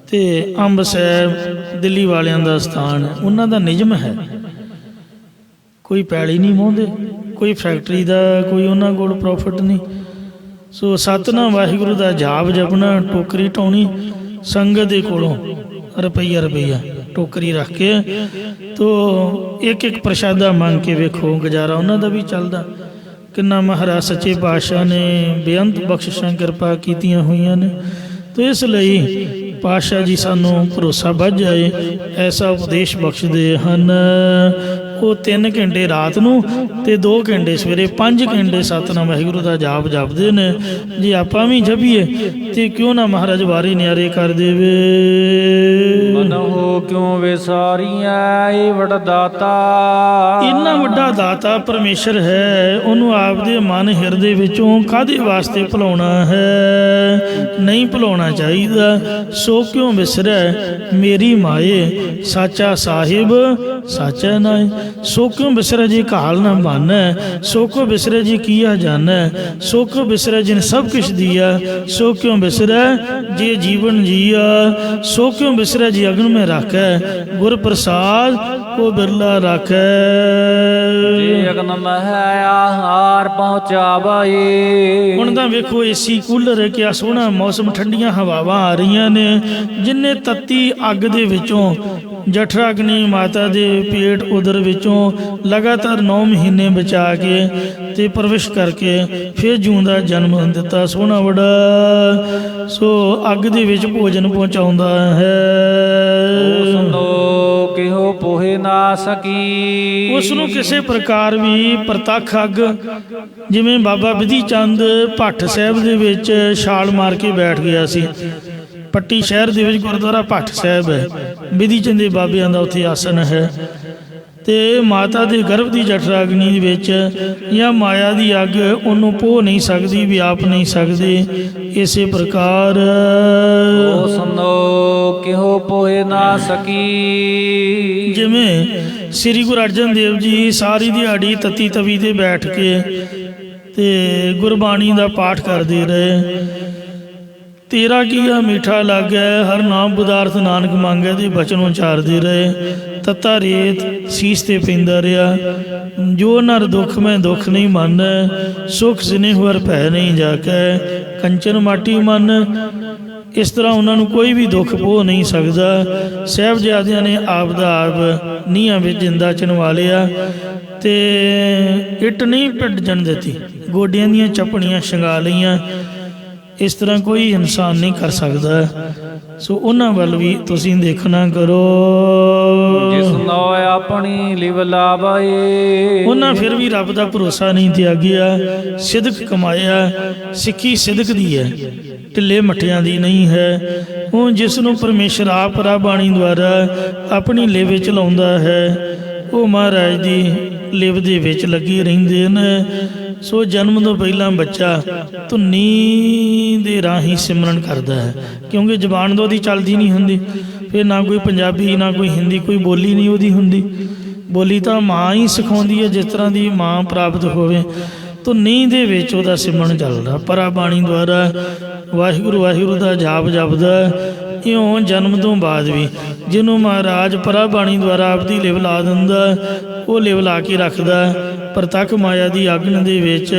B: ਤੇ ਅੰਬ ਸਾਹਿਬ ਦਿੱਲੀ ਵਾਲਿਆਂ ਦਾ ਅਸਥਾਨ ਹੈ। ਉਹਨਾਂ ਦਾ ਨਿਯਮ ਹੈ, ਕੋਈ ਪੈਲੀ ਨਹੀਂ ਮੋਹਦੇ, ਕੋਈ ਫੈਕਟਰੀ ਦਾ ਕੋਈ ਉਹਨਾਂ ਕੋਲ ਪ੍ਰੋਫਿਟ ਨਹੀਂ। ਸੋ ਸਤਨਾਮ ਵਾਹਿਗੁਰੂ ਦਾ ਜਾਪ ਜਪਣਾ, ਟੋਕਰੀ ਢਾਉਣੀ, ਸੰਗਤ ਦੇ ਕੋਲੋਂ ਰੁਪਈਆ ਰੁਪਈਆ ਟੋਕਰੀ ਰੱਖ ਕੇ ਤੋ ਇੱਕ ਇੱਕ ਪ੍ਰਸ਼ਾਦਾ ਮੰਗ ਕੇ ਵੇਖੋ, ਗੁਜ਼ਾਰਾ ਉਹਨਾਂ ਦਾ ਵੀ ਚੱਲਦਾ। ਕਿੰਨਾ ਮਹਾਰਾਜ ਸੱਚੇ ਪਾਤਸ਼ਾਹ ਨੇ ਬੇਅੰਤ ਬਖਸ਼ਿਸ਼ਾਂ ਕਿਰਪਾ ਕੀਤੀਆਂ ਹੋਈਆਂ ਨੇ। ਤੇ ਇਸ ਲਈ ਪਾਤਸ਼ਾਹ ਜੀ ਸਾਨੂੰ ਭਰੋਸਾ ਵੱਧ ਜਾਏ ਐਸਾ ਉਪਦੇਸ਼ ਬਖਸ਼ਦੇ ਹਨ। ਉਹ 3 ਘੰਟੇ ਰਾਤ ਨੂੰ ਤੇ 2 ਘੰਟੇ ਸਵੇਰੇ, 5 ਘੰਟੇ ਸਤਨਾਮ ਵਾਹਿਗੁਰੂ ਦਾ ਜਾਪ ਜਪਦੇ ਨੇ। ਜੇ ਆਪਾਂ ਵੀ ਜਪੀਏ ਤੇ ਕਿਉਂ ਨਾ ਮਹਾਰਾਜ ਵਾਰੇ ਨਿਆਰੇ ਕਰ ਦੇਵੇ।
A: ਮਨੋ ਕਿਉਂ ਵਿਸਾਰੀਐ ਏ ਵੱਡਾ ਦਾਤਾ,
B: ਇੰਨਾ ਵੱਡਾ ਦਾਤਾ ਪਰਮੇਸ਼ਰ ਹੈ, ਉਹਨੂੰ ਆਪਦੇ ਮਨ ਹਿਰਦੇ ਵਿੱਚੋਂ ਕਾਹਦੇ ਵਾਸਤੇ ਭੁਲਾਉਣਾ ਹੈ? ਨਹੀਂ ਭੁਲਾਉਣਾ ਚਾਹੀਦਾ। ਸੋ ਕਿਉਂ ਵਿਸਰੈ ਮੇਰੀ ਮਾਏ, ਸਾਚਾ ਸਾਹਿਬ ਸਾਚਾ ਨਾਏ। ਸੋ ਕਿਉਂ ਵਿਸਰੈ ਜੀ ਘਾਲ ਨਾ ਮਾਨੈ, ਸੋ ਕਿਉਂ ਵਿਸਰੈ ਜੀ ਕੀਆ ਜਾਣੈ। ਸੋ ਕਿਉਂ ਵਿਸਰੈ ਜਿਨ ਸਭ ਕੁਛ ਦੀਆ, ਸੋ ਕਿਉਂ ਵਿਸਰੈ ਜੇ ਜੀਵਨ ਜੀਆ। ਸੋ ਕਿਉਂ ਵਿਸਰੈ ਜੀ ਅਗਨ में राखै, गुर प्रसाद को बिरला राखै।
A: ਜੇ ਅਗਨ ਮਹਿ ਆਹਾਰ ਪਹੁੰਚਾਵੇ।
B: ਹੁਣ ਤਾਂ ਵੇਖੋ ਏਸੀ ਕੂਲਰ ਕਿਆ ਸੋਹਣਾ ਮੌਸਮ, ਠੰਡੀਆਂ ਹਵਾਵਾਂ ਆ ਰਹੀਆਂ ਨੇ। ਜਿੰਨੇ ਤੱਤੀ ਅੱਗ ਦੇ ਵਿੱਚੋਂ ਜਠਰਾਗਨੀ ਮਾਤਾ ਦੇ ਪੇਟ ਉਦਰ ਵਿੱਚੋਂ ਲਗਾਤਾਰ 9 ਮਹੀਨੇ ਬਚਾ ਕੇ ਤੇ ਪਰਵਿਸ਼ ਕਰਕੇ ਫਿਰ ਜਿਉਂਦਾ ਜਨਮ ਦਿੱਤਾ ਸੋਹਣਾ ਬੜਾ। ਸੋ ਅੱਗ ਦੇ ਵਿੱਚ ਭੋਜਨ ਪਹੁੰਚਾਉਂਦਾ ਹੈ।
A: ਕਿਹੋ ਪੋਹੇ ਨਾ ਸਕੀ,
B: ਉਸ ਨੂੰ ਕਿਸੇ ਪ੍ਰਕਾਰ ਵੀ ਪ੍ਰਤੱਖ ਅੱਗ, ਜਿਵੇਂ ਬਾਬਾ ਬਿਧੀ ਚੰਦ ਭੱਟ ਸਾਹਿਬ ਦੇ ਵਿੱਚ ਛਾਲ ਮਾਰ ਕੇ ਬੈਠ ਗਿਆ ਸੀ। ਪੱਟੀ ਸ਼ਹਿਰ ਦੇ ਵਿੱਚ ਗੁਰਦੁਆਰਾ ਭੱਟ ਸਾਹਿਬ ਹੈ, ਬਿਧੀ ਚੰਦ ਦੇ ਬਾਬਿਆਂ ਦਾ ਉੱਥੇ ਆਸਣ ਹੈ। ਤੇ ਮਾਤਾ ਦੇ ਗਰਭ ਦੀ ਜਠਰਾਗਨੀ ਦੇ ਵਿੱਚ ਜਾਂ ਮਾਇਆ ਦੀ ਅੱਗ ਉਹਨੂੰ ਪੋਹ ਨਹੀਂ ਸਕਦੀ, ਵਿਆਪ ਨਹੀਂ ਸਕਦੀ। ਇਸੇ ਪ੍ਰਕਾਰ
A: ਸੁਣੋ ਕਿਹੋ ਪੋਹੇ ਨਾ ਸਕੀ।
B: ਜਿਵੇਂ ਸ੍ਰੀ ਗੁਰੂ ਅਰਜਨ ਦੇਵ ਜੀ ਸਾਰੀ ਦਿਹਾੜੀ ਤਤੀ ਤਵੀ ਤੇ ਬੈਠ ਕੇ ਤੇ ਗੁਰਬਾਣੀ ਦਾ ਪਾਠ ਕਰਦੇ ਰਹੇ। ਤੇਰਾ ਕੀਆ ਮਿੱਠਾ ਲੱਗੈ, ਹਰ ਨਾਮ ਪਦਾਰਥ ਨਾਨਕ ਮੰਗੈ ਦੇ ਬਚਨ ਉਚਾਰਦੇ ਰਹੇ। ਤਤਾ ਰੇਤ ਸੀਸ ਤੇ ਪੈਂਦਾ ਰਿਹਾ। ਜੋ ਨਰ ਦੁੱਖ ਮੈਂ ਦੁੱਖ ਨਹੀਂ ਮੰਨੈ, ਸੁਖ ਸਿਨੇਹ ਵਰ ਭੈ ਨਹੀਂ ਜਾਕੈ। ਕੰਚਨ ਮਾਟੀ ਮਨ, ਇਸ ਤਰ੍ਹਾਂ ਉਹਨਾਂ ਨੂੰ ਕੋਈ ਵੀ ਦੁੱਖ ਪੋਹ ਨਹੀਂ ਸਕਦਾ। ਸਾਹਿਬਜ਼ਾਦਿਆਂ ਨੇ ਆਪ ਦਾ ਆਪ ਨੀਹਾਂ ਵਿੱਚ ਜਿੰਦਾ ਚਿਣਵਾ ਲਿਆ ਤੇ ਇੱਟ ਨਹੀਂ ਭਿੱਜਣ ਦਿੱਤੀ, ਗੋਡਿਆਂ ਦੀਆਂ ਚੱਪਣੀਆਂ ਛੰਗਾ ਲਈਆਂ। ਇਸ ਤਰ੍ਹਾਂ ਕੋਈ ਇਨਸਾਨ ਨਹੀਂ ਕਰ ਸਕਦਾ। ਸੋ ਉਹਨਾਂ ਵੱਲ ਵੀ ਤੁਸੀਂ ਦੇਖਣਾ ਕਰੋ।
A: ਜਿਸ ਨੋ ਆਪਣੀ ਲਿਵ ਲਾਵੇ,
B: ਉਹਨਾਂ ਫਿਰ ਵੀ ਰੱਬ ਦਾ ਭਰੋਸਾ ਨਹੀਂ ਤਿਆਗਿਆ, ਸਿਦਕ ਕਮਾਇਆ। ਸਿੱਖੀ ਸਿਦਕ ਦੀ ਹੈ, ਢਿੱਲੇ ਮੱਠਿਆਂ ਦੀ ਨਹੀਂ ਹੈ। ਉਹ ਜਿਸ ਨੂੰ ਪਰਮੇਸ਼ਰ ਆਪ ਬਾਣੀ ਦੁਆਰਾ ਆਪਣੀ ਲਿਵ ਵਿੱਚ ਲਾਉਂਦਾ ਹੈ, ਉਹ ਮਹਾਰਾਜ ਦੀ ਲਿਵ ਦੇ ਵਿੱਚ ਲੱਗੇ ਰਹਿੰਦੇ ਨੇ। ਸੋ ਜਨਮ ਤੋਂ ਪਹਿਲਾਂ ਬੱਚਾ ਧੁਨੀ ਦੇ ਰਾਹੀਂ ਸਿਮਰਨ ਕਰਦਾ ਹੈ, ਕਿਉਂਕਿ ਜ਼ਬਾਨ ਤਾਂ ਉਹਦੀ ਚੱਲਦੀ ਨਹੀਂ ਹੁੰਦੀ। ਫਿਰ ਨਾ ਕੋਈ ਪੰਜਾਬੀ ਨਾ ਕੋਈ ਹਿੰਦੀ, ਕੋਈ ਬੋਲੀ ਨਹੀਂ ਉਹਦੀ ਹੁੰਦੀ। ਬੋਲੀ ਤਾਂ ਮਾਂ ਹੀ ਸਿਖਾਉਂਦੀ ਹੈ, ਜਿਸ ਤਰ੍ਹਾਂ ਦੀ ਮਾਂ ਪ੍ਰਾਪਤ ਹੋਵੇ। ਧੁਨੀ ਦੇ ਵਿੱਚ ਉਹਦਾ ਸਿਮਰਨ ਚੱਲਦਾ। ਪਰਾ ਬਾਣੀ ਦੁਆਰਾ ਵਾਹਿਗੁਰੂ ਵਾਹਿਗੁਰੂ ਦਾ ਜਾਪ ਜਪਦਾ। ਇਉਂ ਜਨਮ ਤੋਂ ਬਾਅਦ ਵੀ ਜਿਹਨੂੰ ਮਹਾਰਾਜ ਪਰਾ ਬਾਣੀ ਦੁਆਰਾ ਆਪਦੀ ਲਿਵ ਲਾ ਦਿੰਦਾ, ਉਹ ਲਿਵ ਲਾ ਕੇ ਰੱਖਦਾ। ਪ੍ਰਤੱਖ ਮਾਇਆ ਦੀ ਅਗਨ ਦੇ ਵਿੱਚ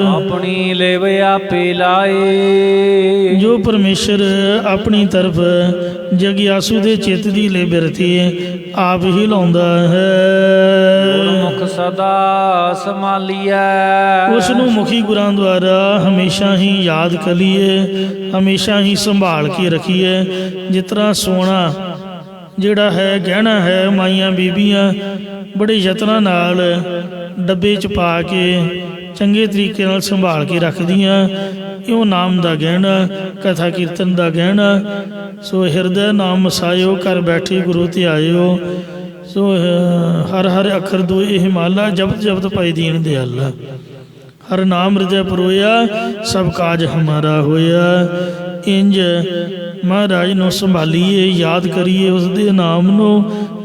A: ਆਪਣੀ ਲੇਵ ਆਪੇ ਲਾਏ।
B: ਜੋ ਪਰਮੇਸ਼ਰ ਆਪਣੀ ਤਰਫ ਜਗਿਆਸੂ ਦੇ ਚਿੱਤ ਦੀ ਲੈ ਬਿਰਤੀ ਆਪ ਹੀ ਲਾਉਂਦਾ ਹੈ।
A: ਗੁਰਮੁਖ ਸਦਾ ਸੰਭਾਲੀਐ।
B: ਉਸ ਨੂੰ ਮੁਖੀ ਗੁਰਾਂ ਦੁਆਰਾ ਹਮੇਸ਼ਾ ਹੀ ਯਾਦ ਕਰੀਏ, ਹਮੇਸ਼ਾ ਹੀ ਸੰਭਾਲ ਕੇ ਰੱਖੀਏ। ਜਿਸ ਤਰ੍ਹਾਂ ਸੋਨਾ ਜਿਹੜਾ ਹੈ ਗਹਿਣਾ ਹੈ, ਮਾਈਆਂ ਬੀਬੀਆਂ ਬੜੇ ਯਤਨਾਂ ਨਾਲ ਡੱਬੇ 'ਚ ਪਾ ਕੇ ਚੰਗੇ ਤਰੀਕੇ ਨਾਲ ਸੰਭਾਲ ਕੇ ਰੱਖਦੀਆਂ। ਇਉਂ ਨਾਮ ਦਾ ਗਹਿਣਾ, ਕਥਾ ਕੀਰਤਨ ਦਾ ਗਹਿਣਾ। ਸੋ ਹਿਰਦੈ ਨਾਮ ਵਸਾਇਓ, ਘਰ ਬੈਠੇ ਗੁਰੂ ਤੇ ਆਇਓ। ਸੋ ਹਰ ਹਰ ਅੱਖਰ ਦੋਏ ਹਿਮਾਲਾ, ਜਪਤ ਜਪਤ ਪਾਈ ਦੀਨ ਦਿਆਲਾ। ਹਰ ਨਾਮ ਹਿਰਦੈ ਪਰੋਇਆ, ਸਭ ਕਾਜ ਹਮਾਰਾ ਹੋਇਆ। ਇੰਜ ਮਹਾਰਾਜ ਨੂੰ ਸੰਭਾਲੀਏ, ਯਾਦ ਕਰੀਏ ਉਸ ਦੇ ਨਾਮ ਨੂੰ।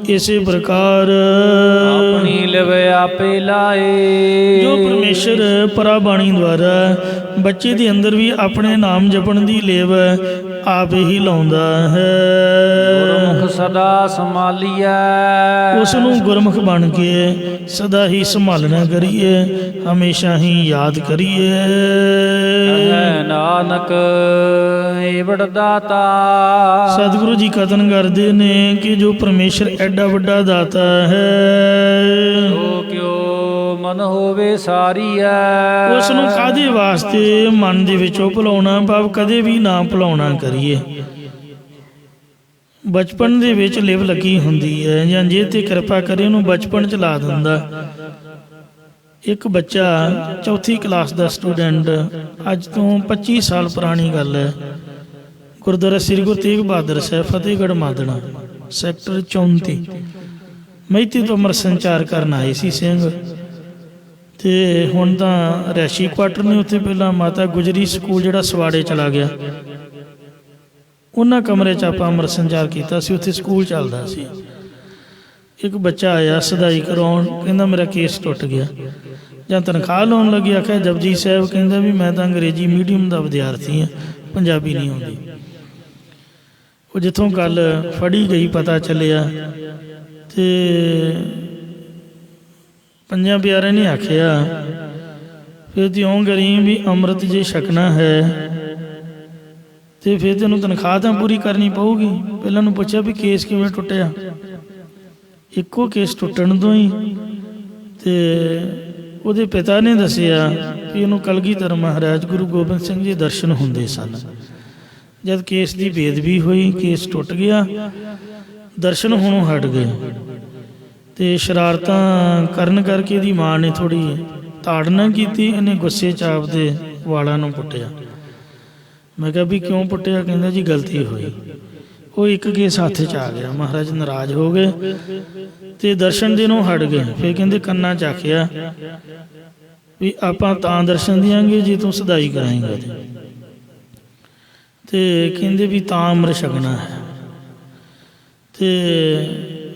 B: ਇਸੇ ਪ੍ਰਕਾਰ
A: ਆਪਣੀ ਲੇਵ ਆਪੇ ਲਾਏ।
B: ਜੋ ਪਰਮੇਸ਼ਰ ਪਰਾਬਾਣੀ ਦੁਆਰਾ ਬੱਚੇ ਦੇ ਅੰਦਰ ਵੀ ਆਪਣੇ ਨਾਮ ਜਪਣ ਦੀ ਲੇਵ ਆਪ ਹੀ ਲਾਉਂਦਾ ਹੈ।
A: ਗੁਰਮੁਖ ਸਦਾ ਸੰਭਾਲੀਐ।
B: ਉਸ ਨੂੰ ਗੁਰਮੁਖ ਬਣ ਕੇ ਸਦਾ ਹੀ ਸੰਭਾਲਣਾ ਕਰੀਏ, ਹਮੇਸ਼ਾ ਹੀ ਯਾਦ ਕਰੀਏ।
A: ਹੈ ਨਾਨਕ ਏਵੜ ਦਾਤਾ।
B: ਸਤਿਗੁਰੂ ਜੀ ਕਥਨ ਕਰਦੇ ਨੇ ਕਿ ਜੋ ਪਰਮੇਸ਼ਰ ਐਡਾ ਵੱਡਾ ਦਾਤਾ ਹੈ,
A: ਸੋ ਕਿਉ ਮਨ ਹੋਵੇ ਸਾਰੀਐ।
B: ਉਸ ਨੂੰ ਕਾਹਦੇ ਵਾਸਤੇ ਮਨ ਦੇ ਵਿੱਚੋਂ ਭੁਲਾਉਣਾ, ਭਾਵ ਕਦੇ ਵੀ ਨਾ ਭੁਲਾਉਣਾ ਕਰੀਏ। ਬਚਪਨ ਦੇ ਵਿੱਚ ਲਿਵ ਲੱਗੀ ਹੁੰਦੀ ਹੈ, ਜਾਂ ਜੇ ਤੇ ਕਿਰਪਾ ਕਰੇ ਉਹਨੂੰ ਬਚਪਨ 'ਚ ਲਾ ਦਿੰਦਾ। ਇੱਕ ਬੱਚਾ ਚੌਥੀ ਕਲਾਸ ਦਾ ਸਟੂਡੈਂਟ, ਅੱਜ ਤੋਂ 25 ਸਾਲ ਪੁਰਾਣੀ ਗੱਲ ਹੈ, ਗੁਰਦੁਆਰਾ ਸ੍ਰੀ ਗੁਰੂ ਤੇਗ ਬਹਾਦਰ ਸਾਹਿਬ ਫਤਿਹਗੜ੍ਹ ਮਾਦਣਾ ਸੈਕਟਰ 34 ਮਹਿਤੀ ਤੋਂ ਅਮਰ ਸੰਚਾਰ ਕਰਨ ਆਏ ਸੀ ਸਿੰਘ। ਤੇ ਹੁਣ ਤਾਂ ਰਿਹਾਇਸ਼ੀ ਕੁਆਟਰ ਨੇ ਉੱਥੇ। ਪਹਿਲਾਂ ਮਾਤਾ ਗੁਜਰੀ ਸਕੂਲ ਜਿਹੜਾ ਸਵਾੜੇ ਚਲਾ ਗਿਆ, ਉਹਨਾਂ ਕਮਰੇ 'ਚ ਆਪਾਂ ਅੰਮ੍ਰਿਤ ਸੰਚਾਰ ਕੀਤਾ ਸੀ। ਉੱਥੇ ਸਕੂਲ ਚੱਲਦਾ ਸੀ। ਇੱਕ ਬੱਚਾ ਆਇਆ ਸਦਾਈ ਕਰਾਉਣ, ਕਹਿੰਦਾ ਮੇਰਾ ਕੇਸ ਟੁੱਟ ਗਿਆ। ਜਾਂ ਤਨਖਾਹ ਲਾਉਣ ਲੱਗੇ, ਆਖਿਆ ਜਪਜੀ ਸਾਹਿਬ। ਕਹਿੰਦਾ ਵੀ ਮੈਂ ਤਾਂ ਅੰਗਰੇਜ਼ੀ ਮੀਡੀਅਮ ਦਾ ਵਿਦਿਆਰਥੀ ਹਾਂ, ਪੰਜਾਬੀ ਨਹੀਂ ਆਉਂਦੀ। ਉਹ ਜਿੱਥੋਂ ਗੱਲ ਫੜੀ ਗਈ ਪਤਾ ਚੱਲਿਆ, ਤੇ ਪੰਜਾਂ ਪਿਆਰਿਆਂ ਨੇ ਆਖਿਆ ਫਿਰ ਤਿਉਂ ਕਰੀ ਵੀ ਅੰਮ੍ਰਿਤ ਜੇ ਛਕਣਾ ਹੈ ਤੇ ਫਿਰ ਤੈਨੂੰ ਤਨਖਾਹ ਤਾਂ ਪੂਰੀ ਕਰਨੀ ਪਊਗੀ। ਪਹਿਲਾਂ ਨੂੰ ਪੁੱਛਿਆ ਵੀ ਕੇਸ ਕਿਵੇਂ ਟੁੱਟਿਆ। ਇੱਕੋ ਕੇਸ ਟੁੱਟਣ ਤੋਂ ਹੀ ਤੇ ਉਹਦੇ ਪਿਤਾ ਨੇ ਦੱਸਿਆ ਵੀ ਉਹਨੂੰ ਕਲਗੀਧਰ ਮਹਾਰਾਜ ਗੁਰੂ ਗੋਬਿੰਦ ਸਿੰਘ ਜੀ ਦਰਸ਼ਨ ਹੁੰਦੇ ਸਨ। ਜਦ ਕੇਸ ਦੀ ਬੇਦਬੀ ਹੋਈ, ਕੇਸ ਟੁੱਟ ਗਿਆ, ਦਰਸ਼ਨ ਹੋਣੋਂ ਹਟ ਗਏ। ਤੇ ਸ਼ਰਾਰਤਾਂ ਕਰਨ ਕਰਕੇ ਇਹਦੀ ਮਾਂ ਨੇ ਥੋੜ੍ਹੀ ਤਾੜਨਾ ਕੀਤੀ। ਇਹਨੇ ਗੁੱਸੇ 'ਚ ਆਪਦੇ ਵਾਲਾਂ ਨੂੰ ਪੁੱਟਿਆ। ਮੈਂ ਕਿਹਾ ਵੀ ਕਿਉਂ ਪੁੱਟਿਆ? ਕਹਿੰਦਾ ਜੀ ਗਲਤੀ ਹੋਈ। ਉਹ ਇੱਕ ਕੇਸ ਹੱਥ 'ਚ ਆ ਗਿਆ। ਮਹਾਰਾਜ ਨਾਰਾਜ਼ ਹੋ ਗਏ ਤੇ ਦਰਸ਼ਨ ਦੇਣੋਂ ਹਟ ਗਏ। ਫਿਰ ਕਹਿੰਦੇ ਕੰਨਾਂ 'ਚ ਆਖਿਆ ਵੀ ਆਪਾਂ ਤਾਂ ਦਰਸ਼ਨ ਦਿਆਂਗੇ ਜੇ ਤੂੰ ਸਦਾਈ ਕਰਾਏਂਗਾ। ਤੇ ਕਹਿੰਦੇ ਵੀ ਤਾਂ ਅੰਮ੍ਰਿਤ ਛਕਣਾ ਹੈ। ਤੇ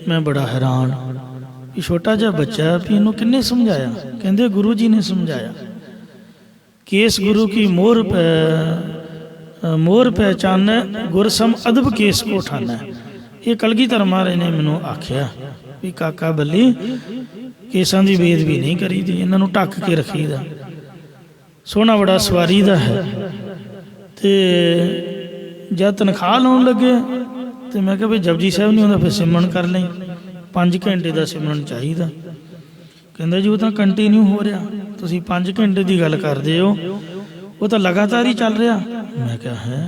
B: ਮੈਂ ਬੜਾ ਹੈਰਾਨ ਵੀ ਛੋਟਾ ਜਿਹਾ ਬੱਚਾ, ਵੀ ਇਹਨੂੰ ਕਿਹਨੇ ਸਮਝਾਇਆ? ਕਹਿੰਦੇ ਗੁਰੂ ਜੀ ਨੇ ਸਮਝਾਇਆ। ਕੇਸ ਗੁਰੂ ਕੀ ਮੋਰ ਪਹਿਚਾਨੈ, ਗੁਰ ਸਮ ਅਦਬ ਕੇਸ ਕੋ ਠਾਨੈ। ਇਹ ਕਲਗੀਧਰ ਮਹਾਰਾਜ ਨੇ ਮੈਨੂੰ ਆਖਿਆ ਵੀ ਕਾਕਾ ਬੱਲੀ, ਕੇਸਾਂ ਦੀ ਬੇਦਬੀ ਨਹੀਂ ਕਰੀਦੀ, ਇਹਨਾਂ ਨੂੰ ਢੱਕ ਕੇ ਰੱਖੀਦਾ। ਸੋਹਣਾ ਬੜਾ ਸਵਾਰੀ ਦਾ ਹੈ। ਤੇ ਜਦ ਤਨਖਾਹ ਲਾਉਣ ਲੱਗੇ ਤੇ ਮੈਂ ਕਿਹਾ ਵੀ ਜਪਜੀ ਸਾਹਿਬ ਨਹੀਂ ਆਉਂਦਾ, ਫਿਰ ਸਿਮਰਨ ਕਰ ਲਈ। 5 ਘੰਟੇ ਦਾ ਸਿਮਰਨ ਚਾਹੀਦਾ। ਕਹਿੰਦਾ ਜੀ ਉਹ ਤਾਂ ਕੰਟੀਨਿਊ ਹੋ ਰਿਹਾ, ਤੁਸੀਂ 5 ਘੰਟੇ ਦੀ ਗੱਲ ਕਰਦੇ ਹੋ, ਉਹ ਤਾਂ ਲਗਾਤਾਰ ਹੀ ਚੱਲ ਰਿਹਾ। ਮੈਂ ਕਿਹਾ ਹੈ,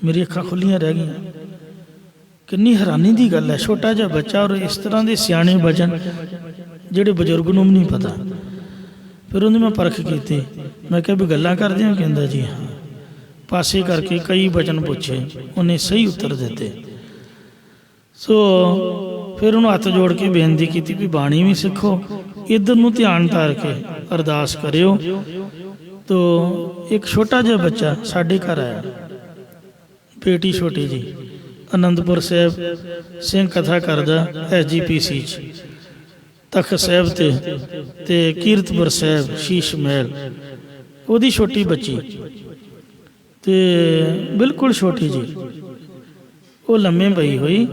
B: ਮੇਰੀ ਅੱਖਾਂ ਖੁੱਲੀਆਂ ਰਹਿ ਗਈਆਂ। ਕਿੰਨੀ ਹੈਰਾਨੀ ਦੀ ਗੱਲ ਹੈ, ਛੋਟਾ ਜਿਹਾ ਬੱਚਾ ਔਰ ਇਸ ਤਰ੍ਹਾਂ ਦੇ ਸਿਆਣੇ ਵਚਨ ਜਿਹੜੇ ਬਜ਼ੁਰਗ ਨੂੰ ਵੀ ਨਹੀਂ ਪਤਾ। ਫਿਰ ਉਹਦੀ ਮੈਂ ਪਰਖ ਕੀਤੀ। ਮੈਂ ਕਿਹਾ ਵੀ ਗੱਲਾਂ ਕਰਦੇ ਹੋ? ਕਹਿੰਦਾ ਜੀ ਹਾਂ। ਪਾਸੇ ਕਰਕੇ ਕਈ ਵਚਨ ਪੁੱਛੇ, ਉਹਨੇ ਸਹੀ ਉੱਤਰ ਦਿੱਤੇ। ਸੋ ਫਿਰ ਉਹਨੂੰ ਹੱਥ ਜੋੜ ਕੇ ਬੇਨਤੀ ਕੀਤੀ ਵੀ ਬਾਣੀ ਵੀ ਸਿੱਖੋ, ਇੱਧਰ ਨੂੰ ਧਿਆਨ ਧਾਰ ਕੇ ਅਰਦਾਸ ਕਰਿਓ। ਤੋ ਇੱਕ ਛੋਟਾ ਜਿਹਾ ਬੱਚਾ ਸਾਡੇ ਘਰ ਆਇਆ, ਬੇਟੀ ਛੋਟੀ ਜੀ, ਅਨੰਦਪੁਰ ਸਾਹਿਬ ਸਿੰਘ ਕਥਾ ਕਰਦਾ SGPC 'ਚ, ਤਖਤ ਸਾਹਿਬ ਤੇ ਕੀਰਤਪੁਰ ਸਾਹਿਬ ਸ਼ੀਸ਼ ਮਹਿਲ। ਉਹਦੀ ਛੋਟੀ ਬੱਚੀ ਤੇ ਬਿਲਕੁਲ ਛੋਟੀ ਜੀ, ਉਹ ਲੰਮੇ ਪਈ ਹੋਈ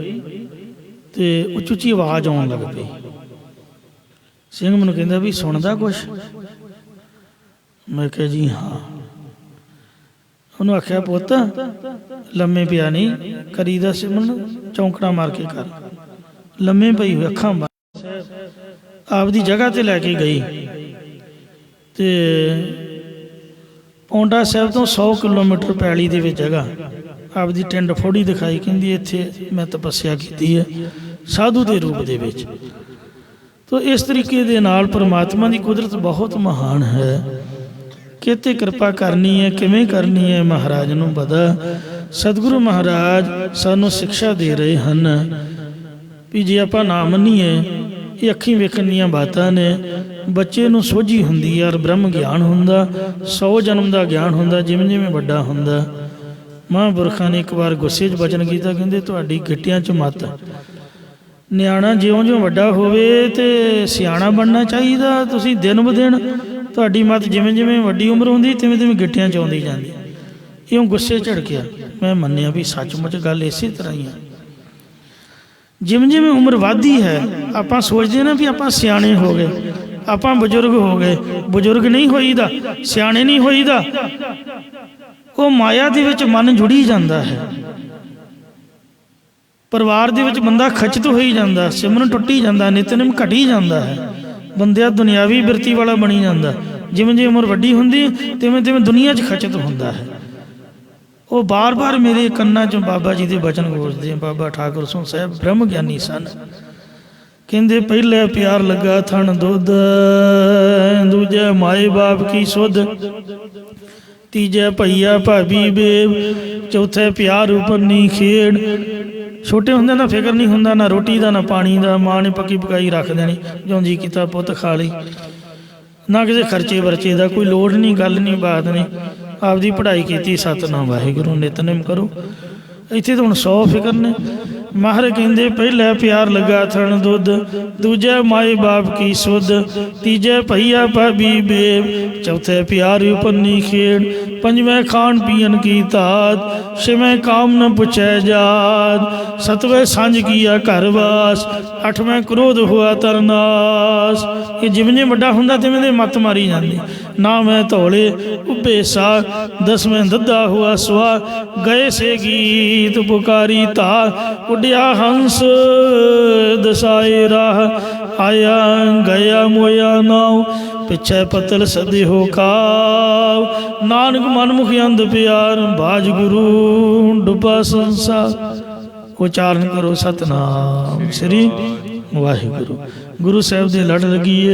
B: ਤੇ ਉੱਚੀ ਉੱਚੀ ਆਵਾਜ਼ ਆਉਣ ਲੱਗ ਪਈ। ਸਿੰਘ ਮੈਨੂੰ ਕਹਿੰਦਾ ਵੀ ਸੁਣਦਾ ਕੁਛ? ਮੈਂ ਕਿਹਾ ਜੀ ਹਾਂ। ਉਹਨੂੰ ਆਖਿਆ ਪੁੱਤ ਲੰਮੇ ਪਿਆ ਨਹੀਂ ਕਰੀਦਾ ਸਿਮਰਨ, ਚੌਂਕੜਾ ਮਾਰ ਕੇ ਕਰ। ਲੰਮੇ ਪਈ ਹੋਈ ਅੱਖਾਂ ਬੰਦ ਆਪਦੀ ਜਗ੍ਹਾ ਤੇ ਲੈ ਕੇ ਗਈ ਤੇ ਪੌਂਟਾ ਸਾਹਿਬ ਤੋਂ 100 ਕਿਲੋਮੀਟਰ ਪੈਲੀ ਦੇ ਵਿੱਚ ਜਗ੍ਹਾ ਆਪਦੀ ਟਿੰਡ ਫੋੜੀ ਦਿਖਾਈ। ਕਹਿੰਦੀ ਇੱਥੇ ਮੈਂ ਤਪੱਸਿਆ ਕੀਤੀ ਹੈ ਸਾਧੂ ਦੇ ਰੂਪ ਦੇ ਵਿੱਚ। ਤੋ ਇਸ ਤਰੀਕੇ ਦੇ ਨਾਲ ਪਰਮਾਤਮਾ ਦੀ ਕੁਦਰਤ ਬਹੁਤ ਮਹਾਨ ਹੈ। ਕਿਤੇ ਕਿਰਪਾ ਕਰਨੀ ਹੈ, ਕਿਵੇਂ ਕਰਨੀ ਹੈ, ਮਹਾਰਾਜ ਨੂੰ ਪਤਾ। ਸਤਿਗੁਰੂ ਮਹਾਰਾਜ ਸਾਨੂੰ ਸਿੱਖਿਆ ਦੇ ਰਹੇ ਹਨ ਵੀ ਜੇ ਆਪਾਂ ਨਾ ਮੰਨੀਏ, ਇਹ ਅੱਖੀਂ ਵੇਖਣ ਦੀਆਂ ਬਾਤਾਂ ਨੇ। ਬੱਚੇ ਨੂੰ ਸੋਝੀ ਹੁੰਦੀ ਹੈ ਔਰ ਬ੍ਰਹਮ ਗਿਆਨ ਹੁੰਦਾ, 100 ਜਨਮ ਦਾ ਗਿਆਨ ਹੁੰਦਾ ਜਿਵੇਂ ਜਿਵੇਂ ਵੱਡਾ ਹੁੰਦਾ। ਮਹਾਂਪੁਰਖਾਂ ਨੇ ਇੱਕ ਵਾਰ ਗੁੱਸੇ 'ਚ ਬਚਨ ਕੀਤਾ, ਕਹਿੰਦੇ ਤੁਹਾਡੀ ਗਿੱਟਿਆਂ 'ਚ ਮੱਤ। ਨਿਆਣਾ ਜਿਉਂ-ਜਿਉਂ ਵੱਡਾ ਹੋਵੇ ਤੇ ਸਿਆਣਾ ਬਣਨਾ ਚਾਹੀਦਾ। ਤੁਸੀਂ ਦਿਨ ਬ ਦਿਨ ਤੁਹਾਡੀ ਮੱਤ ਜਿਵੇਂ ਜਿਵੇਂ ਵੱਡੀ ਉਮਰ ਹੁੰਦੀ ਤਿਵੇਂ ਤਿਵੇਂ ਗਿੱਟਿਆਂ 'ਚ ਆਉਂਦੀ ਜਾਂਦੀ। ਇਉਂ ਗੁੱਸੇ ਝੜਕਿਆ। ਮੈਂ ਮੰਨਿਆ ਵੀ ਸੱਚਮੁੱਚ ਗੱਲ ਇਸੇ ਤਰ੍ਹਾਂ ਹੀ ਹੈ। ਜਿਵੇਂ ਜਿਵੇਂ ਉਮਰ ਵੱਧਦੀ ਹੈ ਆਪਾਂ ਸੋਚਦੇ ਨਾ ਵੀ ਆਪਾਂ ਸਿਆਣੇ ਹੋ ਗਏ, ਆਪਾਂ ਬਜ਼ੁਰਗ ਹੋ ਗਏ। ਬਜ਼ੁਰਗ ਨਹੀਂ ਹੋਈਦਾ, ਸਿਆਣੇ ਨਹੀਂ ਹੋਈਦਾ। ਉਹ ਮਾਇਆ ਦੇ ਵਿੱਚ ਮਨ ਜੁੜੀ ਜਾਂਦਾ ਹੈ। ਪਰਿਵਾਰ ਦੇ ਵਿੱਚ ਬੰਦਾ ਖਚਿਤ ਹੋਈ ਜਾਂਦਾ, ਸਿਮਰਨ ਟੁੱਟੀ ਜਾਂਦਾ, ਨਿਤਨੇਮ ਘਟੀ ਜਾਂਦਾ ਹੈ। ਬੰਦਿਆ ਦੁਨਿਆਵੀ ਬਿਰਤੀ ਵਾਲਾ ਬਣੀ ਜਾਂਦਾ। ਜਿਵੇਂ ਜਿਵੇਂ ਉਮਰ ਵੱਡੀ ਹੁੰਦੀ ਤਿਵੇਂ ਤਿਵੇਂ ਦੁਨੀਆ 'ਚ ਖਚਿਤ ਹੁੰਦਾ ਹੈ। ਉਹ ਬਾਰ-ਬਾਰ ਮੇਰੇ ਕੰਨਾਂ 'ਚੋਂ ਬਾਬਾ ਜੀ ਦੇ ਬਚਨ ਗੂੰਜਦੇ। ਬਾਬਾ ਠਾਕੁਰ ਸਿੰਘ ਸਾਹਿਬ ਬ੍ਰਹਮ ਗਿਆਨੀ ਸਨ। ਕਹਿੰਦੇ ਪਹਿਲੇ ਪਿਆਰ ਲੱਗਾ ਥਣ ਦੁੱਧ, ਦੂਜੇ ਮਾਏ ਬਾਪ ਕੀ ਸੁਧ, ਤੀਜੇ ਭਈਆ ਭਾਬੀ ਬੇਬ, ਚੌਥੇ ਪਿਆਰ ਉਪਰਨੀ ਖੇਡ। ਛੋਟੇ ਹੁੰਦੇ ਦਾ ਫਿਕਰ ਨਹੀਂ ਹੁੰਦਾ, ਨਾ ਰੋਟੀ ਦਾ ਨਾ ਪਾਣੀ ਦਾ। ਮਾਂ ਨੇ ਪੱਕੀ ਪਕਾਈ ਰੱਖ ਦੇਣੀ, ਜਿਉਂ ਜੀ ਕੀਤਾ ਪੁੱਤ ਖਾ ਲਈ। ਨਾ ਕਿਸੇ ਖਰਚੇ ਵਰਚੇ ਦਾ ਕੋਈ ਲੋੜ ਨਹੀਂ, ਗੱਲ ਨਹੀਂ, ਬਾਤ ਨਹੀਂ। ਆਪਦੀ ਪੜ੍ਹਾਈ ਕੀਤੀ, ਸਤਿਨਾਮ ਵਾਹਿਗੁਰੂ, ਨਿਤਨੇਮ ਕਰੋ। ਇੱਥੇ ਤਾਂ ਹੁਣ 100 ਫਿਕਰ ਨੇ। ਮਹਾਰਾਜ ਕਹਿੰਦੇ ਪਹਿਲਾ ਪਿਆਰ ਲੱਗਾ ਥਣ ਦੁੱਧ, ਦੂਜੇ ਮਾਏ ਬਾਪ ਕੀ ਸੁਧ, ਤੀਜੇ ਭਈਆ ਭਾਬੀ ਬੇਬ, ਚੌਥੇ ਪਿਆਰ ਉਪਰਨੀ ਖੇਡ, ਪੰਜਵੇਂ ਖਾਣ ਪੀਣ ਕੀ ਤਾਤ, ਛੇਵੇਂ ਕਾਮ ਨ ਪੁੱਛੈ ਜਾਤ, ਸਤਵੇਂ ਸਾਂਝ ਕੀਆ ਘਰ ਵਾਸ, ਅੱਠਵੇਂ ਕ੍ਰੋਧ ਹੋਆ ਤਰਨਾਸ। ਇਹ ਜਿਵੇਂ ਜਿਵੇਂ ਵੱਡਾ ਹੁੰਦਾ ਤਿਵੇਂ ਦੇ ਮੱਤ ਮਾਰੀ ਜਾਂਦੀ। ਨਾ ਮੈਂ ਧੌਲੇ ਉੱਭੇ ਸਾ, ਦਸਵੇਂ ਦੱਦਾ ਹੁਆ ਸਵਾ, ਗਏ ਸੇ ਗੀਤ ਪੁਕਾਰੀ ਧਾ, ਉੱਡਿਆ ਹੰਸ ਦਸਾਏ ਰਾਹ, ਆਇਆ ਗਿਆ ਮੋਇਆ ਨਾਉ, ਪਿੱਛੇ ਪਤਲ ਸਦੇ ਹੋ ਕਾਵ, ਨਾਨਕ ਮਨਮੁਖ ਅੰਧ ਪਿਆਰ, ਬਾਜ ਗੁਰੂ ਡੁੱਬਾ ਸੰਸਾਰ। ਉਚਾਰਨ ਕਰੋ ਸਤਨਾਮ ਸ੍ਰੀ ਵਾਹਿਗੁਰੂ। ਗੁਰੂ ਸਾਹਿਬ ਦੇ ਲੜ ਲੱਗੀਏ।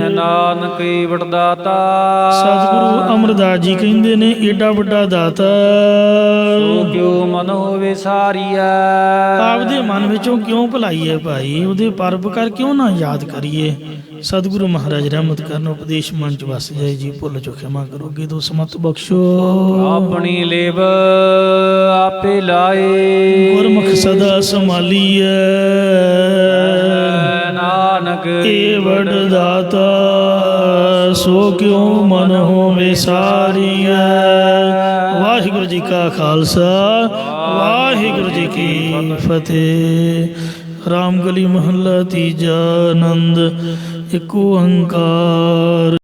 A: ਨਾਨਕ ਈਵਟ ਦਾਤਾ,
B: ਸਤਿਗੁਰੂ ਅਮਰਦਾਸ ਜੀ ਕਹਿੰਦੇ ਨੇ ਏਡਾ ਵੱਡਾ ਦਾਤਾ
A: ਸੋ ਕਿਉ ਮਨੋ ਵਿਸਾਰੀਐ।
B: ਆਪਦੇ ਮਨ ਵਿੱਚੋਂ ਕਿਉਂ ਭੁਲਾਈਏ ਭਾਈ, ਉਹਦੇ ਪਰਉਪਕਾਰ ਕਿਉਂ ਨਾ ਯਾਦ ਕਰੀਏ। ਸਤਿਗੁਰੂ ਮਹਾਰਾਜ ਰਹਿਮਤ ਕਰਨ, ਉਪਦੇਸ਼ ਮਨ ਚ ਵਸ ਜਾਏ ਜੀ। ਭੁੱਲ ਚੁੱਕ ਖਿਮਾ ਕਰੋ, ਅੱਗੇ ਤੋਂ ਸਮਤ ਬਖਸ਼ੋ।
A: ਆਪਣੀ ਲੇਵ ਆਪੇ ਲਾਏ,
B: ਗੁਰਮੁਖ ਸਦਾ ਸੰਭਾਲੀਐ।
A: ਨਾਨਕ
B: ਏਵੜ ਦਾਤਾ ਸੋ ਕਿਉ ਮਨ ਹੋ ਵਿਸਾਰੀਐ। ਵਾਹਿਗੁਰੂ ਜੀ ਕਾ ਖਾਲਸਾ, ਵਾਹਿਗੁਰੂ ਜੀ ਕੀ ਫਤਿਹ। ਰਾਮ ਗਲੀ ਮਹੱਲਾ ਤੀਜਾ। ਆਨੰਦ ਏਕ ਓੰਕਾਰ।